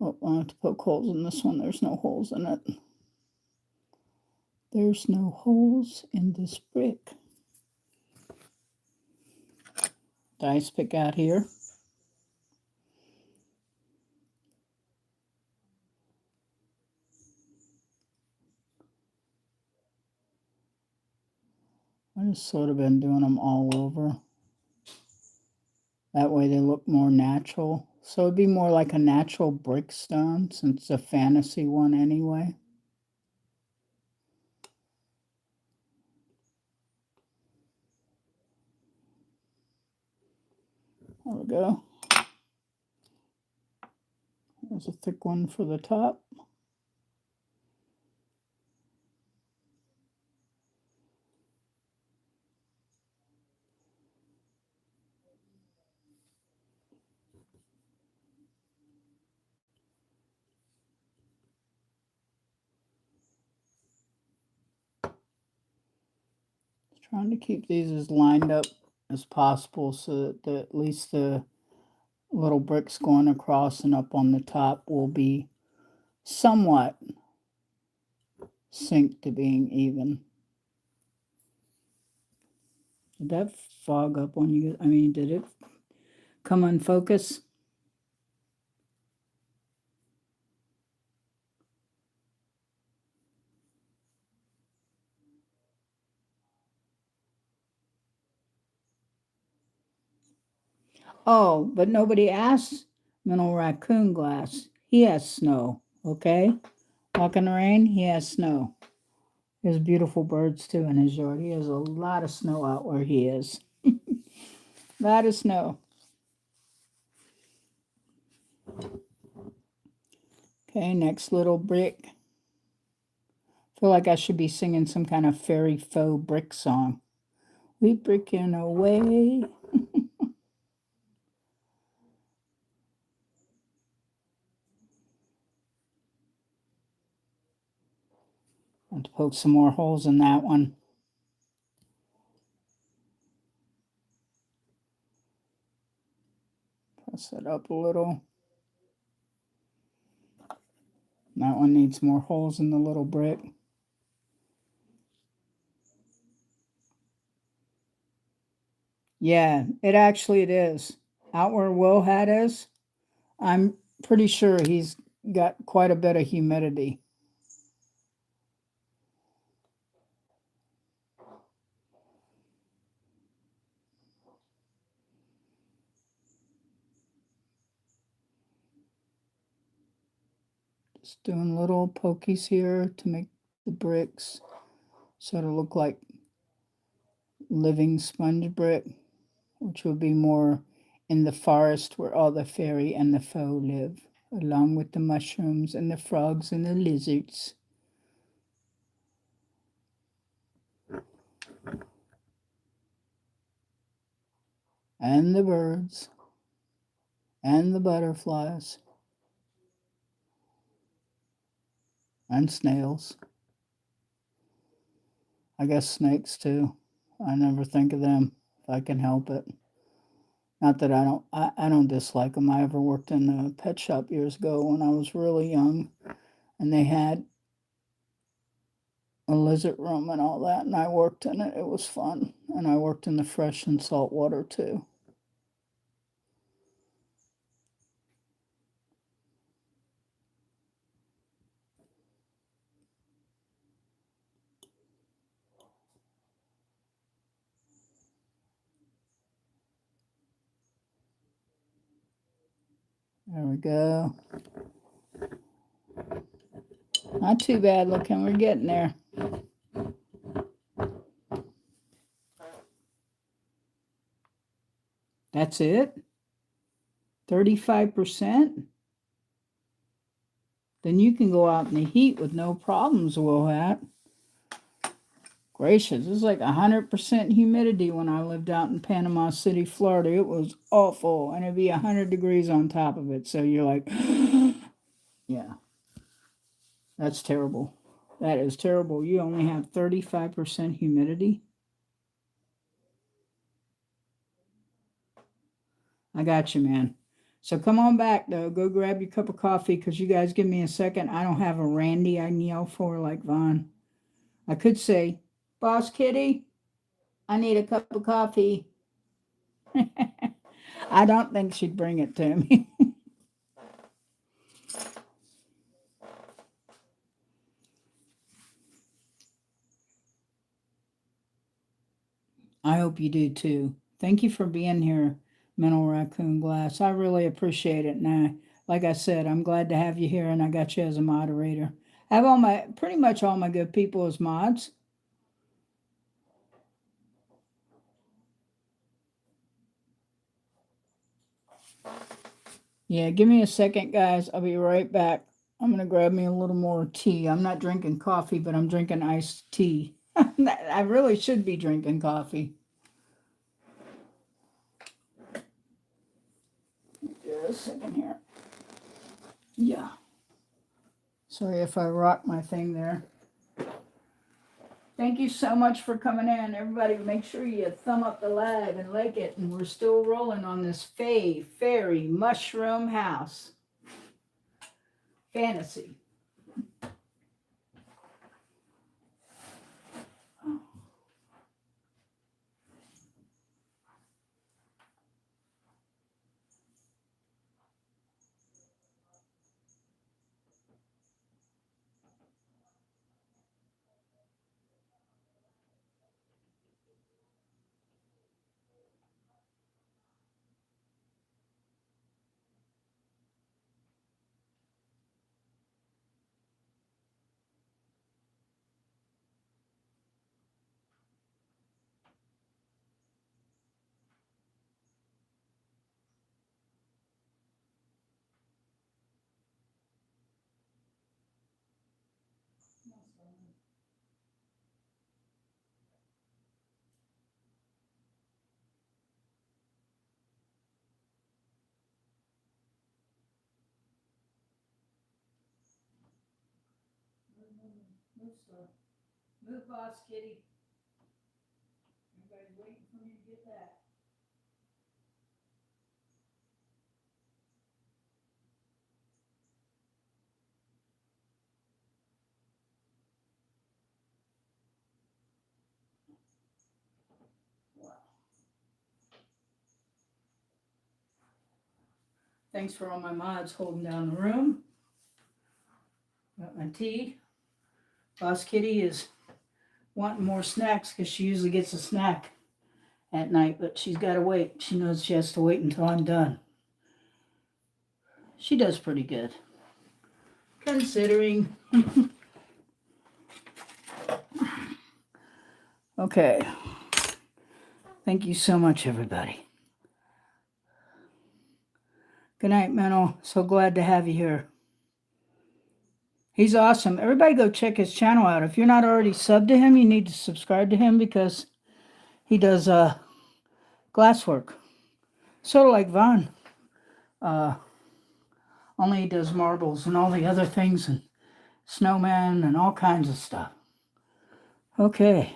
Oh, I have to poke holes in this one. There's no holes in it. There's no holes in this brick. Dice pick out here. I've just sort of been doing them all over. That way they look more natural. So it'd be more like a natural brick stone since it's a fantasy one anyway. There we go. There's a thick one for the top. Trying to keep these as lined up as possible so that at least the little bricks going across and up on the top will be somewhat synced to being even. Did that fog up on you? I mean, did it come unfocus? Oh, but nobody asked Middle Raccoon Glass. He has snow, okay? Walk in the rain, he has snow. There's beautiful birds too in his yard. He has a lot of snow out where he is. A lot of snow. Okay, next little brick. Feel like I should be singing some kind of fairy faux brick song. We bricking away. I have to poke some more holes in that one. Press it up a little. That one needs more holes in the little brick. Yeah, it is. Out where Will Hat is, I'm pretty sure he's got quite a bit of humidity. Just doing little pokies here to make the bricks sort of look like living sponge brick, which would be more in the forest where all the fairy and the foe live, along with the mushrooms and the frogs and the lizards. And the birds and the butterflies and snails. I guess snakes too. I never think of them if I can help it. Not that I don't dislike them. I ever worked in a pet shop years ago when I was really young, and they had a lizard room and all that, and I worked in it. It was fun, and I worked in the fresh and salt water too. There we go. Not too bad looking. We're getting there. That's it? 35%? Then you can go out in the heat with no problems, Will Hat. Gracious, it was like 100% humidity when I lived out in Panama City, Florida. It was awful, and it'd be 100 degrees on top of it. So you're like, Yeah, that's terrible. That is terrible. You only have 35% humidity. I got you, man. So come on back, though. Go grab your cup of coffee, because you guys give me a second. I don't have a Randy I can yell for like Vaughn. I could say, Boss Kitty, I need a cup of coffee. I don't think she'd bring it to me. I hope you do too. Thank you for being here, Mental Raccoon Glass. I really appreciate it. And like I said, I'm glad to have you here, and I got you as a moderator. I have pretty much all my good people as mods. Yeah, give me a second, guys. I'll be right back. I'm going to grab me a little more tea. I'm not drinking coffee, but I'm drinking iced tea. I really should be drinking coffee. Just a second here. Yeah. Sorry if I rock my thing there. Thank you so much for coming in. Everybody, make sure you thumb up the live and like it. And we're still rolling on this Fae Fairy Mushroom House Fantasy. Move, Boss Kitty. Everybody's waiting for me to get that. Wow. Thanks for all my mods holding down the room. Got my tea. Boss Kitty is wanting more snacks because she usually gets a snack at night, but she's got to wait. She knows she has to wait until I'm done. She does pretty good, considering. Okay. Thank you so much, everybody. Good night, Mental. So glad to have you here. He's awesome. Everybody go check his channel out. If you're not already subbed to him, you need to subscribe to him, because he does glasswork. Sort of like Vaughn. Only he does marbles and all the other things, and snowmen and all kinds of stuff. Okay.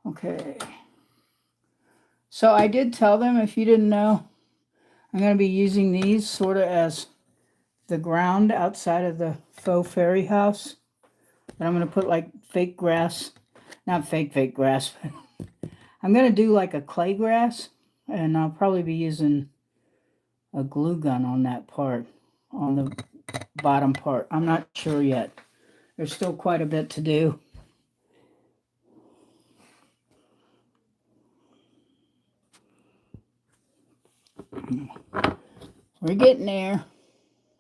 Okay. So I did tell them, if you didn't know, I'm going to be using these sort of as the ground outside of the Faux Fairy house. And I'm going to put like fake grass, not fake grass, but I'm going to do like a clay grass, and I'll probably be using a glue gun on that part, on the bottom part. I'm not sure yet. There's still quite a bit to do. We're getting there.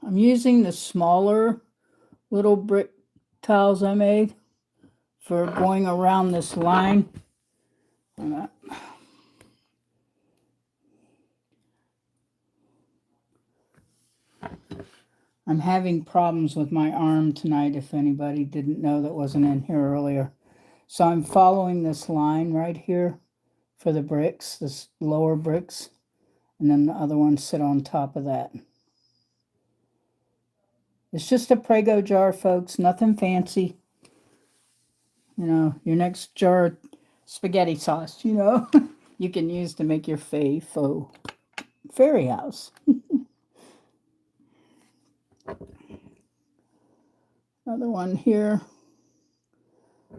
I'm using the smaller little brick tiles I made for going around this line. I'm having problems with my arm tonight, if anybody didn't know that wasn't in here earlier. So I'm following this line right here for the bricks, this lower bricks, and then the other ones sit on top of that. It's just a Prego jar, folks, nothing fancy. You know, your next jar of spaghetti sauce, you know, you can use to make your Fae Fairy house. Another one here.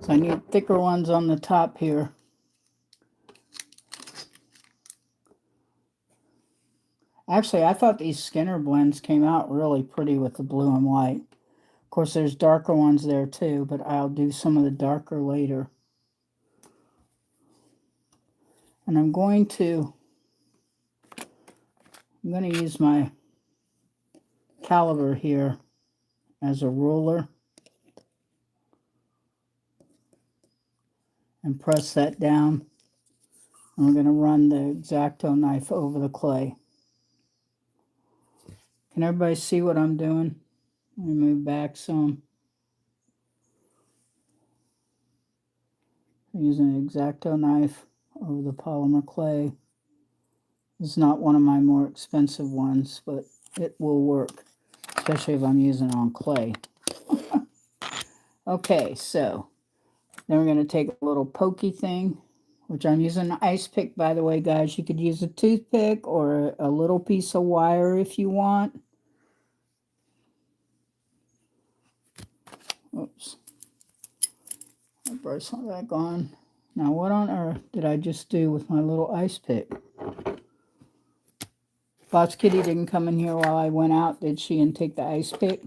So I need thicker ones on the top here. Actually, I thought these Skinner blends came out really pretty with the blue and white. Of course, there's darker ones there too, but I'll do some of the darker later. And I'm going to use my caliber here as a ruler and press that down. And we're going to run the X-Acto knife over the clay. Can everybody see what I'm doing? Let me move back some. I'm using an X-Acto knife over the polymer clay. It's not one of my more expensive ones, but it will work, especially if I'm using it on clay. Okay, so then we're going to take a little pokey thing, which I'm using an ice pick, by the way, guys. You could use a toothpick or a little piece of wire if you want. Oops. I'll brush some back on. Now, what on earth did I just do with my little ice pick? Boss Kitty didn't come in here while I went out, did she, and take the ice pick?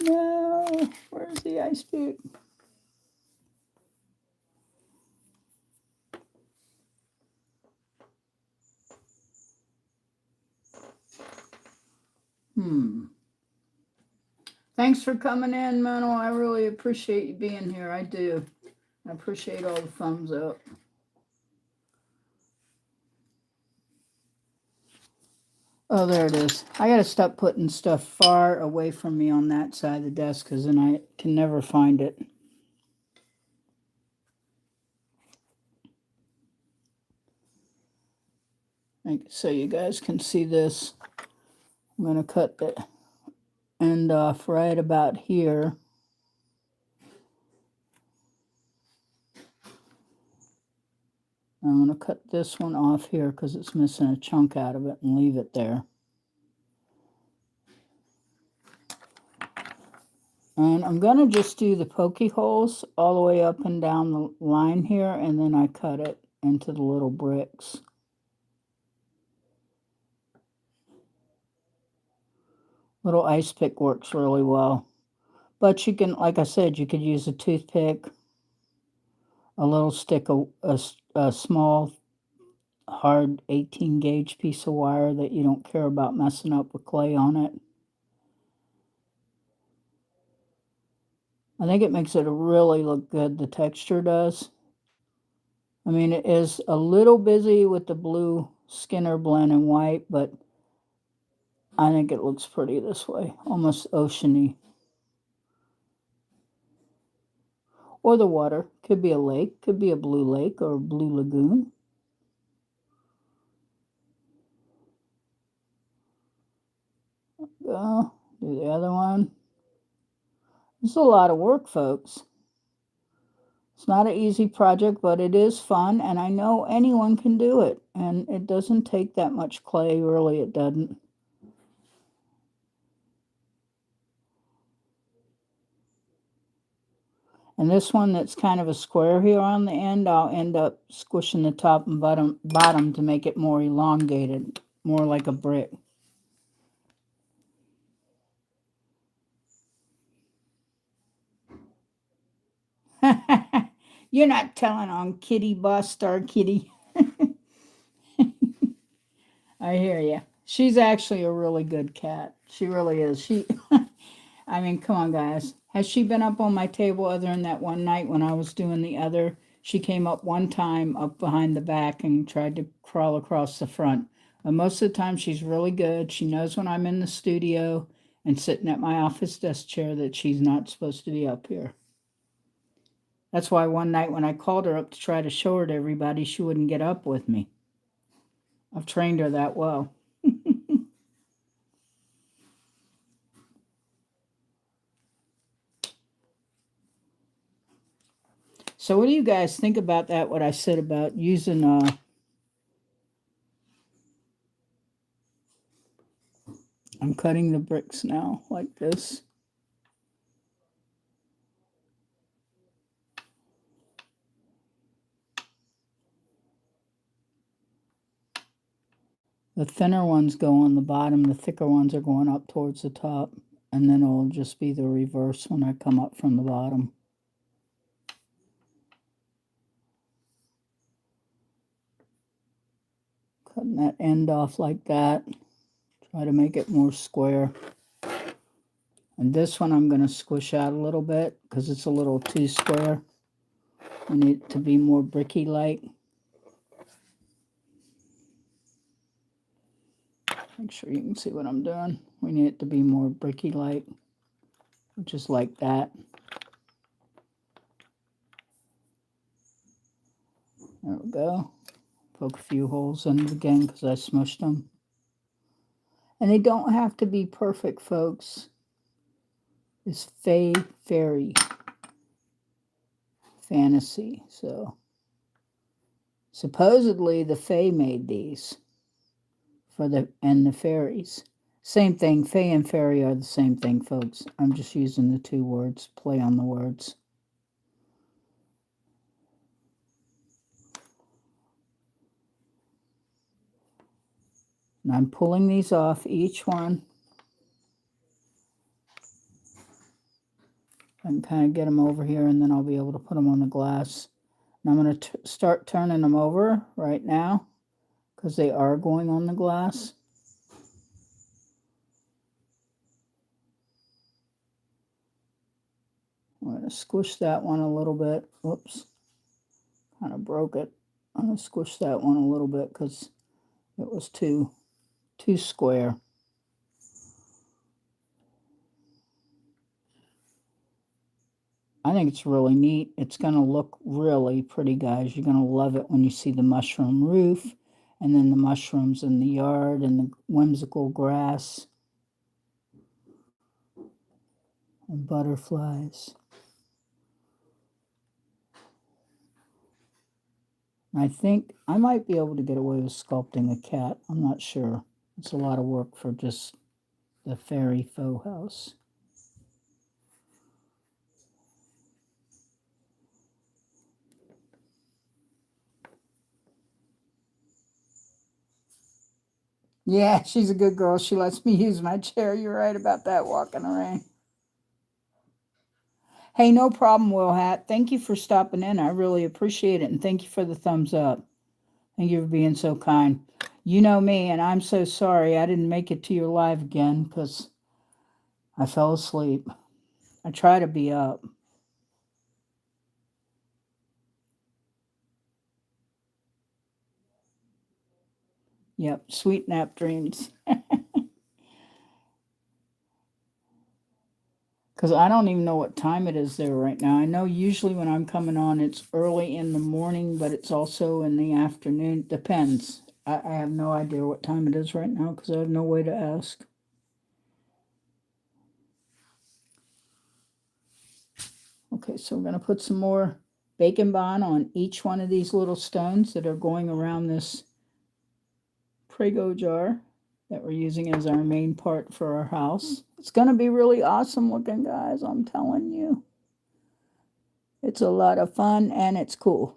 No, where's the ice pick? Thanks for coming in, Mano. I really appreciate you being here. I do. I appreciate all the thumbs up. Oh, there it is. I got to stop putting stuff far away from me on that side of the desk because then I can never find it. So you guys can see this. I'm going to cut the end off right about here. I'm going to cut this one off here because it's missing a chunk out of it and leave it there. And I'm going to just do the pokey holes all the way up and down the line here, and then I cut it into the little bricks. Little ice pick works really well. But you can, like I said, you could use a toothpick, a little stick, a small, hard 18 gauge piece of wire that you don't care about messing up with clay on it. I think it makes it really look good, the texture does. I mean, it is a little busy with the blue Skinner blend and white, but I think it looks pretty this way, almost oceany. Or the water. Could be a lake, could be a blue lake or a blue lagoon. Go, do the other one. It's a lot of work, folks. It's not an easy project, but it is fun, and I know anyone can do it. And it doesn't take that much clay, really, it doesn't. And this one that's kind of a square here on the end, I'll end up squishing the top and bottom to make it more elongated, more like a brick. You're not telling on Kitty, Boss Star Kitty. I hear you. She's actually a really good cat. She really is. I mean, come on, guys. Has she been up on my table other than that one night when I was doing the other? She came up one time up behind the back and tried to crawl across the front. And most of the time, she's really good. She knows when I'm in the studio and sitting at my office desk chair that she's not supposed to be up here. That's why one night when I called her up to try to show her to everybody, she wouldn't get up with me. I've trained her that well. So what do you guys think about that, what I said about using I'm cutting the bricks now like this. The thinner ones go on the bottom, the thicker ones are going up towards the top, and then it'll just be the reverse when I come up from the bottom. Cutting that end off like that. Try to make it more square. And this one I'm going to squish out a little bit because it's a little too square. I need it to be more bricky-like. Make sure you can see what I'm doing. We need it to be more bricky-like, just like that. There we go. Poke a few holes in it again because I smushed them. And they don't have to be perfect, folks. It's Fae Fairy fantasy. So supposedly the Fae made these for the fairies. Same thing. Fae and fairy are the same thing, folks. I'm just using the two words, play on the words. And I'm pulling these off each one. I can kind of get them over here, and then I'll be able to put them on the glass. And I'm going to start turning them over right now because they are going on the glass. I'm going to squish that one a little bit. Whoops. Kind of broke it. I'm going to squish that one a little bit because it was too square. I think it's really neat. It's going to look really pretty, guys. You're going to love it when you see the mushroom roof and then the mushrooms in the yard and the whimsical grass and butterflies. I think I might be able to get away with sculpting a cat. I'm not sure. It's a lot of work for just the fairy faux house. Yeah, she's a good girl. She lets me use my chair. You're right about that, walking around. Hey, no problem, Will Hat. Thank you for stopping in. I really appreciate it. And thank you for the thumbs up. Thank you for being so kind. You know me, and I'm so sorry I didn't make it to your live again because I fell asleep. I try to be up. Yep, sweet nap dreams. Because I don't even know what time it is there right now. I know usually when I'm coming on, it's early in the morning, but it's also in the afternoon. Depends. I have no idea what time it is right now because I have no way to ask. Okay, so we're going to put some more Bacon Bond on each one of these little stones that are going around this Prego jar that we're using as our main part for our house. It's going to be really awesome looking, guys. I'm telling you. It's a lot of fun and it's cool.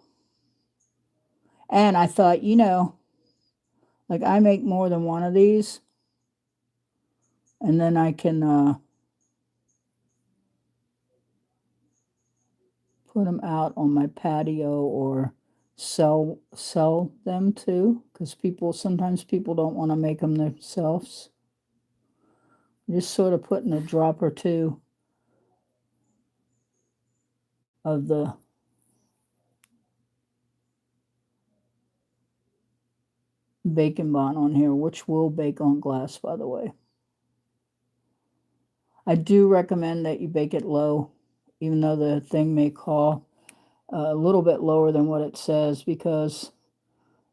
And I thought, you know, like I make more than one of these. And then I can put them out on my patio or sell them too. Because sometimes people don't want to make them themselves. Just sort of putting a drop or two of the baking bond on here, which will bake on glass, by the way. I do recommend that you bake it low, even though the thing may call a little bit lower than what it says, because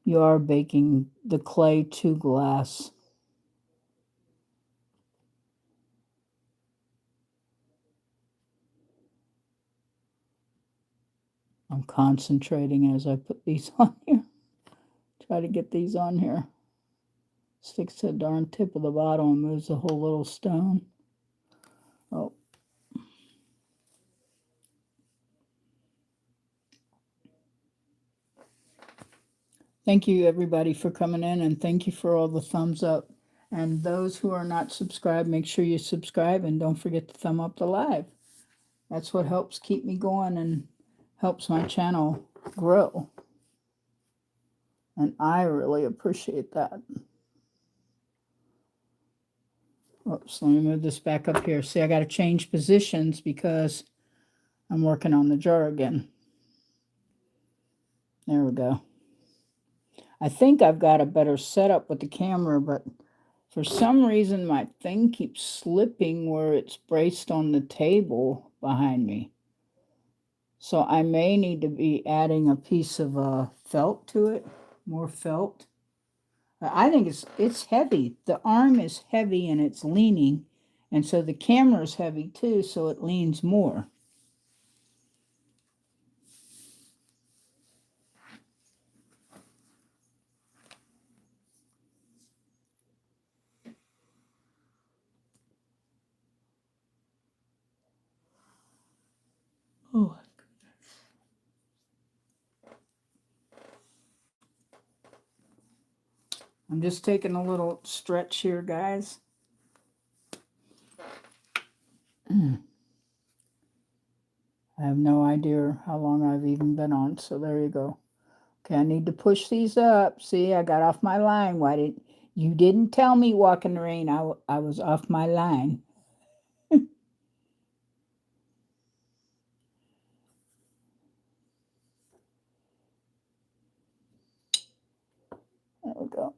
you are baking the clay to glass. I'm concentrating as I put these on here. Try to get these on here. Sticks to the darn tip of the bottle and moves the whole little stone. Oh. Thank you, everybody, for coming in, and thank you for all the thumbs up. And those who are not subscribed, make sure you subscribe, and don't forget to thumb up the live. That's what helps keep me going and helps my channel grow. And I really appreciate that. Oops, let me move this back up here. See, I got to change positions because I'm working on the jar again. There we go. I think I've got a better setup with the camera, but for some reason my thing keeps slipping where it's braced on the table behind me. So I may need to be adding a piece of felt to it, more felt. I think it's heavy. The arm is heavy and it's leaning, and so the camera is heavy too, so it leans more. Oh, I'm just taking a little stretch here, guys. I have no idea how long I've even been on, so there you go. Okay, I need to push these up. See, I got off my line. Why didn't you didn't tell me walk in the rain? I was off my line. There we go.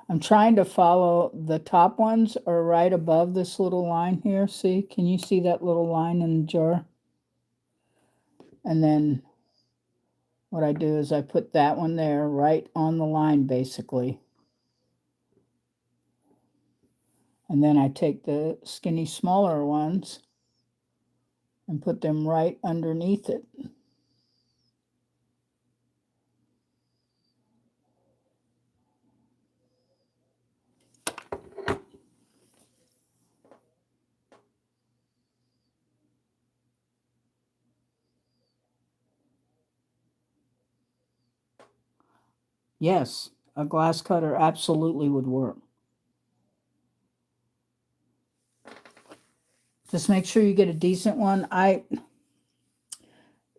I'm trying to follow the top ones are right above this little line here. See, can you see that little line in the jar? And then what I do is I put that one there right on the line, basically. And then I take the skinny, smaller ones and put them right underneath it. Yes, a glass cutter absolutely would work. Just make sure you get a decent one.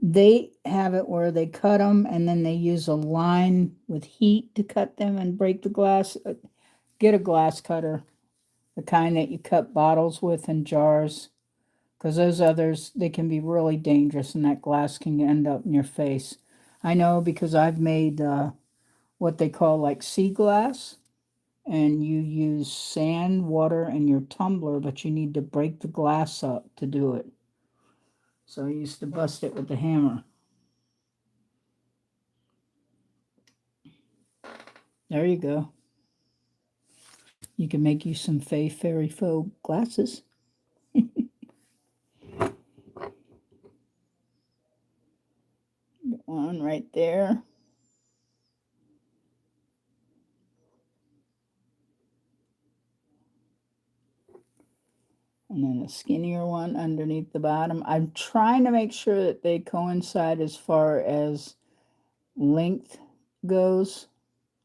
They have it where they cut them and then they use a line with heat to cut them and break the glass. Get a glass cutter, the kind that you cut bottles with and jars, because those others, they can be really dangerous and that glass can end up in your face. I know because I've made what they call like sea glass, and you use sand, water, and your tumbler, but you need to break the glass up to do it. So I used to bust it with the hammer. There you go. You can make you some Fae Fairy faux glasses. One right there. And then a skinnier one underneath the bottom. I'm trying to make sure that they coincide as far as length goes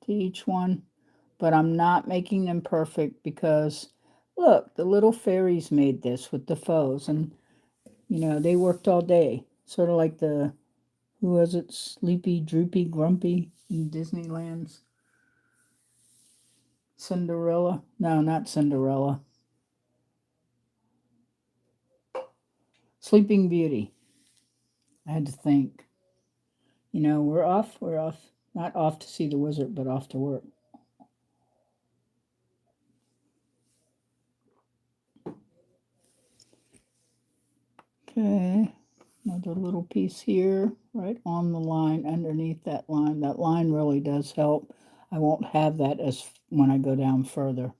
to each one, but I'm not making them perfect because look, the little fairies made this with the faux, and you know, they worked all day. Sort of like the, who was it, Sleepy, Droopy, Grumpy in Disneyland's Cinderella? No, not Cinderella. Sleeping Beauty. I had to think. You know, we're off. Not off to see the wizard, but off to work. Okay, another little piece here, right on the line, underneath that line. That line really does help. I won't have that as when I go down further.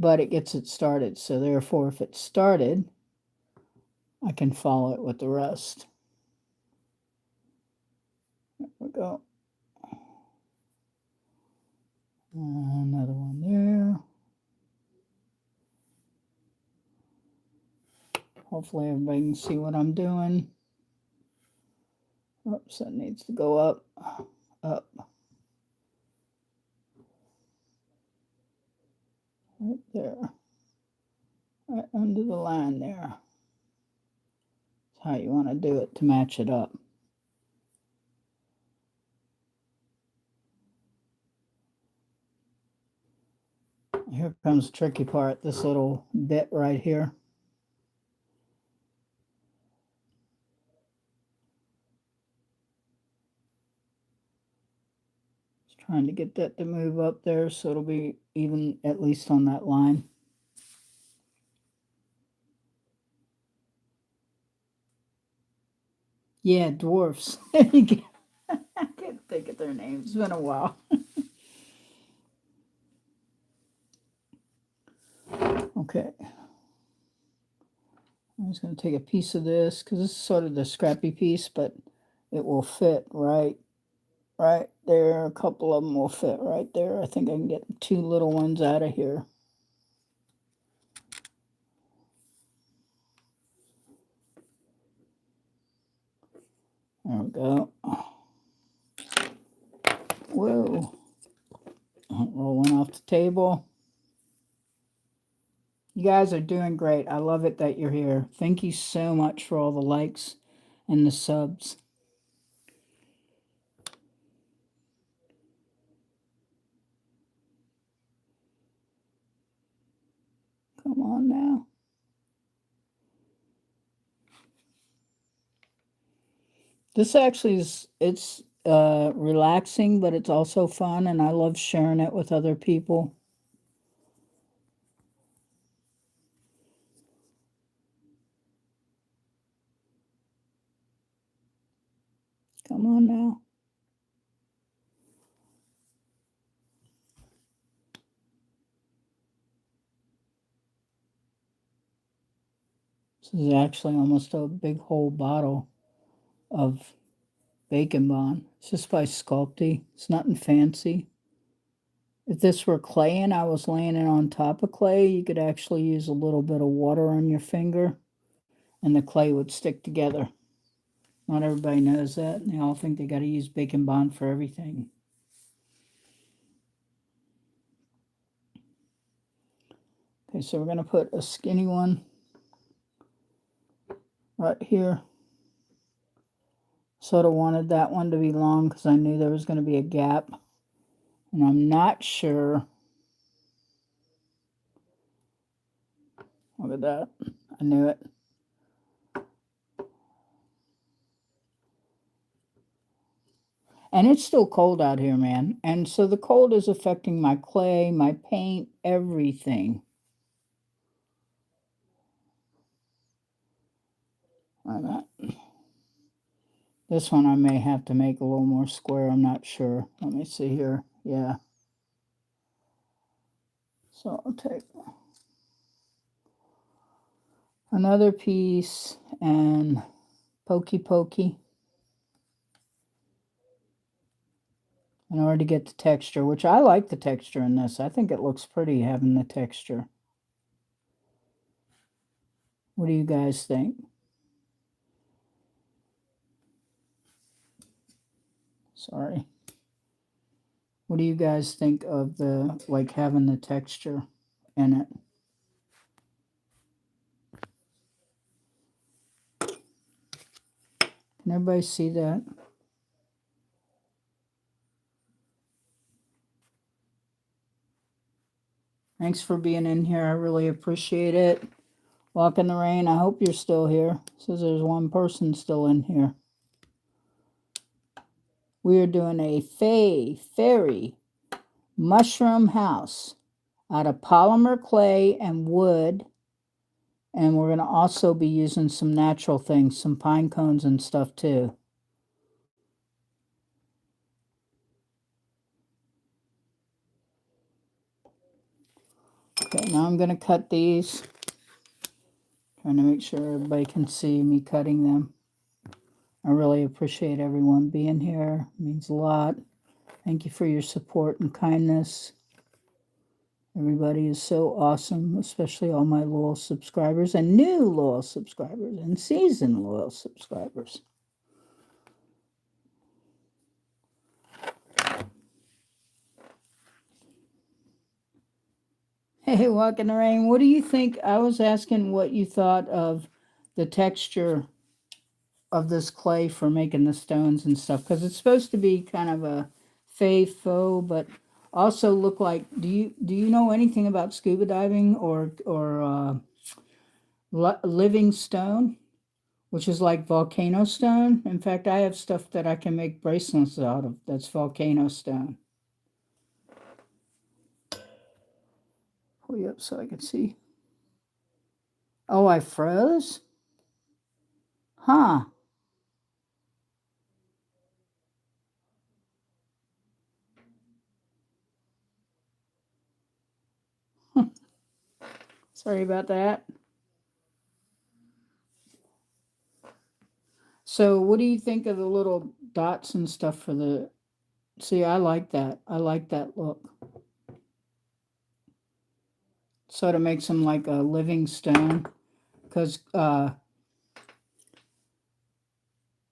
But it gets it started, so therefore if it's started, I can follow it with the rest. There we go. Another one there. Hopefully everybody can see what I'm doing. Oops, that needs to go up, up. Right there. Right under the line there. That's how you want to do it to match it up. Here comes the tricky part, this little bit right here. Just trying to get that to move up there so it'll be even at least on that line. Yeah, dwarfs. I can't think of their names. It's been a while. Okay. I'm just going to take a piece of this because this is sort of the scrappy piece, but it will fit right there. A couple of them will fit right there. I think I can get 2 little ones out of here. There we go. Whoa. Rolling off the table. You guys are doing great. I love it that you're here. Thank you so much for all the likes and the subs. Come on now. This actually is, it's relaxing, but it's also fun, and I love sharing it with other people. Come on now. This is actually almost a big whole bottle of Bacon Bond. It's just by Sculpey. It's nothing fancy. If this were clay and I was laying it on top of clay, you could actually use a little bit of water on your finger and the clay would stick together. Not everybody knows that. They all think they got to use Bacon Bond for everything. Okay, so we're going to put a skinny one right here. Sort of wanted that one to be long because I knew there was going to be a gap. And I'm not sure. Look at that. I knew it. And it's still cold out here, man. And so the cold is affecting my clay, my paint, everything. Like that. This one I may have to make a little more square. I'm not sure. Let me see here. Yeah. So I'll take another piece and pokey in order to get the texture, which I like the texture in this. I think it looks pretty having the texture. What do you guys think? Sorry. What do you guys think of the, like, having the texture in it? Can everybody see that? Thanks for being in here. I really appreciate it. Walk in the Rain, I hope you're still here. It says there's one person still in here. We are doing a Fae Fairy mushroom house out of polymer clay and wood. And we're going to also be using some natural things, some pine cones and stuff too. Okay, now I'm going to cut these. Trying to make sure everybody can see me cutting them. I really appreciate everyone being here. It means a lot. Thank you for your support and kindness. Everybody is so awesome, especially all my loyal subscribers and new loyal subscribers and seasoned loyal subscribers. Hey, Walk in the Rain, what do you think? I was asking what you thought of the texture of this clay for making the stones and stuff, because it's supposed to be kind of a Fae faux, but also look like. Do you know anything about scuba diving or living stone, which is like volcano stone? In fact, I have stuff that I can make bracelets out of that's volcano stone. Pull you up so I can see. Oh, I froze? Huh. Sorry about that. So what do you think of the little dots and stuff for the... See, I like that. I like that look. Sort of makes them like a living stone, because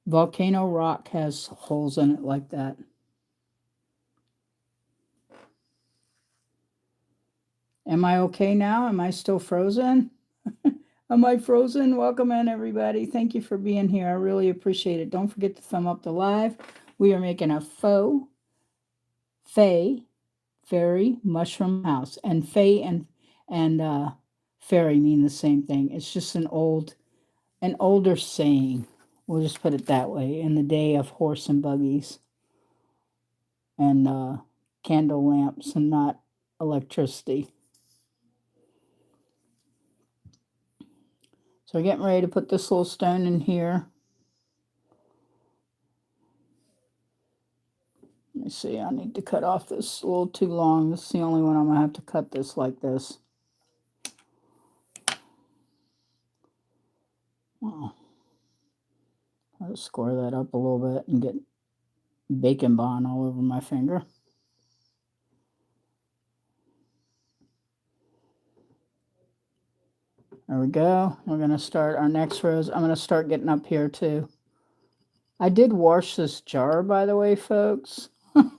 volcano rock has holes in it like that. Am I okay now? Am I still frozen? Am I frozen? Welcome in, everybody. Thank you for being here. I really appreciate it. Don't forget to thumb up the live. We are making a faux Fae Fairy mushroom house. And Fae and fairy mean the same thing. It's just an older saying. We'll just put it that way. In the day of horse and buggies and candle lamps and not electricity. So we're getting ready to put this little stone in here. Let me see, I need to cut off this a little too long. This is the only one I'm going to have to cut this like this. Oh. I'll square that up a little bit and get bacon bond all over my finger. There we go. We're going to start our next rows. I'm going to start getting up here too. I did wash this jar, by the way, folks. Don't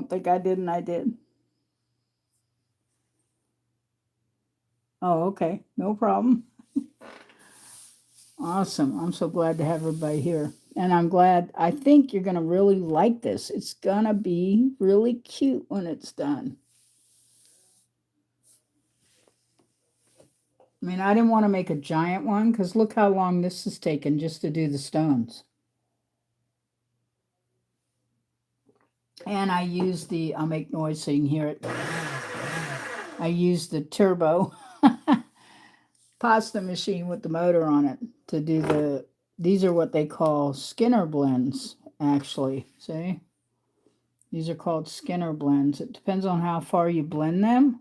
think I didn't. I did. Oh, okay. No problem. Awesome. I'm so glad to have everybody here. And I'm glad. I think you're going to really like this. It's going to be really cute when it's done. I mean, I didn't want to make a giant one because look how long this has taken just to do the stones. And I used the, I'll make noise so you can hear it. I used the turbo pasta machine with the motor on it to do the, these are what they call Skinner blends, actually. See? These are called Skinner blends. It depends on how far you blend them.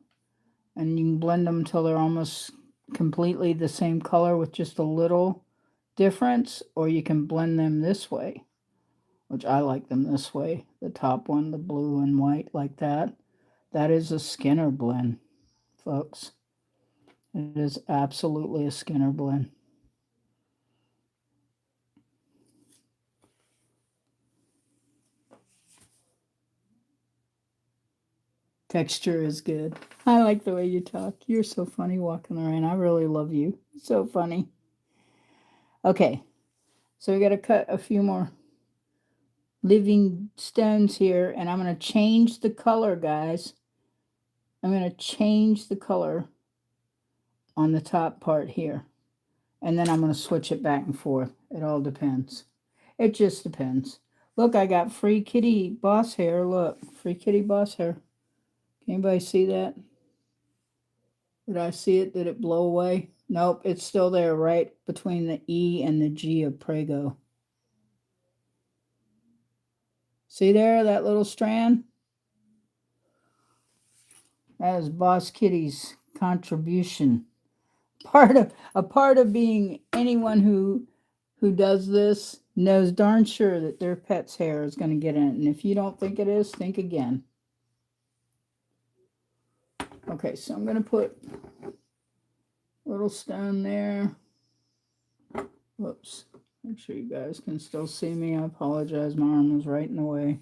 And you can blend them until they're almost completely the same color with just a little difference. Or you can blend them this way, which I like them this way. The top one, the blue and white like that. That is a Skinner blend, folks. It is absolutely a Skinner blend. Texture is good. I like the way you talk. You're so funny walking around. I really love you. So funny. Okay, so we got to cut a few more living stones here, and I'm going to change the color, guys. I'm going to change the color on the top part here. And then I'm going to switch it back and forth. It all depends. It just depends. Look, I got free kitty boss hair. Look, free kitty boss hair. Can anybody see that? Did I see it? Did it blow away? Nope, it's still there right between the E and the G of Prego. See there, that little strand? That is Boss Kitty's contribution. A part of being anyone who does this knows darn sure that their pet's hair is going to get in it. And if you don't think it is, think again. Okay, so I'm going to put a little stone there. Whoops. Make sure you guys can still see me. I apologize. My arm was right in the way.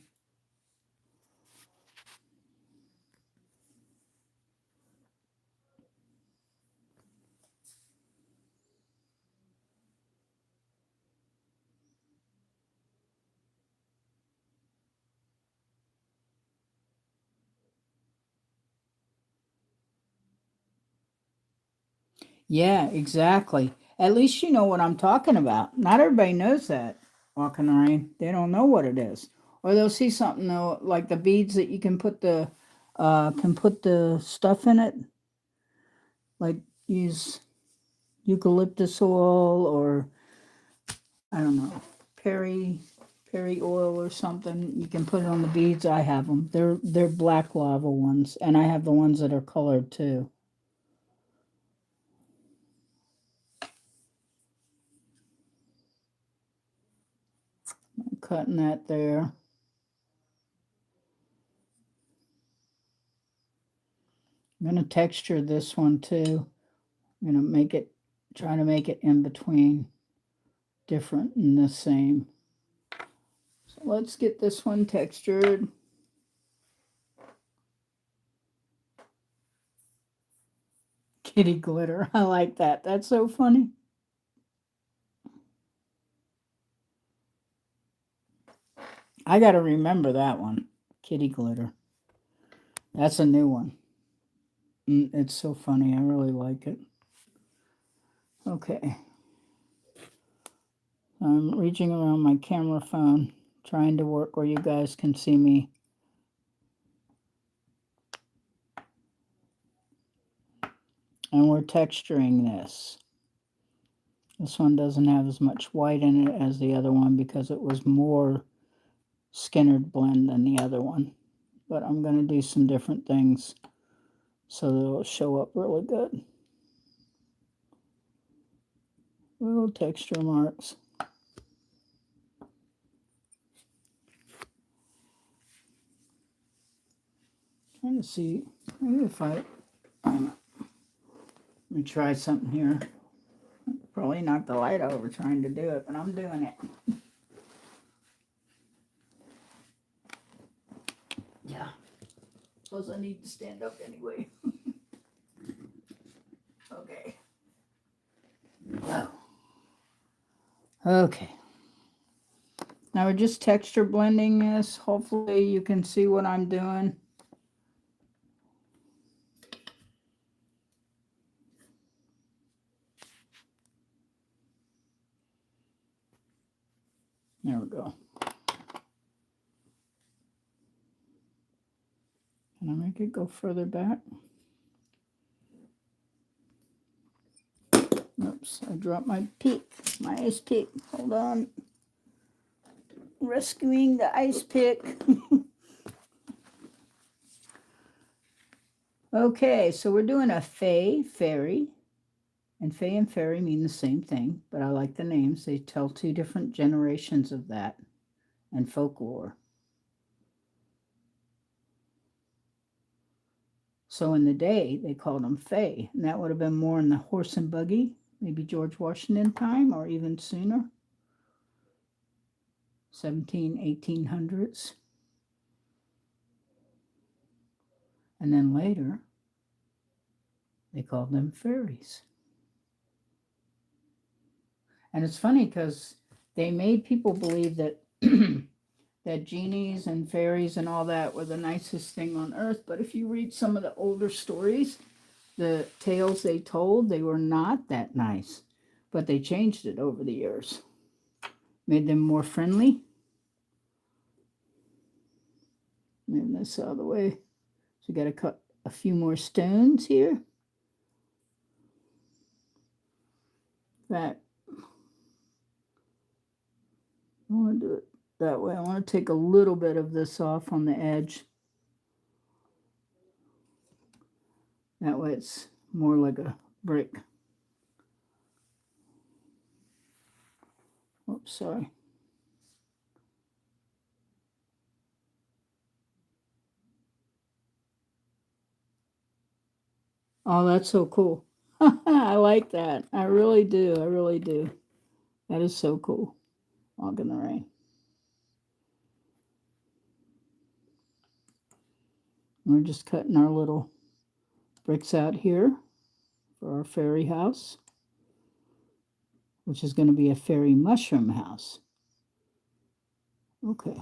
Yeah, exactly. At least you know what I'm talking about. Not everybody knows that walking around. They don't know what it is. Or they'll see something though, like the beads that you can put the stuff in it. Like use eucalyptus oil or I don't know, peri oil or something. You can put it on the beads. I have them. They're black lava ones, and I have the ones that are colored too. I'm cutting that there. I'm going to texture this one too. I'm going to try to make it in between different and the same. So let's get this one textured. Kitty glitter. I like that. That's so funny. I got to remember that one. Kitty glitter. That's a new one. It's so funny. I really like it. Okay. I'm reaching around my camera phone, trying to work where you guys can see me. And we're texturing this. This one doesn't have as much white in it as the other one because it was more Skinnered blend than the other one. But I'm going to do some different things so that it'll show up really good. Little texture marks. Trying to see, maybe if let me try something here. Probably knock the light over trying to do it, but I'm doing it. Yeah. Suppose I need to stand up anyway. Okay. Oh. Okay. Now we're just texture blending this. Hopefully you can see what I'm doing. There we go. Can I make it go further back? Oops, I dropped my pick, my ice pick. Hold on. Rescuing the ice pick. Okay, so we're doing a Fae Fairy. And Fae and Fairy mean the same thing, but I like the names. They tell two different generations of that and folklore. So in the day, they called them Fae, and that would have been more in the horse and buggy, maybe George Washington time or even sooner, 1800s. And then later, they called them fairies. And it's funny because they made people believe that that genies and fairies and all that were the nicest thing on earth. But if you read some of the older stories, the tales they told, they were not that nice. But they changed it over the years. Made them more friendly. Move this out of the way. So we got to cut a few more stones here. That I want to do it that way. I want to take a little bit of this off on the edge. That way it's more like a brick. Oops, sorry. Oh, that's so cool. I like that. I really do. I really do. That is so cool. Walk in the rain. We're just cutting our little bricks out here for our fairy house, which is going to be a fairy mushroom house. Okay.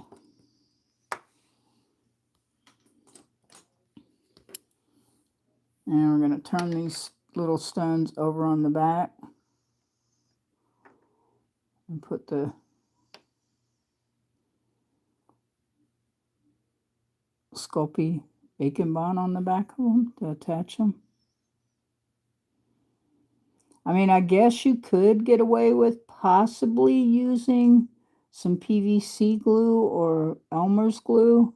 And we're going to turn these little stones over on the back and put the Sculpey bacon bond on the back of them to attach them. I mean, I guess you could get away with possibly using some PVC glue or Elmer's glue,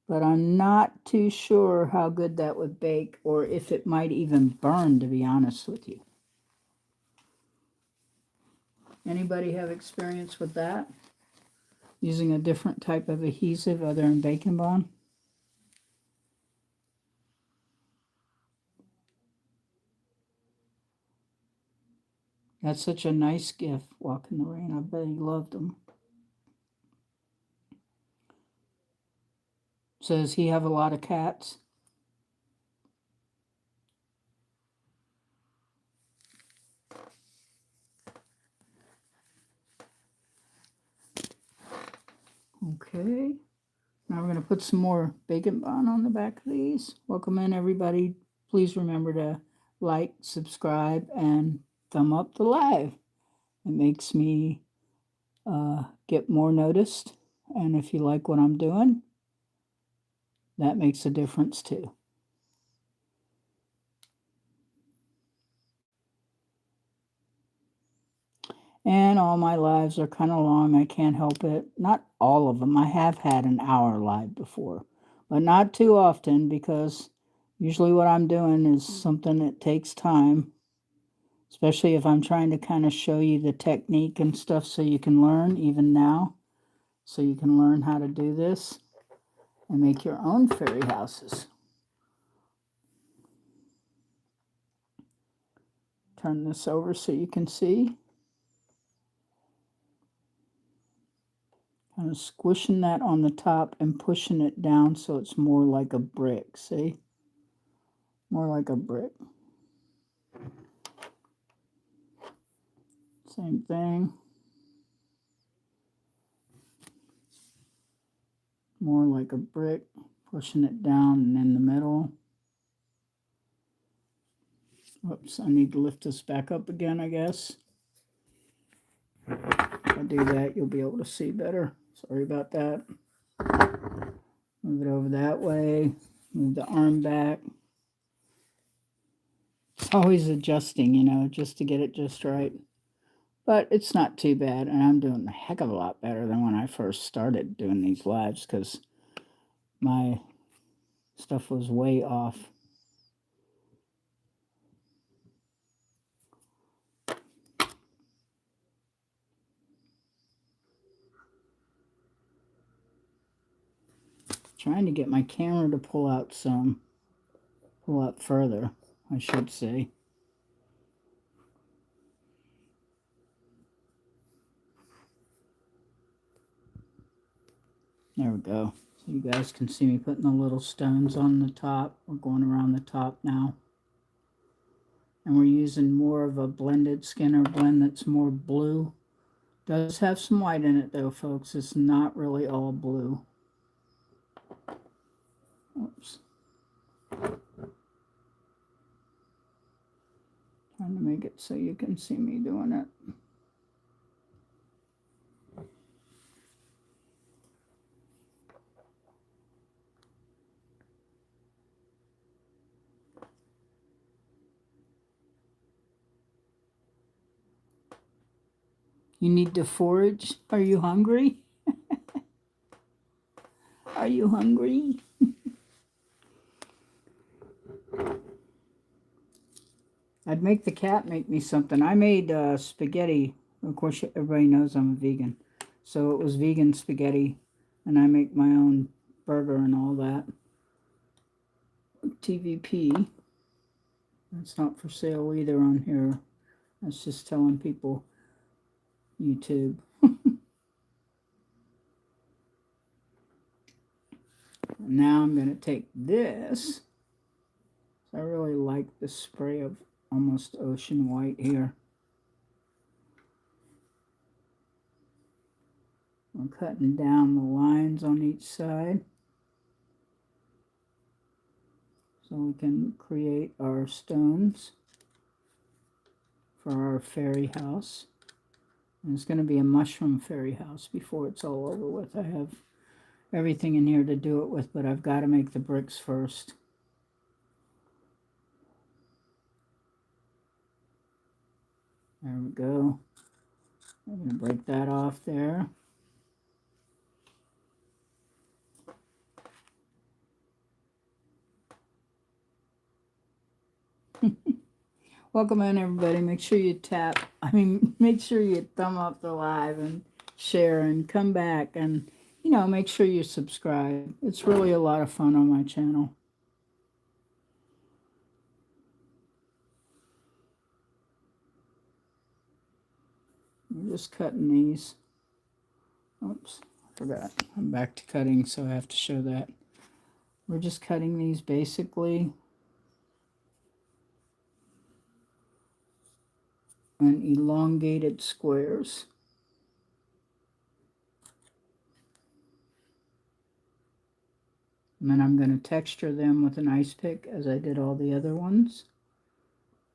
but I'm not too sure how good that would bake or if it might even burn, to be honest with you. Anybody have experience with that? Using a different type of adhesive other than bacon bond? That's such a nice gift, Walk in the Rain. I bet he loved them. So does he have a lot of cats? Okay. Now we're going to put some more bacon bond on the back of these. Welcome in, everybody. Please remember to like, subscribe, and thumb up the live. It makes me get more noticed. And if you like what I'm doing, that makes a difference too. And all my lives are kind of long. I can't help it. Not all of them. I have had an hour live before, but not too often because usually what I'm doing is something that takes time, especially if I'm trying to kind of show you the technique and stuff so you can learn even now, so you can learn how to do this and make your own fairy houses. Turn this over so you can see. Kind of squishing that on the top and pushing it down so it's more like a brick, see? More like a brick. Same thing. More like a brick, pushing it down and in the middle. Oops, I need to lift this back up again, I guess. If I do that, you'll be able to see better. Sorry about that. Move it over that way. Move the arm back. It's always adjusting, you know, just to get it just right. But it's not too bad, and I'm doing a heck of a lot better than when I first started doing these lives because my stuff was way off. Trying to get my camera to pull out further, I should say. There we go. So you guys can see me putting the little stones on the top. We're going around the top now. And we're using more of a blended Skinner blend that's more blue. Does have some white in it though, folks. It's not really all blue. Oops. trying to make it so you can see me doing it. You need to forage. Are you hungry? Are you hungry? I'd make the cat make me something. I made spaghetti. Of course, everybody knows I'm a vegan. So it was vegan spaghetti. And I make my own burger and all that. TVP. That's not for sale either on here. That's just telling people YouTube. Now I'm going to take this. I really like the spray of almost ocean white here. I'm cutting down the lines on each side so we can create our stones for our fairy house. And it's going to be a mushroom fairy house before it's all over with. I have everything in here to do it with, but I've got to make the bricks first. There we go. I'm going to break that off there. Welcome in, everybody. Make sure you make sure you thumb up the live and share and come back and, make sure you subscribe. It's really a lot of fun on my channel. I'm just cutting these. Oops, I forgot. I'm back to cutting, so I have to show that. We're just cutting these basically in elongated squares. And then I'm going to texture them with an ice pick as I did all the other ones.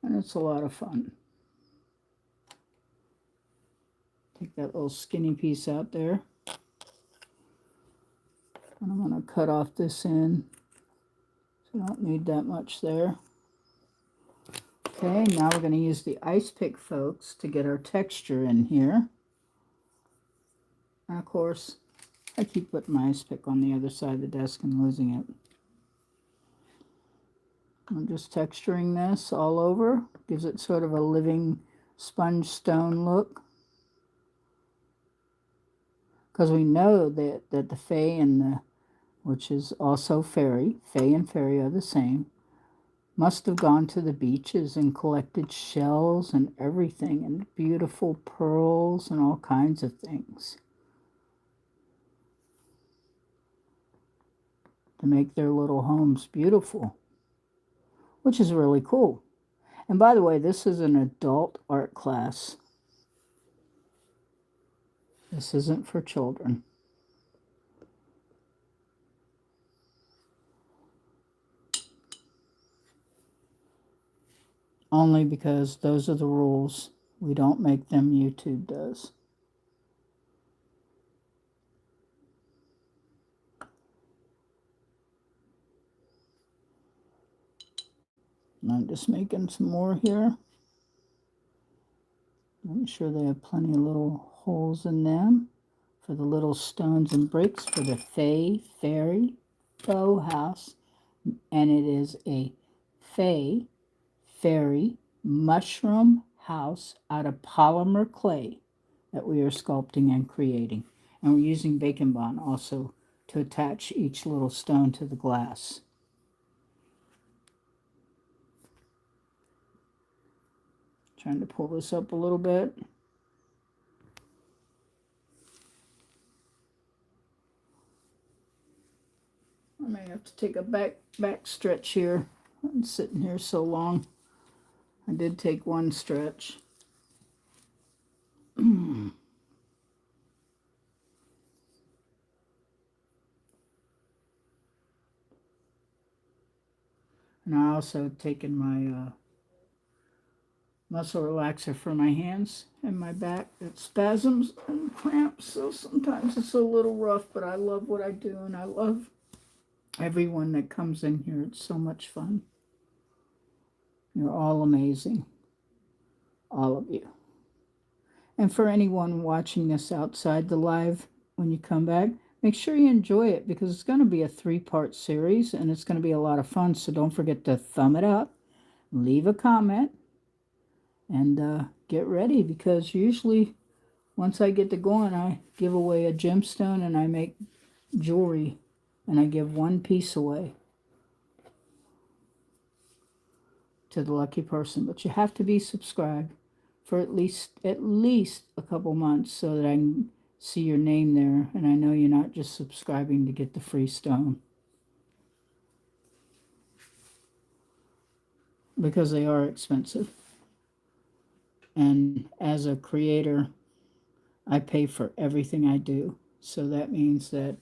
And it's a lot of fun. Take that little skinny piece out there. And I'm going to cut off this end. So I don't need that much there. Okay, now we're going to use the ice pick, folks, to get our texture in here. And of course, I keep putting my ice pick on the other side of the desk and losing it. I'm just texturing this all over. Gives it sort of a living sponge stone look. Because we know that the Fae and the, which is also fairy, Fae and fairy are the same, must have gone to the beaches and collected shells and everything, and beautiful pearls and all kinds of things to make their little homes beautiful, which is really cool. And by the way, this is an adult art class. This isn't for children. Only because those are the rules. We don't make them, YouTube does. And I'm just making some more here. Make sure they have plenty of little holes in them for the little stones and bricks for the Fae Fairy faux house. And it is a Fae Fairy mushroom house out of polymer clay that we are sculpting and creating. And we're using bacon bond also to attach each little stone to the glass. Trying to pull this up a little bit. I may have to take a back stretch here. I'm sitting here so long. I did take one stretch. And I also taken my muscle relaxer for my hands and my back. It spasms and cramps, so sometimes it's a little rough, but I love what I do, and I love everyone that comes in here. It's so much fun. You're all amazing, all of you. And for anyone watching this outside the live, when you come back, make sure you enjoy it, because it's going to be a 3-part series, and it's going to be a lot of fun. So don't forget to thumb it up, leave a comment, and get ready, because usually once I get to going, I give away a gemstone and I make jewelry, and I give one piece away to the lucky person. But you have to be subscribed for at least a couple months, so that I can see your name there, and I know you're not just subscribing to get the free stone, because they are expensive. And as a creator, I pay for everything I do. So that means that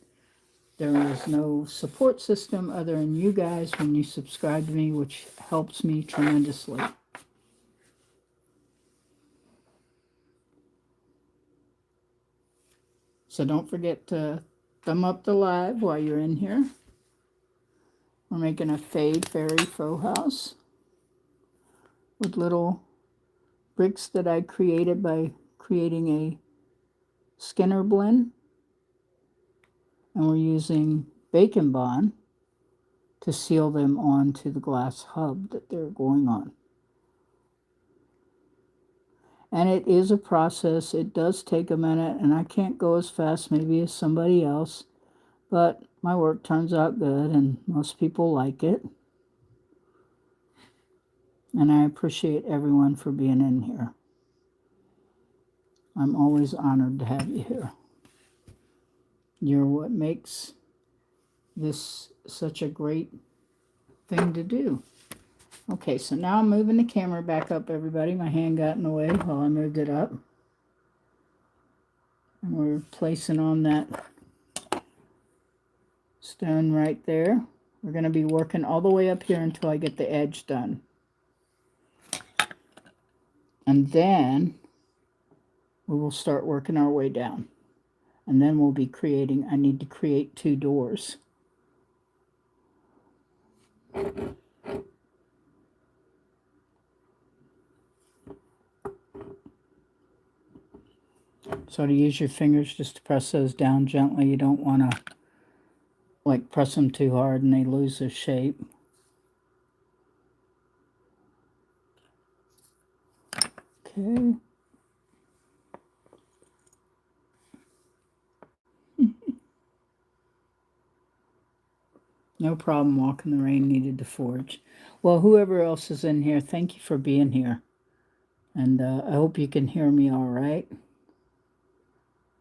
there is no support system other than you guys when you subscribe to me, which helps me tremendously. So don't forget to thumb up the live while you're in here. We're making a Fae Fairy faux house with little bricks that I created by creating a Skinner blend. And we're using bacon bond to seal them onto the glass hub that they're going on. And it is a process. It does take a minute, and I can't go as fast maybe as somebody else, but my work turns out good, and most people like it. And I appreciate everyone for being in here. I'm always honored to have you here. You're what makes this such a great thing to do. Okay, so now I'm moving the camera back up, everybody. My hand got in the way while I moved it up. And we're placing on that stone right there. We're going to be working all the way up here until I get the edge done. And then we will start working our way down. And then we'll be creating, I need to create 2 doors. So to use your fingers just to press those down gently. You don't want to like press them too hard and they lose their shape. Okay. No problem walking the rain, needed to forge. Well, whoever else is in here, thank you for being here. And I hope you can hear me all right.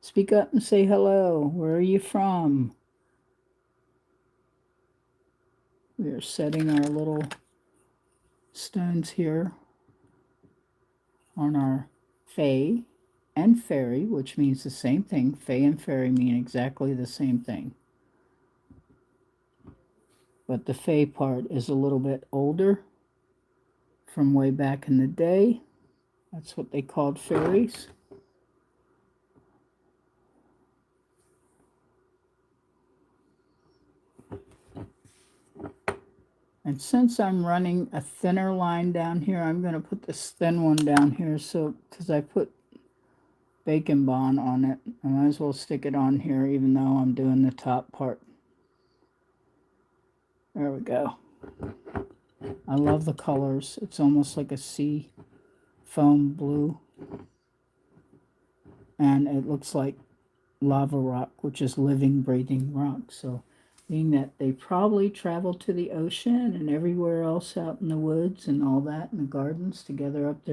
Speak up and say hello. Where are you from? We are setting our little stones here on our Fae and Fairy, which means the same thing. Fae and Fairy mean exactly the same thing. But the Fae part is a little bit older from way back in the day. That's what they called fairies. And since I'm running a thinner line down here, I'm going to put this thin one down here, so because I put bacon bond on it, I might as well stick it on here even though I'm doing the top part. There we go. I love the colors. It's almost like a sea foam blue. And it looks like lava rock, which is living, breathing rock. So being that they probably travel to the ocean and everywhere else out in the woods and all that in the gardens to gather up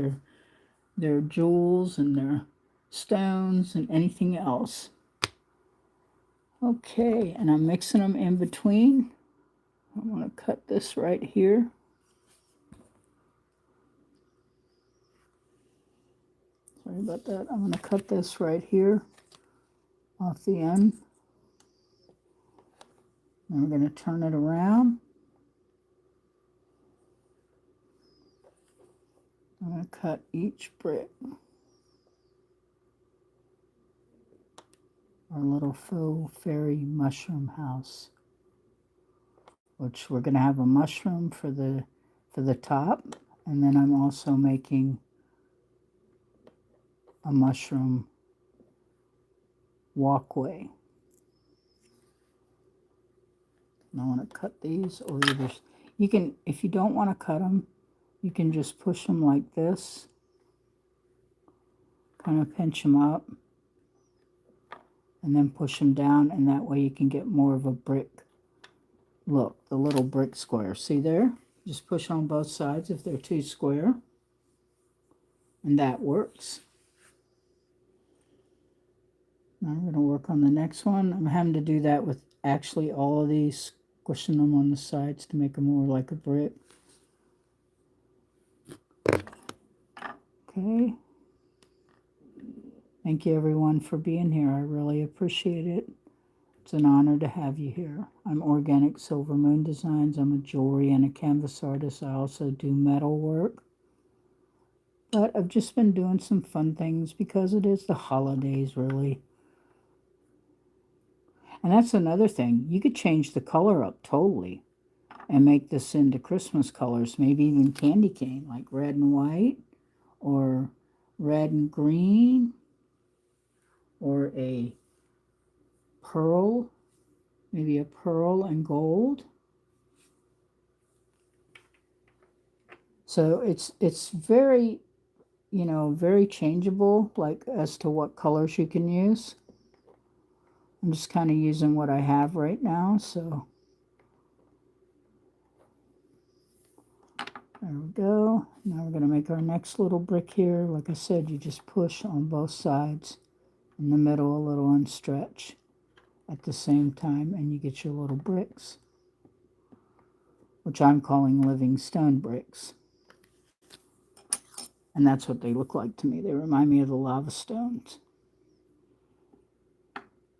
their jewels and their stones and anything else. Okay, and I'm mixing them in between. I'm going to cut this right here. Sorry about that. I'm going to cut this right here off the end. And we're going to turn it around. I'm going to cut each brick. Our little Fae Fairy mushroom house, which we're going to have a mushroom for the top, and then I'm also making a mushroom walkway. And I want to cut these, or either you can, if you don't want to cut them, you can just push them like this, kind of pinch them up, and then push them down, and that way you can get more of a brick look, the little brick square. See there? Just push on both sides if they're too square, and that works. Now I'm going to work on the next one. I'm having to do that with actually all of these, squishing them on the sides to make them more like a brick. Okay. Thank you everyone for being here. I really appreciate it. It's an honor to have you here. I'm Organic Silver Moon Designs. I'm a jewelry and a canvas artist. I also do metal work. But I've just been doing some fun things because it is the holidays, really. And that's another thing. You could change the color up totally and make this into Christmas colors, maybe even candy cane, like red and white, or red and green, or a pearl, maybe a pearl and gold. So it's very, you know, very changeable, like as to what colors you can use. I'm just kind of using what I have right now, so there we go. Now we're going to make our next little brick here. Like I said, you just push on both sides, in the middle a little, and stretch at the same time, and you get your little bricks, which I'm calling living stone bricks. And that's what they look like to me. They remind me of the lava stones.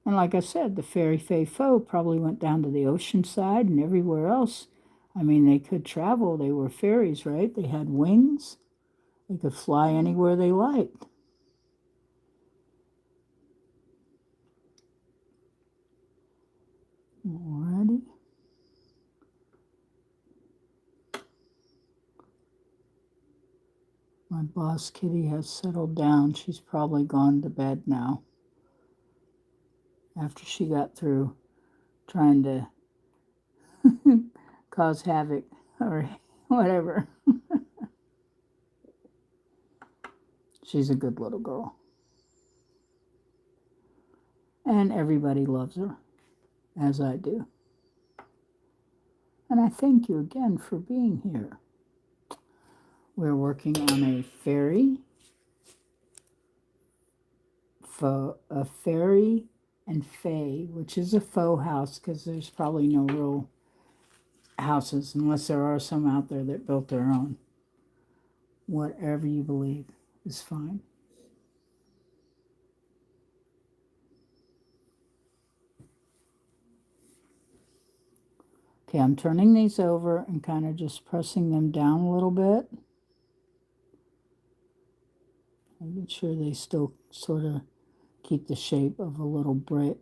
And like I said, the Fairy Fae probably went down to the ocean side and everywhere else. I mean, they could travel. They were fairies, right? They had wings. They could fly anywhere they liked. Alrighty. My boss kitty has settled down. She's probably gone to bed now, after she got through trying to cause havoc or whatever. She's a good little girl. And everybody loves her, as I do. And I thank you again for being here. We're working on a fairy, a fairy and fae, which is a faux house because there's probably no real houses, unless there are some out there that built their own. Whatever you believe is fine. Okay, I'm turning these over and kind of just pressing them down a little bit. Making sure they still sort of keep the shape of a little brick.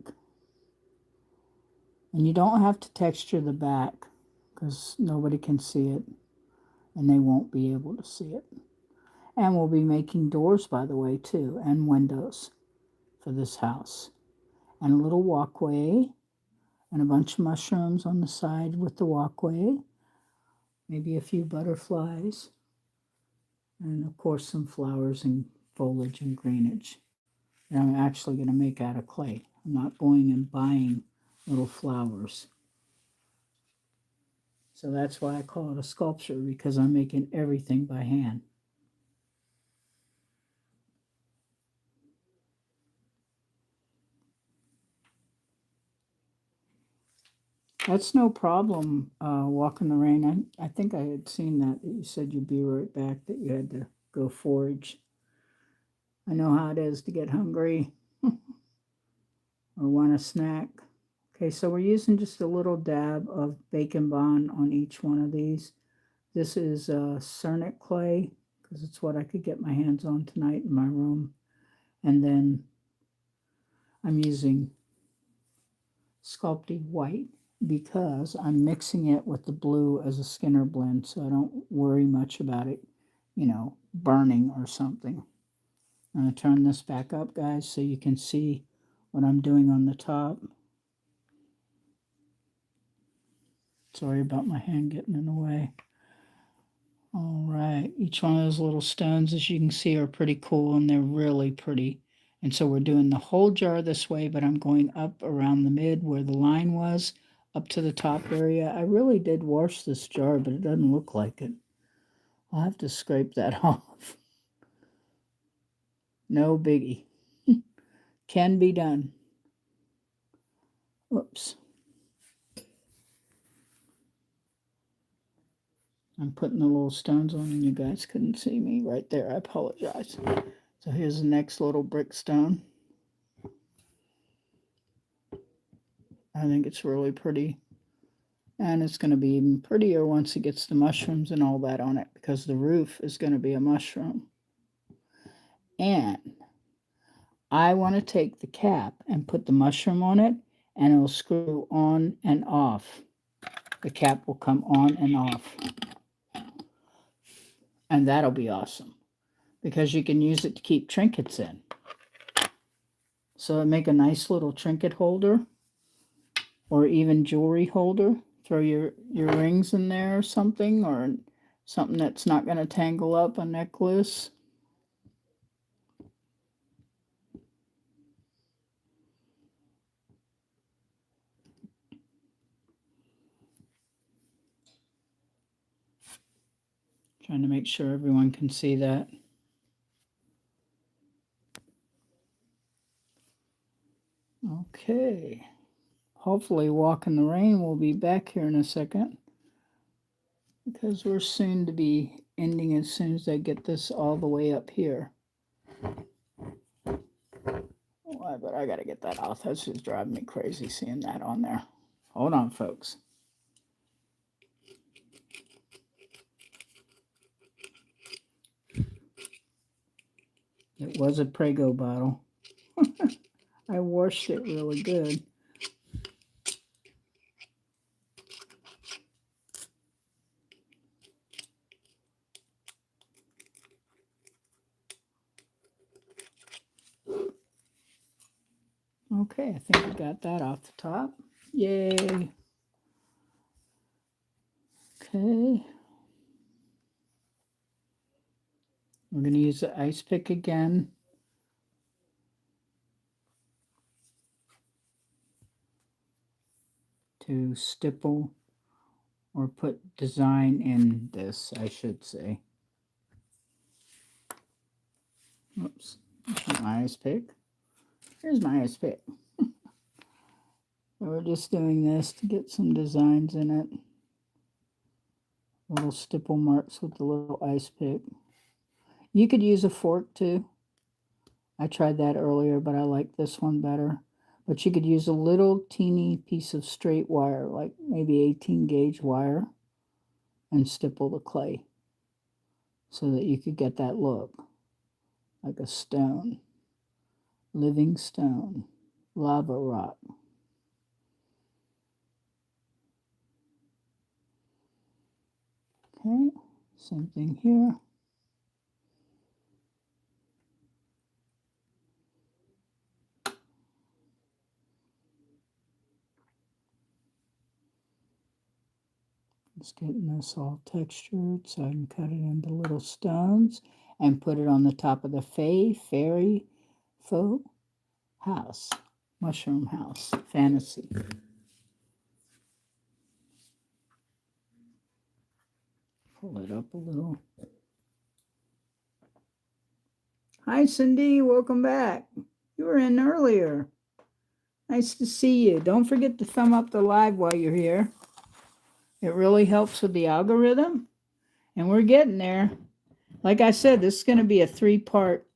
And you don't have to texture the back because nobody can see it and they won't be able to see it. And we'll be making doors, by the way, too, and windows for this house. And a little walkway and a bunch of mushrooms on the side with the walkway. Maybe a few butterflies. And, of course, some flowers and foliage and greenage. And I'm actually going to make out of clay. I'm not going and buying little flowers. So that's why I call it a sculpture, because I'm making everything by hand. That's no problem, walking the rain. I think I had seen that you said you'd be right back, that you had to go forage. I know how it is to get hungry or want a snack. Okay, so we're using just a little dab of Bacon Bond on each one of these. This is cernic clay, because it's what I could get my hands on tonight in my room. And then I'm using Sculpted White because I'm mixing it with the blue as a Skinner blend, so I don't worry much about it, you know, burning or something. I'm going to turn this back up, guys, so you can see what I'm doing on the top. Sorry about my hand getting in the way. All right, each one of those little stones, as you can see, are pretty cool, and they're really pretty. And so we're doing the whole jar this way, but I'm going up around the mid where the line was, up to the top area. I really did wash this jar, but it doesn't look like it. I'll have to scrape that off. No biggie. Can be done. Whoops. I'm putting the little stones on and you guys couldn't see me right there. I apologize. So here's the next little brick stone. I think it's really pretty. And it's going to be even prettier once it gets the mushrooms and all that on it, because the roof is going to be a mushroom. And I want to take the cap and put the mushroom on it, and it'll screw on and off. The cap will come on and off. And that'll be awesome, because you can use it to keep trinkets in. So it'll make a nice little trinket holder, or even jewelry holder. Throw your rings in there or something, or something that's not going to tangle up a necklace. Trying to make sure everyone can see that. Okay. Hopefully Walk in the Rain will be back here in a second, because we're soon to be ending as soon as I get this all the way up here. Oh, but I got to get that off. That's just driving me crazy seeing that on there. Hold on, folks. It was a Prego bottle. I washed it really good. Okay, I think we got that off the top. Yay. Okay. We're going to use the ice pick again. To stipple or put design in this, I should say. Oops, my ice pick. Here's my ice pick. So we're just doing this to get some designs in it. Little stipple marks with the little ice pick. You could use a fork too. I tried that earlier, but I like this one better. But you could use a little teeny piece of straight wire, like maybe 18 gauge wire, and stipple the clay so that you could get that look, like a stone, living stone, lava rock. Okay, same thing here. Just getting this all textured so I can cut it into little stones and put it on the top of the Fae Fairy faux house, mushroom house, fantasy. Pull it up a little. Hi, Cindy. Welcome back. You were in earlier. Nice to see you. Don't forget to thumb up the live while you're here. It really helps with the algorithm, and we're getting there. Like I said, this is going to be a 3-part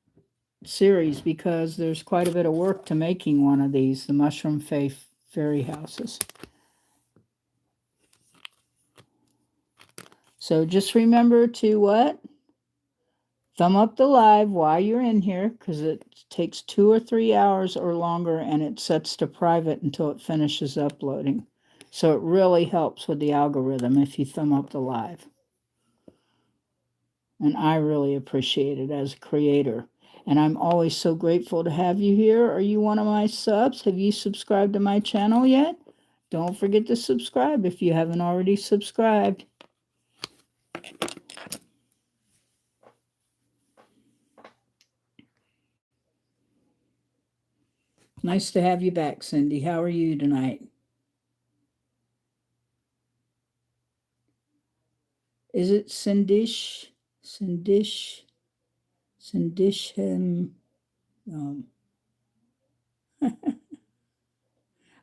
series because there's quite a bit of work to making one of these, the Mushroom Fae Fairy houses. So just remember to what? thumb up the live while you're in here, because it takes 2 or 3 hours or longer, and it sets to private until it finishes uploading. So it really helps with the algorithm if you thumb up the live. And I really appreciate it as a creator. And I'm always so grateful to have you here. Are you one of my subs? Have you subscribed to my channel yet? Don't forget to subscribe if you haven't already subscribed. Nice to have you back, Cindy. How are you tonight? Is it Cindish? Cindish? Cindish?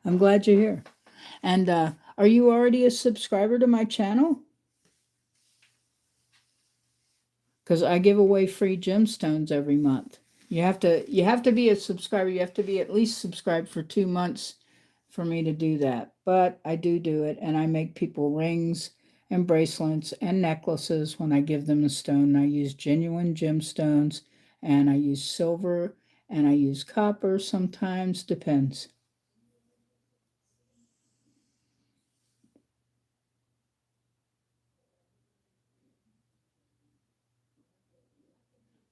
I'm glad you're here. And are you already a subscriber to my channel? Because I give away free gemstones every month. You have to be a subscriber. You have to be at least subscribed for 2 months for me to do that. But I do it, and I make people rings and bracelets and necklaces when I give them a stone. I use genuine gemstones, and I use silver, and I use copper sometimes, depends.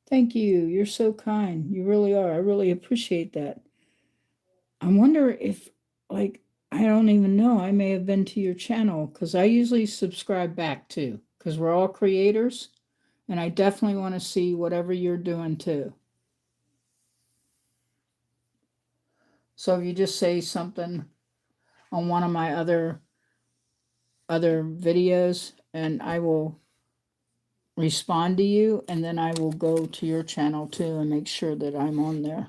Thank you. You're so kind. You really are. I really appreciate that. I wonder if, like, I don't even know. I may have been to your channel because I usually subscribe back too, because we're all creators, and I definitely want to see whatever you're doing too. So if you just say something on one of my other videos, and I will respond to you, and then I will go to your channel too and make sure that I'm on there.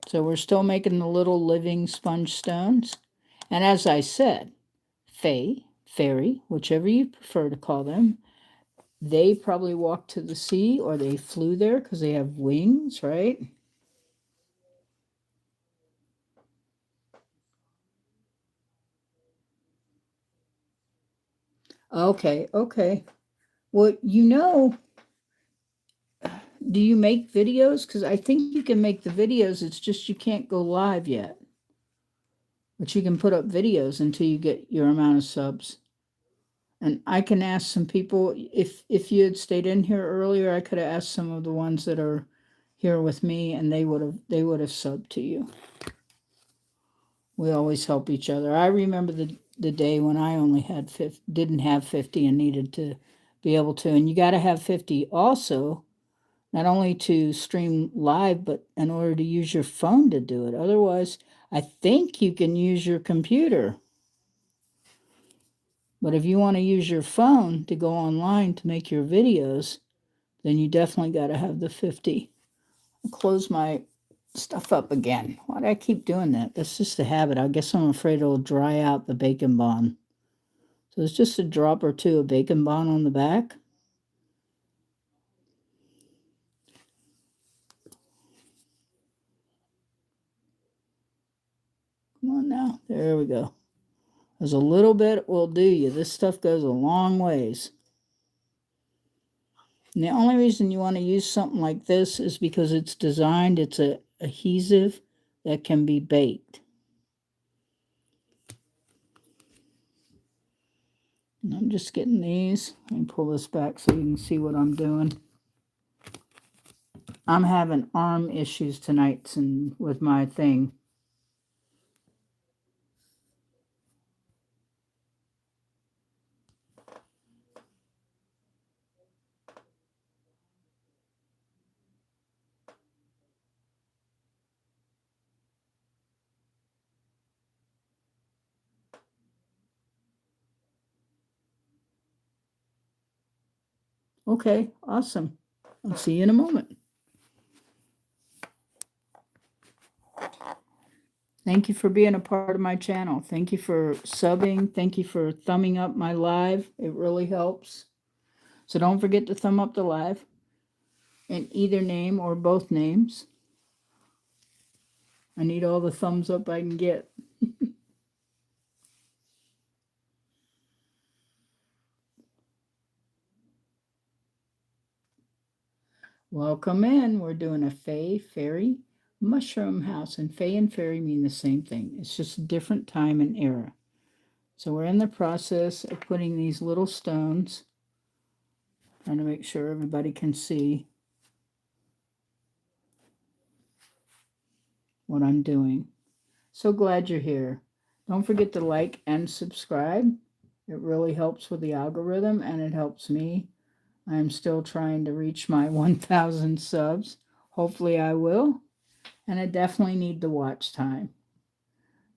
So we're still making the little living sponge stones. And as I said, Fae, Fairy, whichever you prefer to call them, they probably walked to the sea or they flew there because they have wings, right? Okay, okay. Well, do you make videos? Because I think you can make the videos. It's just you can't go live yet. But you can put up videos until you get your amount of subs. And I can ask some people, if you had stayed in here earlier, I could have asked some of the ones that are here with me, and they would have subbed to you. We always help each other. I remember the day when I only had didn't have 50 and needed to be able to. And you got to have 50 also, not only to stream live, but in order to use your phone to do it. Otherwise, I think you can use your computer. But if you want to use your phone to go online to make your videos, then you definitely got to have the 50. I'll close my stuff up again. Why do I keep doing that? That's just a habit. I guess I'm afraid it'll dry out the bacon bond. So it's just a drop or two of bacon bond on the back. Come on now. There we go. There's a little bit will do you. This stuff goes a long ways. And the only reason you want to use something like this is because it's designed, it's a adhesive that can be baked. And I'm just getting these. Let me pull this back so you can see what I'm doing. I'm having arm issues tonight with my thing. Okay, awesome. I'll see you in a moment. Thank you for being a part of my channel. Thank you for subbing. Thank you for thumbing up my live. It really helps. So don't forget to thumb up the live in either name or both names. I need all the thumbs up I can get. Welcome in. We're doing a Fae Fairy mushroom house, and Fae and Fairy mean the same thing. It's just a different time and era. So we're in the process of putting these little stones, trying to make sure everybody can see what I'm doing. So glad you're here. Don't forget to like and subscribe. It really helps with the algorithm, and it helps me. I'm still trying to reach my 1,000 subs. Hopefully I will. And I definitely need the watch time.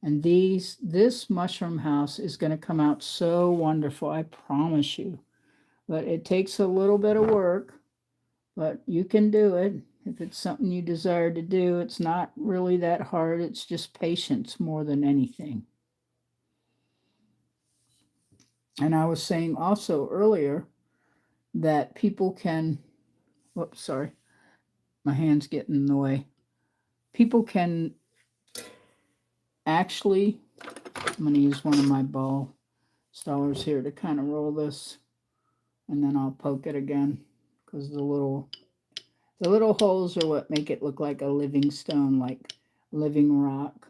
And this mushroom house is going to come out so wonderful, I promise you. But it takes a little bit of work, but you can do it. If it's something you desire to do, it's not really that hard. It's just patience more than anything. And I was saying also earlier that people can, whoops, sorry, my hand's getting in the way. People can actually, I'm going to use one of my ball stallers here to kind of roll this, and then I'll poke it again, because the little holes are what make it look like a living stone, like living rock.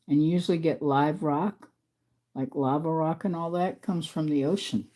And you usually get live rock, like lava rock and all that, comes from the ocean.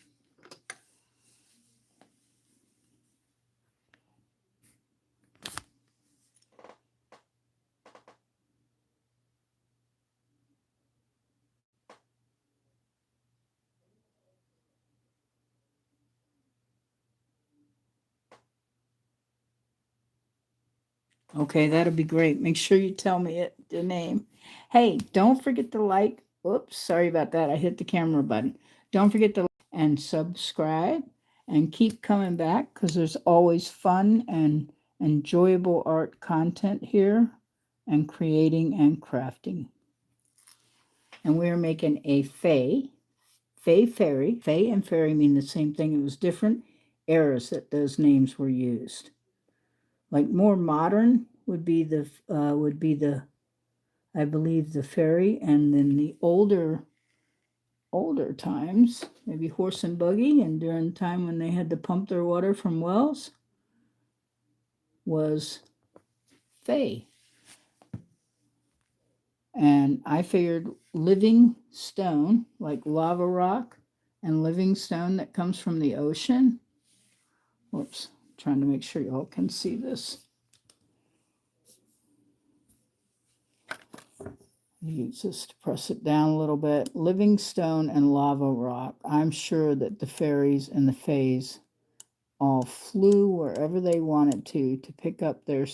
Okay, that'll be great. Make sure you tell me the name. Hey, don't forget to like. Oops, sorry about that. I hit the camera button. Don't forget to like and subscribe, and keep coming back, because there's always fun and enjoyable art content here, and creating and crafting. And we are making a Fae Fairy. Fae and Fairy mean the same thing. It was different eras that those names were used. Like more modern would be the I believe the fairy, and then the older times, maybe horse and buggy, and during the time when they had to pump their water from wells, was Fae. And I figured living stone, like lava rock, and living stone that comes from the ocean. Whoops, trying to make sure you all can see this. Use this to press it down a little bit. Living stone and lava rock. I'm sure that the fairies and the fays all flew wherever they wanted to pick up their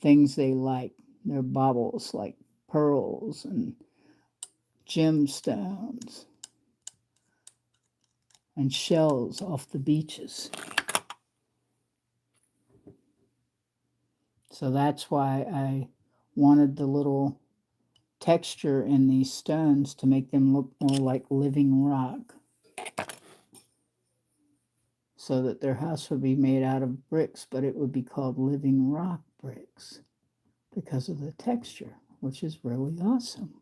things they like, their baubles like pearls and gemstones and shells off the beaches. So that's why I wanted the little texture in these stones to make them look more like living rock, so that their house would be made out of bricks, but it would be called living rock bricks because of the texture, which is really awesome.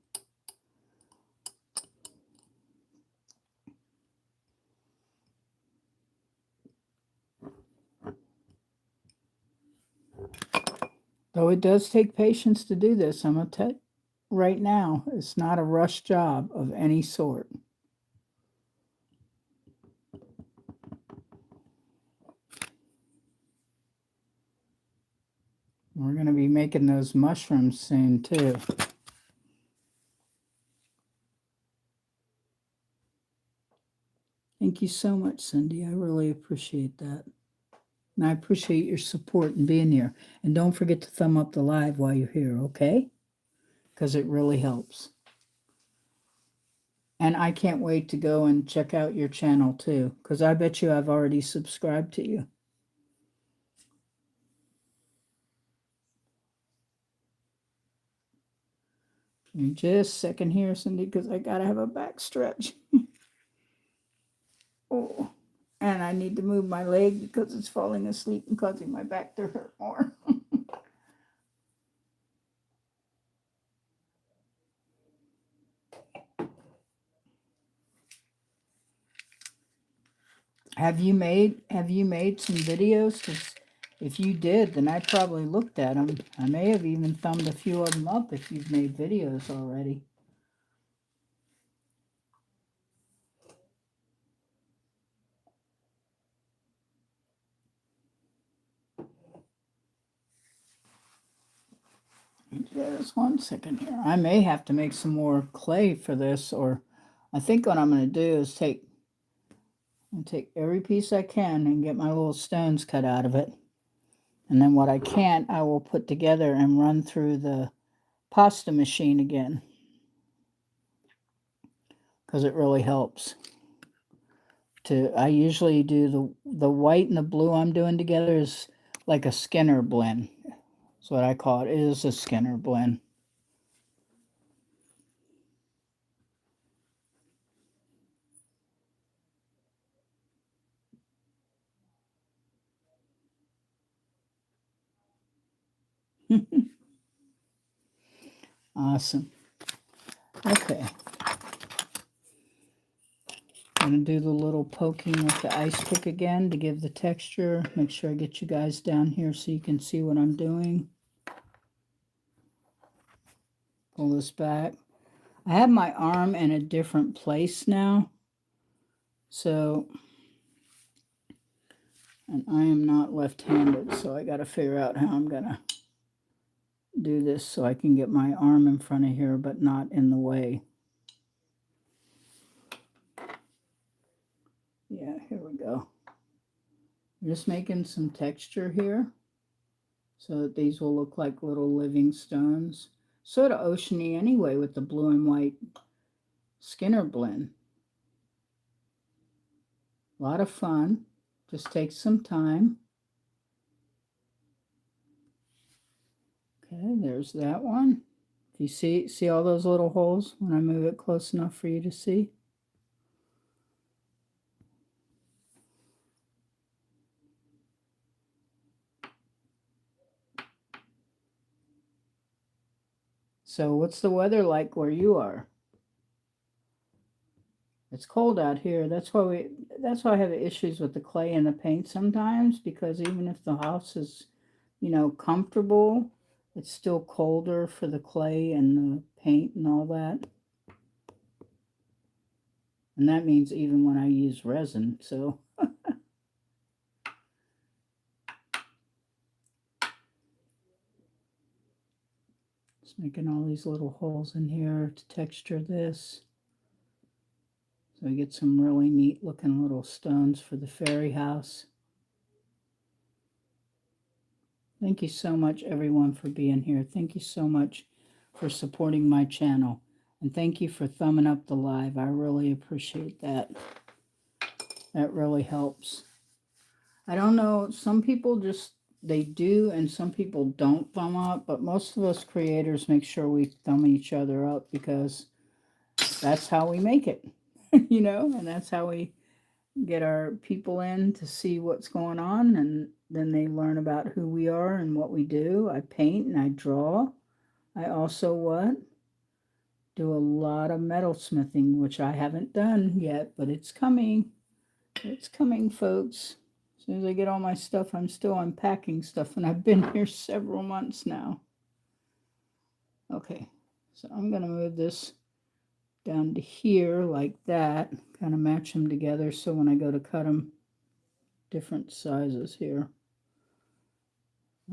Though it does take patience to do this, I'm going to tell you right now, it's not a rush job of any sort. We're going to be making those mushrooms soon, too. Thank you so much, Cindy. I really appreciate that. And I appreciate your support and being here. And don't forget to thumb up the live while you're here, okay? Because it really helps. And I can't wait to go and check out your channel, too, because I bet you I've already subscribed to you. Just a second here, Cindy, because I got to have a back stretch. Oh, and I need to move my leg because it's falling asleep and causing my back to hurt more. Have you made some videos? 'Cause if you did, then I probably looked at them. I may have even thumbed a few of them up if you've made videos already. Just 1 second here. I may have to make some more clay for this, or I think what I'm going to do is take every piece I can and get my little stones cut out of it. And then what I can't, I will put together and run through the pasta machine again, because it really helps. I usually do the white and the blue I'm doing together is like a Skinner blend. That's what I call it. It is a Skinner blend. Awesome. Okay. I'm going to do the little poking with the ice pick again to give the texture. Make sure I get you guys down here so you can see what I'm doing. Pull this back. I have my arm in a different place now. So, and I am not left-handed, so I got to figure out how I'm going to do this so I can get my arm in front of here but not in the way. Yeah, here we go. I'm just making some texture here so that these will look like little living stones. Sort of oceany anyway with the blue and white Skinner blend. A lot of fun. Just takes some time. Okay, there's that one. Do you see all those little holes when I move it close enough for you to see? So what's the weather like where you are? It's cold out here. That's why I have issues with the clay and the paint sometimes, because even if the house is, comfortable, it's still colder for the clay and the paint and all that. And that means even when I use resin, so. Just making all these little holes in here to texture this. So we get some really neat looking little stones for the fairy house. Thank you so much, everyone, for being here. Thank you so much for supporting my channel. And thank you for thumbing up the live. I really appreciate that. That really helps. I don't know, some people they do, and some people don't thumb up, but most of us creators make sure we thumb each other up, because that's how we make it, and that's how we get our people in to see what's going on, and then they learn about who we are and what we do. I paint and I draw. I also do a lot of metal smithing, which I haven't done yet, but it's coming. It's coming, folks. As soon as I get all my stuff, I'm still unpacking stuff, and I've been here several months now. Okay, so I'm going to move this down to here like that, kind of match them together, so when I go to cut them, different sizes here.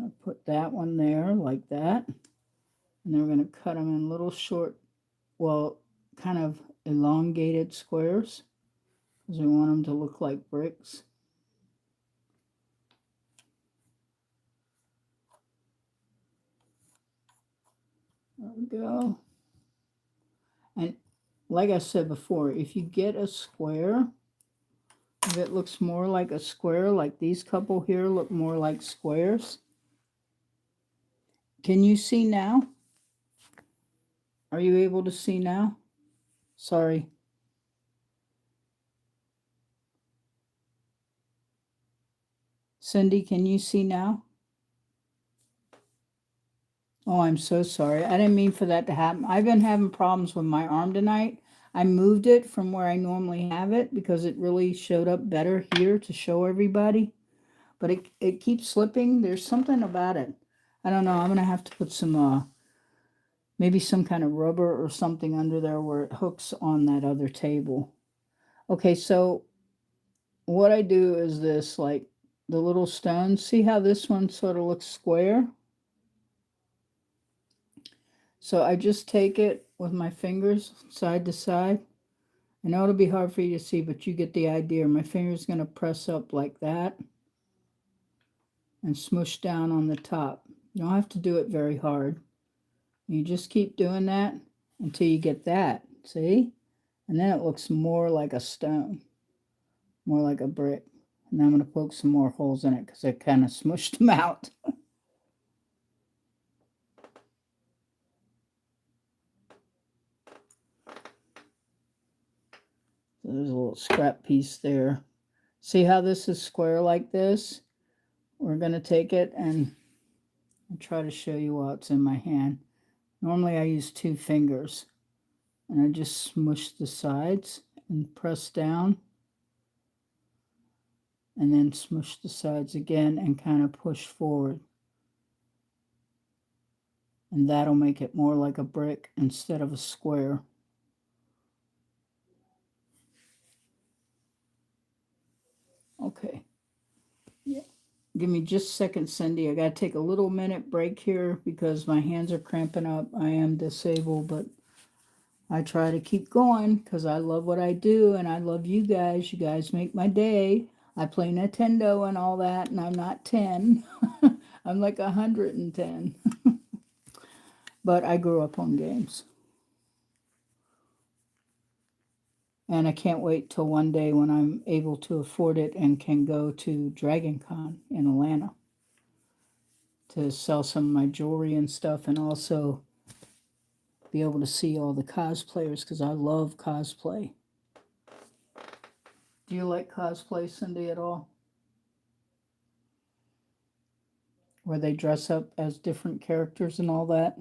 I'll put that one there like that, and then we're going to cut them in little short, kind of elongated squares, because we want them to look like bricks. There we go. And like I said before, if you get a square, if it looks more like a square, like these couple here look more like squares. Can you see now? Are you able to see now? Sorry. Cindy, can you see now? Oh, I'm so sorry. I didn't mean for that to happen. I've been having problems with my arm tonight. I moved it from where I normally have it because it really showed up better here to show everybody. But it keeps slipping. There's something about it. I don't know. I'm going to have to put some, maybe some kind of rubber or something under there where it hooks on that other table. Okay, so what I do is this, like the little stones. See how this one sort of looks square? So I just take it with my fingers side to side. I know it'll be hard for you to see, but you get the idea. My finger's going to press up like that and smush down on the top. You don't have to do it very hard. You just keep doing that until you get that, see? And then it looks more like a stone, more like a brick. And I'm going to poke some more holes in it because I kind of smushed them out. So there's a little scrap piece there. See how this is square like this? We're going to take it and I'll try to show you while it's in my hand. Normally I use 2 fingers. And I just smush the sides and press down. And then smush the sides again and kind of push forward. And that'll make it more like a brick instead of a square. Okay. Yeah. Give me just a second, Cindy. I got to take a little minute break here because my hands are cramping up. I am disabled, but I try to keep going because I love what I do and I love you guys. You guys make my day. I play Nintendo and all that, and I'm not 10. I'm like 110. But I grew up on games. And I can't wait till one day when I'm able to afford it and can go to Dragon Con in Atlanta to sell some of my jewelry and stuff, and also be able to see all the cosplayers because I love cosplay. Do you like cosplay, Cindy, at all? Where they dress up as different characters and all that?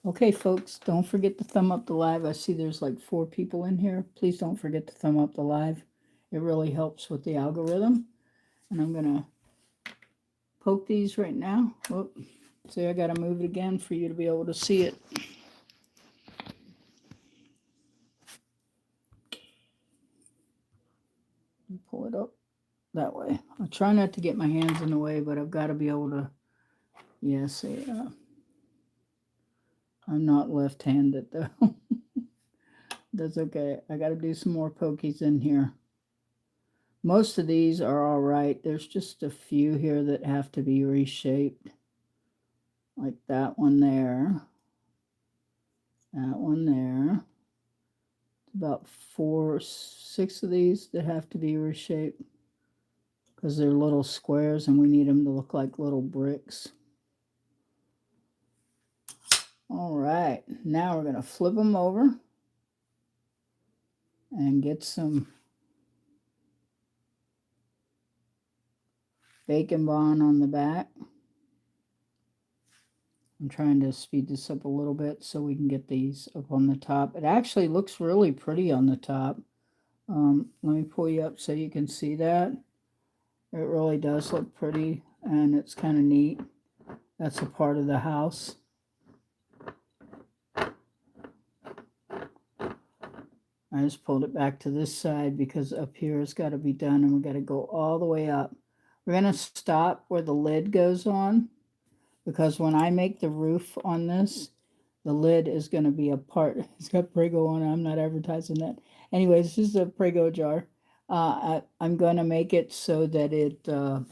Okay, folks, don't forget to thumb up the live. I see there's like 4 people in here. Please don't forget to thumb up the live. It really helps with the algorithm. And I'm going to poke these right now. Whoop. See, I got to move it again for you to be able to see it. Pull it up that way. I'll try not to get my hands in the way, but I've got to be able to, yeah, see, I'm not left-handed though. That's okay. I got to do some more pokies in here. Most of these are all right. There's just a few here that have to be reshaped. Like that one there. That one there. About 4, 6 of these that have to be reshaped because they're little squares and we need them to look like little bricks. All right, now we're going to flip them over and get some bacon bond on the back. I'm trying to speed this up a little bit so we can get these up on the top. It actually looks really pretty on the top. Let me pull you up so you can see that. It really does look pretty and it's kind of neat. That's a part of the house. I just pulled it back to this side because up here it's got to be done and we've got to go all the way up. We're going to stop where the lid goes on because when I make the roof on this, the lid is going to be a part. It's got Prego on it. I'm not advertising that. Anyways, this is a Prego jar. I'm going to make it so that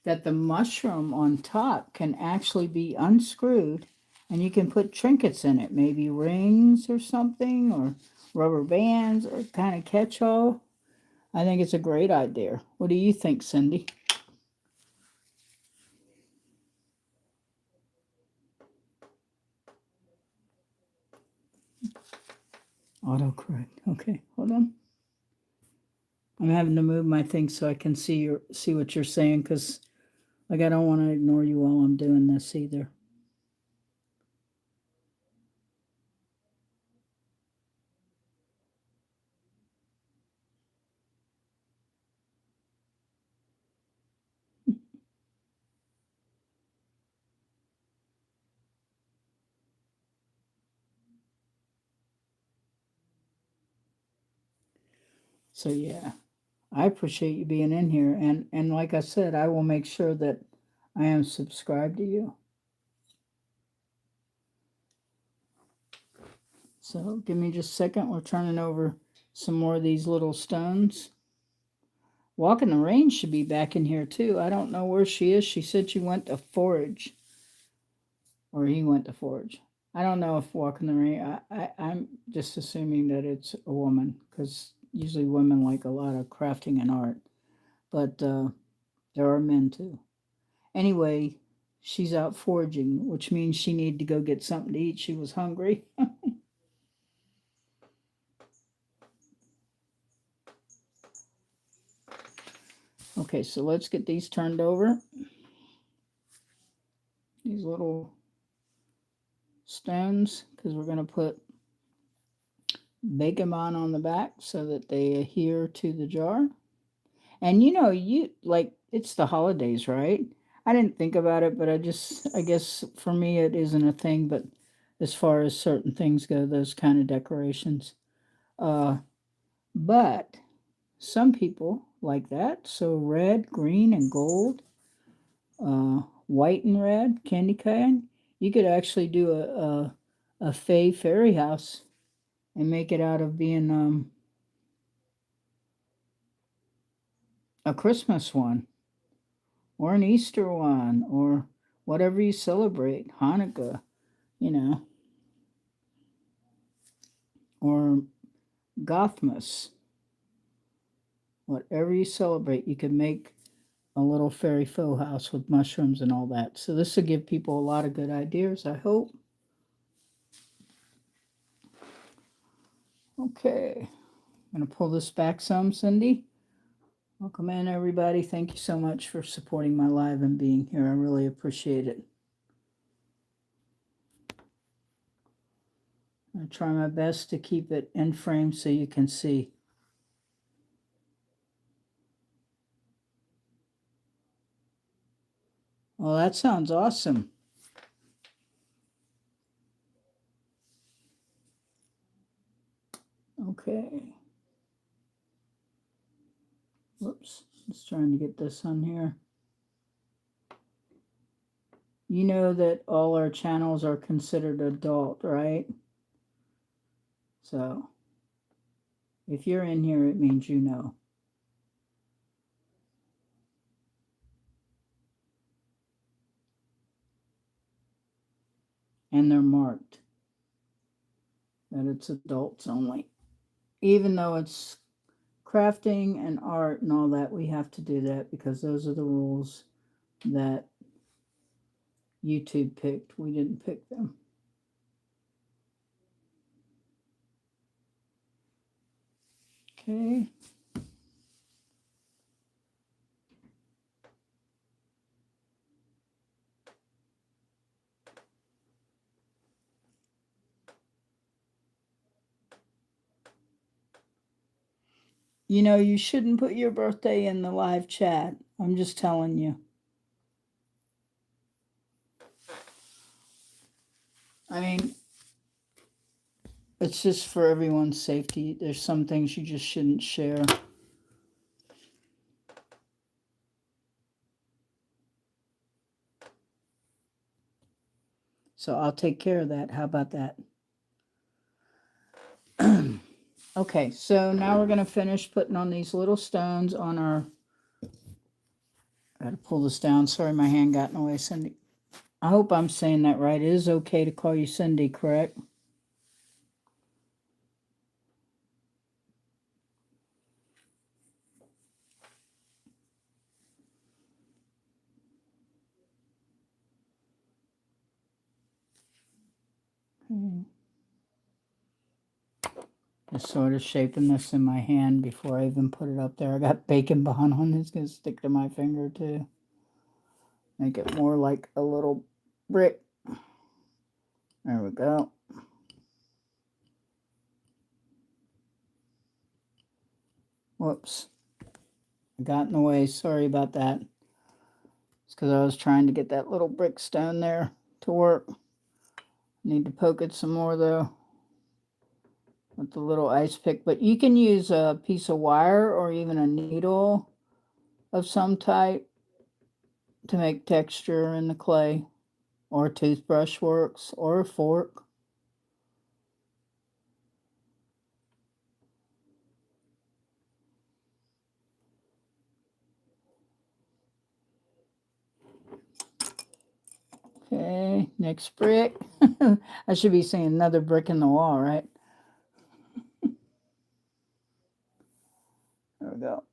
that the mushroom on top can actually be unscrewed and you can put trinkets in it, maybe rings or something, or rubber bands, or kind of catch-all. I think it's a great idea. What do you think, Cindy? Autocorrect. Okay, hold on. I'm having to move my thing so I can see what you're saying, because like I don't want to ignore you while I'm doing this either. So yeah, I appreciate you being in here, and like I said, I will make sure that I am subscribed to you. So give me just a second. We're turning over some more of these little stones. Walk in the Rain should be back in here too. I don't know where she is. She said she went to forage. Or he went to forage. I don't know if Walk in the Rain, I'm just assuming that it's a woman, because usually women like a lot of crafting and art. But there are men too. Anyway, she's out foraging, which means she needed to go get something to eat. She was hungry. Okay, so let's get these turned over. These little stones, because we're going to put bacon on the back so that they adhere to the jar. And you like, it's the holidays, right? I didn't think about it, but I guess for me it isn't a thing, but as far as certain things go, those kind of decorations. But some people like that. So red, green, and gold, white and red, candy cane. You could actually do a Fae Fairy house and make it out of being a Christmas one, or an Easter one, or whatever you celebrate, Hanukkah, you know, or Gothmas, whatever you celebrate, you can make a little fairy faux house with mushrooms and all that. So this will give people a lot of good ideas, I hope. Okay, I'm going to pull this back some, Cindy. Welcome in, everybody. Thank you so much for supporting my live and being here. I really appreciate it. I try my best to keep it in frame so you can see. Well, that sounds awesome. Okay. Whoops. Just trying to get this on here. You know that all our channels are considered adult, right? So if you're in here, it means you know. And they're marked that it's adults only. Even though it's crafting and art and all that, we have to do that because those are the rules that YouTube picked. We didn't pick them. Okay. You know, you shouldn't put your birthday in the live chat. I'm just telling you. I mean, it's just for everyone's safety. There's some things you just shouldn't share. So I'll take care of that. How about that? Okay, so now we're going to finish putting on these little stones on our... I got to pull this down. Sorry, my hand got in the way, Cindy. I hope I'm saying that right. It is okay to call you Cindy, correct? Just sort of shaping this in my hand before I even put it up there. I got bacon bond on it. It's going to stick to my finger too. Make it more like a little brick. There we go. Whoops. I got in the way. Sorry about that. It's because I was trying to get that little brick stone there to work. Need to poke it some more though. with the little ice pick, but you can use a piece of wire or even a needle of some type to make texture in the clay, or a toothbrush works, or a fork. Okay, next brick. I should be saying another brick in the wall, right? There we go.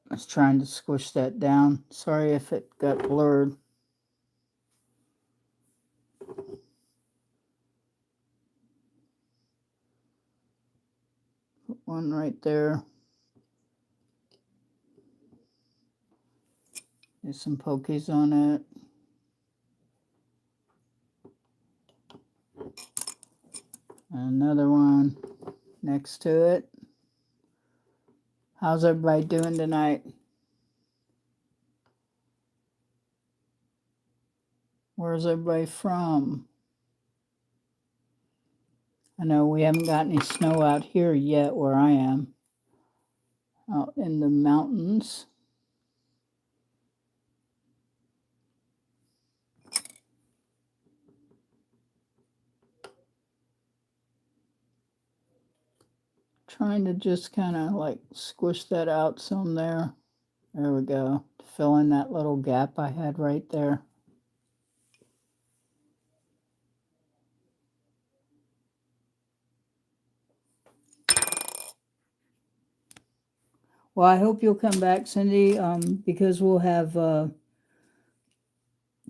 I was trying to squish that down. Sorry if it got blurred. Put one right there. There's some pokies on it. Another one next to it. How's everybody doing tonight? Where's everybody from? I know we haven't got any snow out here yet where I am. Out in the mountains. Trying to just kind of like squish that out some there. There we go. Fill in that little gap I had right there. Well, I hope you'll come back, Cindy, because we'll have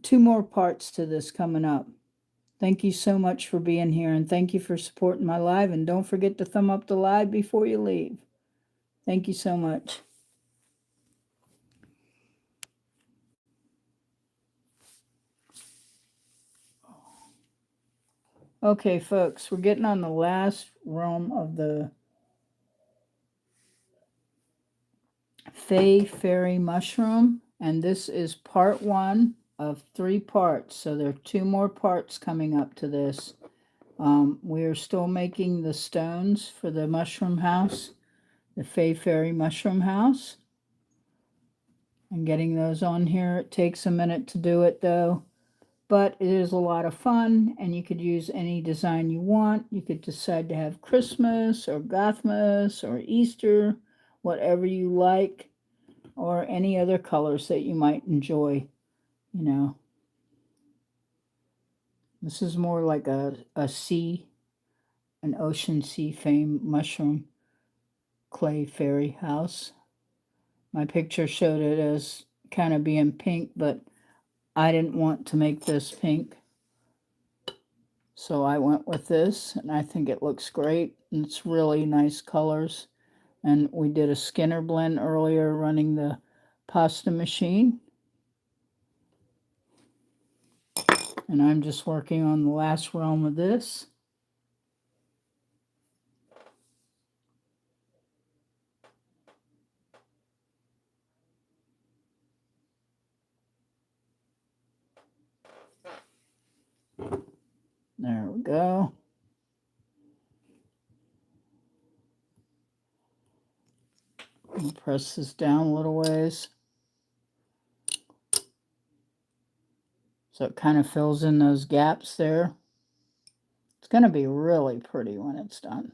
2 more parts to this coming up. Thank you so much for being here, and thank you for supporting my live. And don't forget to thumb up the live before you leave. Thank you so much. Okay, folks, we're getting on the last realm of the Fae Fairy mushroom, and this is part 1 of 3 parts. So there are 2 more parts coming up to this. We are still making the stones for the mushroom house, the Fae Fairy mushroom house, and getting those on here. It takes a minute to do it though, but it is a lot of fun, and you could use any design you want. You could decide to have Christmas or Gothmas or Easter, whatever you like, or any other colors that you might enjoy, you know. This is more like a sea, an ocean sea fame mushroom clay fairy house. My picture showed it as kind of being pink, but I didn't want to make this pink. So I went with this, and I think it looks great. And it's really nice colors. And we did a Skinner blend earlier running the pasta machine. And I'm just working on the last realm of this. There we go. I'll press this down a little ways, so it kind of fills in those gaps there. It's going to be really pretty when it's done.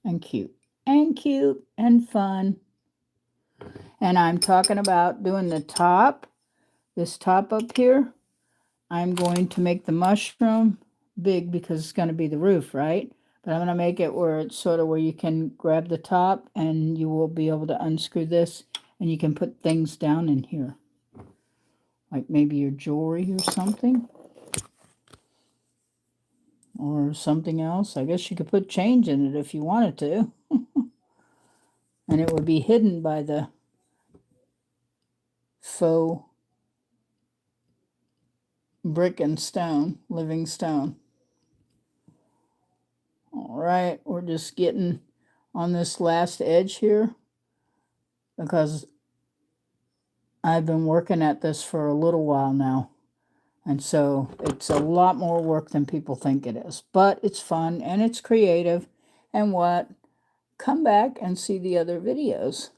And cute. And cute and fun. And I'm talking about doing the top, this top up here. I'm going to make the mushroom big because it's going to be the roof, right? But I'm going to make it where it's sort of where you can grab the top and you will be able to unscrew this and you can put things down in here. Like maybe your jewelry or something. Or something else. I guess you could put change in it if you wanted to. And it would be hidden by the faux brick and stone, living stone. All right, we're just getting on this last edge here because I've been working at this for a little while now. And so it's a lot more work than people think it is. But it's fun and it's creative. And what? Come back and see the other videos.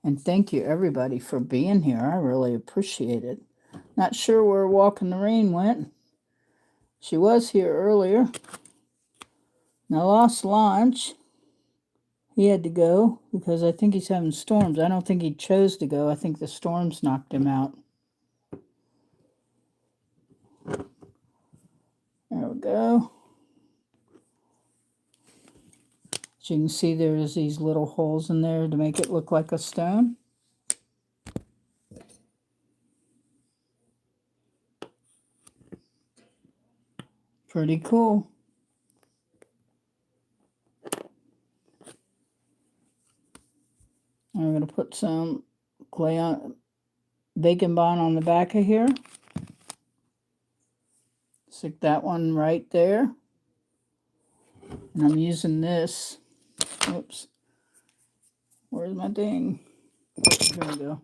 And thank you, everybody, for being here. I really appreciate it. Not sure where Walk in the Rain went. She was here earlier. And I lost lunch. He had to go because I think he's having storms. I don't think he chose to go. I think the storms knocked him out. There we go. As you can see, there's these little holes in there to make it look like a stone. Pretty cool. I'm going to put some clay on, bacon bond on the back of here. Stick that one right there. And I'm using this. Oops. Where's my ding? Oh, here we go.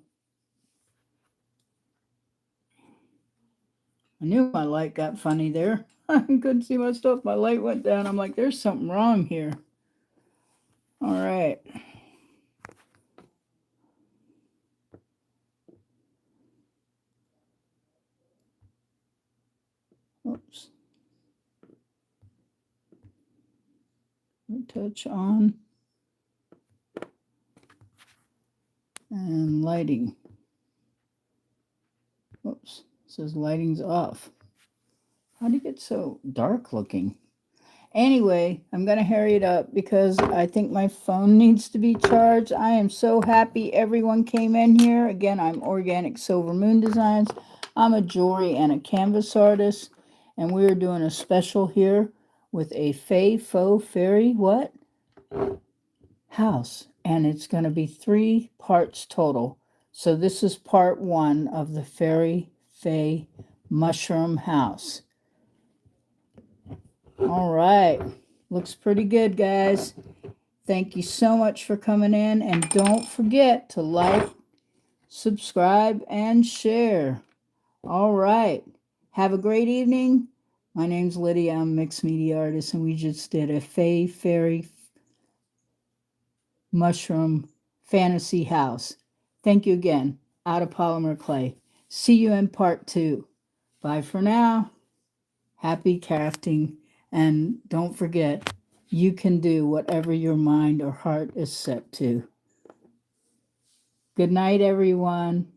I knew my light got funny there. I couldn't see my stuff. My light went down. I'm like, there's something wrong here. All right. Oops. Touch on. And lighting. Oops. It says lighting's off. How do you get so dark looking? Anyway, I'm going to hurry it up because I think my phone needs to be charged. I am so happy everyone came in here. Again, I'm Organic Silver Moon Designs. I'm a jewelry and a canvas artist. And we're doing a special here with a Fae Fairy, what? House. And it's going to be 3 parts total. So this is part 1 of the Fairy Fae Mushroom House. All right. Looks pretty good, guys. Thank you so much for coming in. And don't forget to like, subscribe, and share. All right. Have a great evening. My name's Lydia. I'm a mixed media artist, and we just did a Fae Fairy Mushroom Fantasy House. Thank you again. Out of polymer clay. See you in part 2. Bye for now. Happy crafting. And don't forget, you can do whatever your mind or heart is set to. Good night, everyone.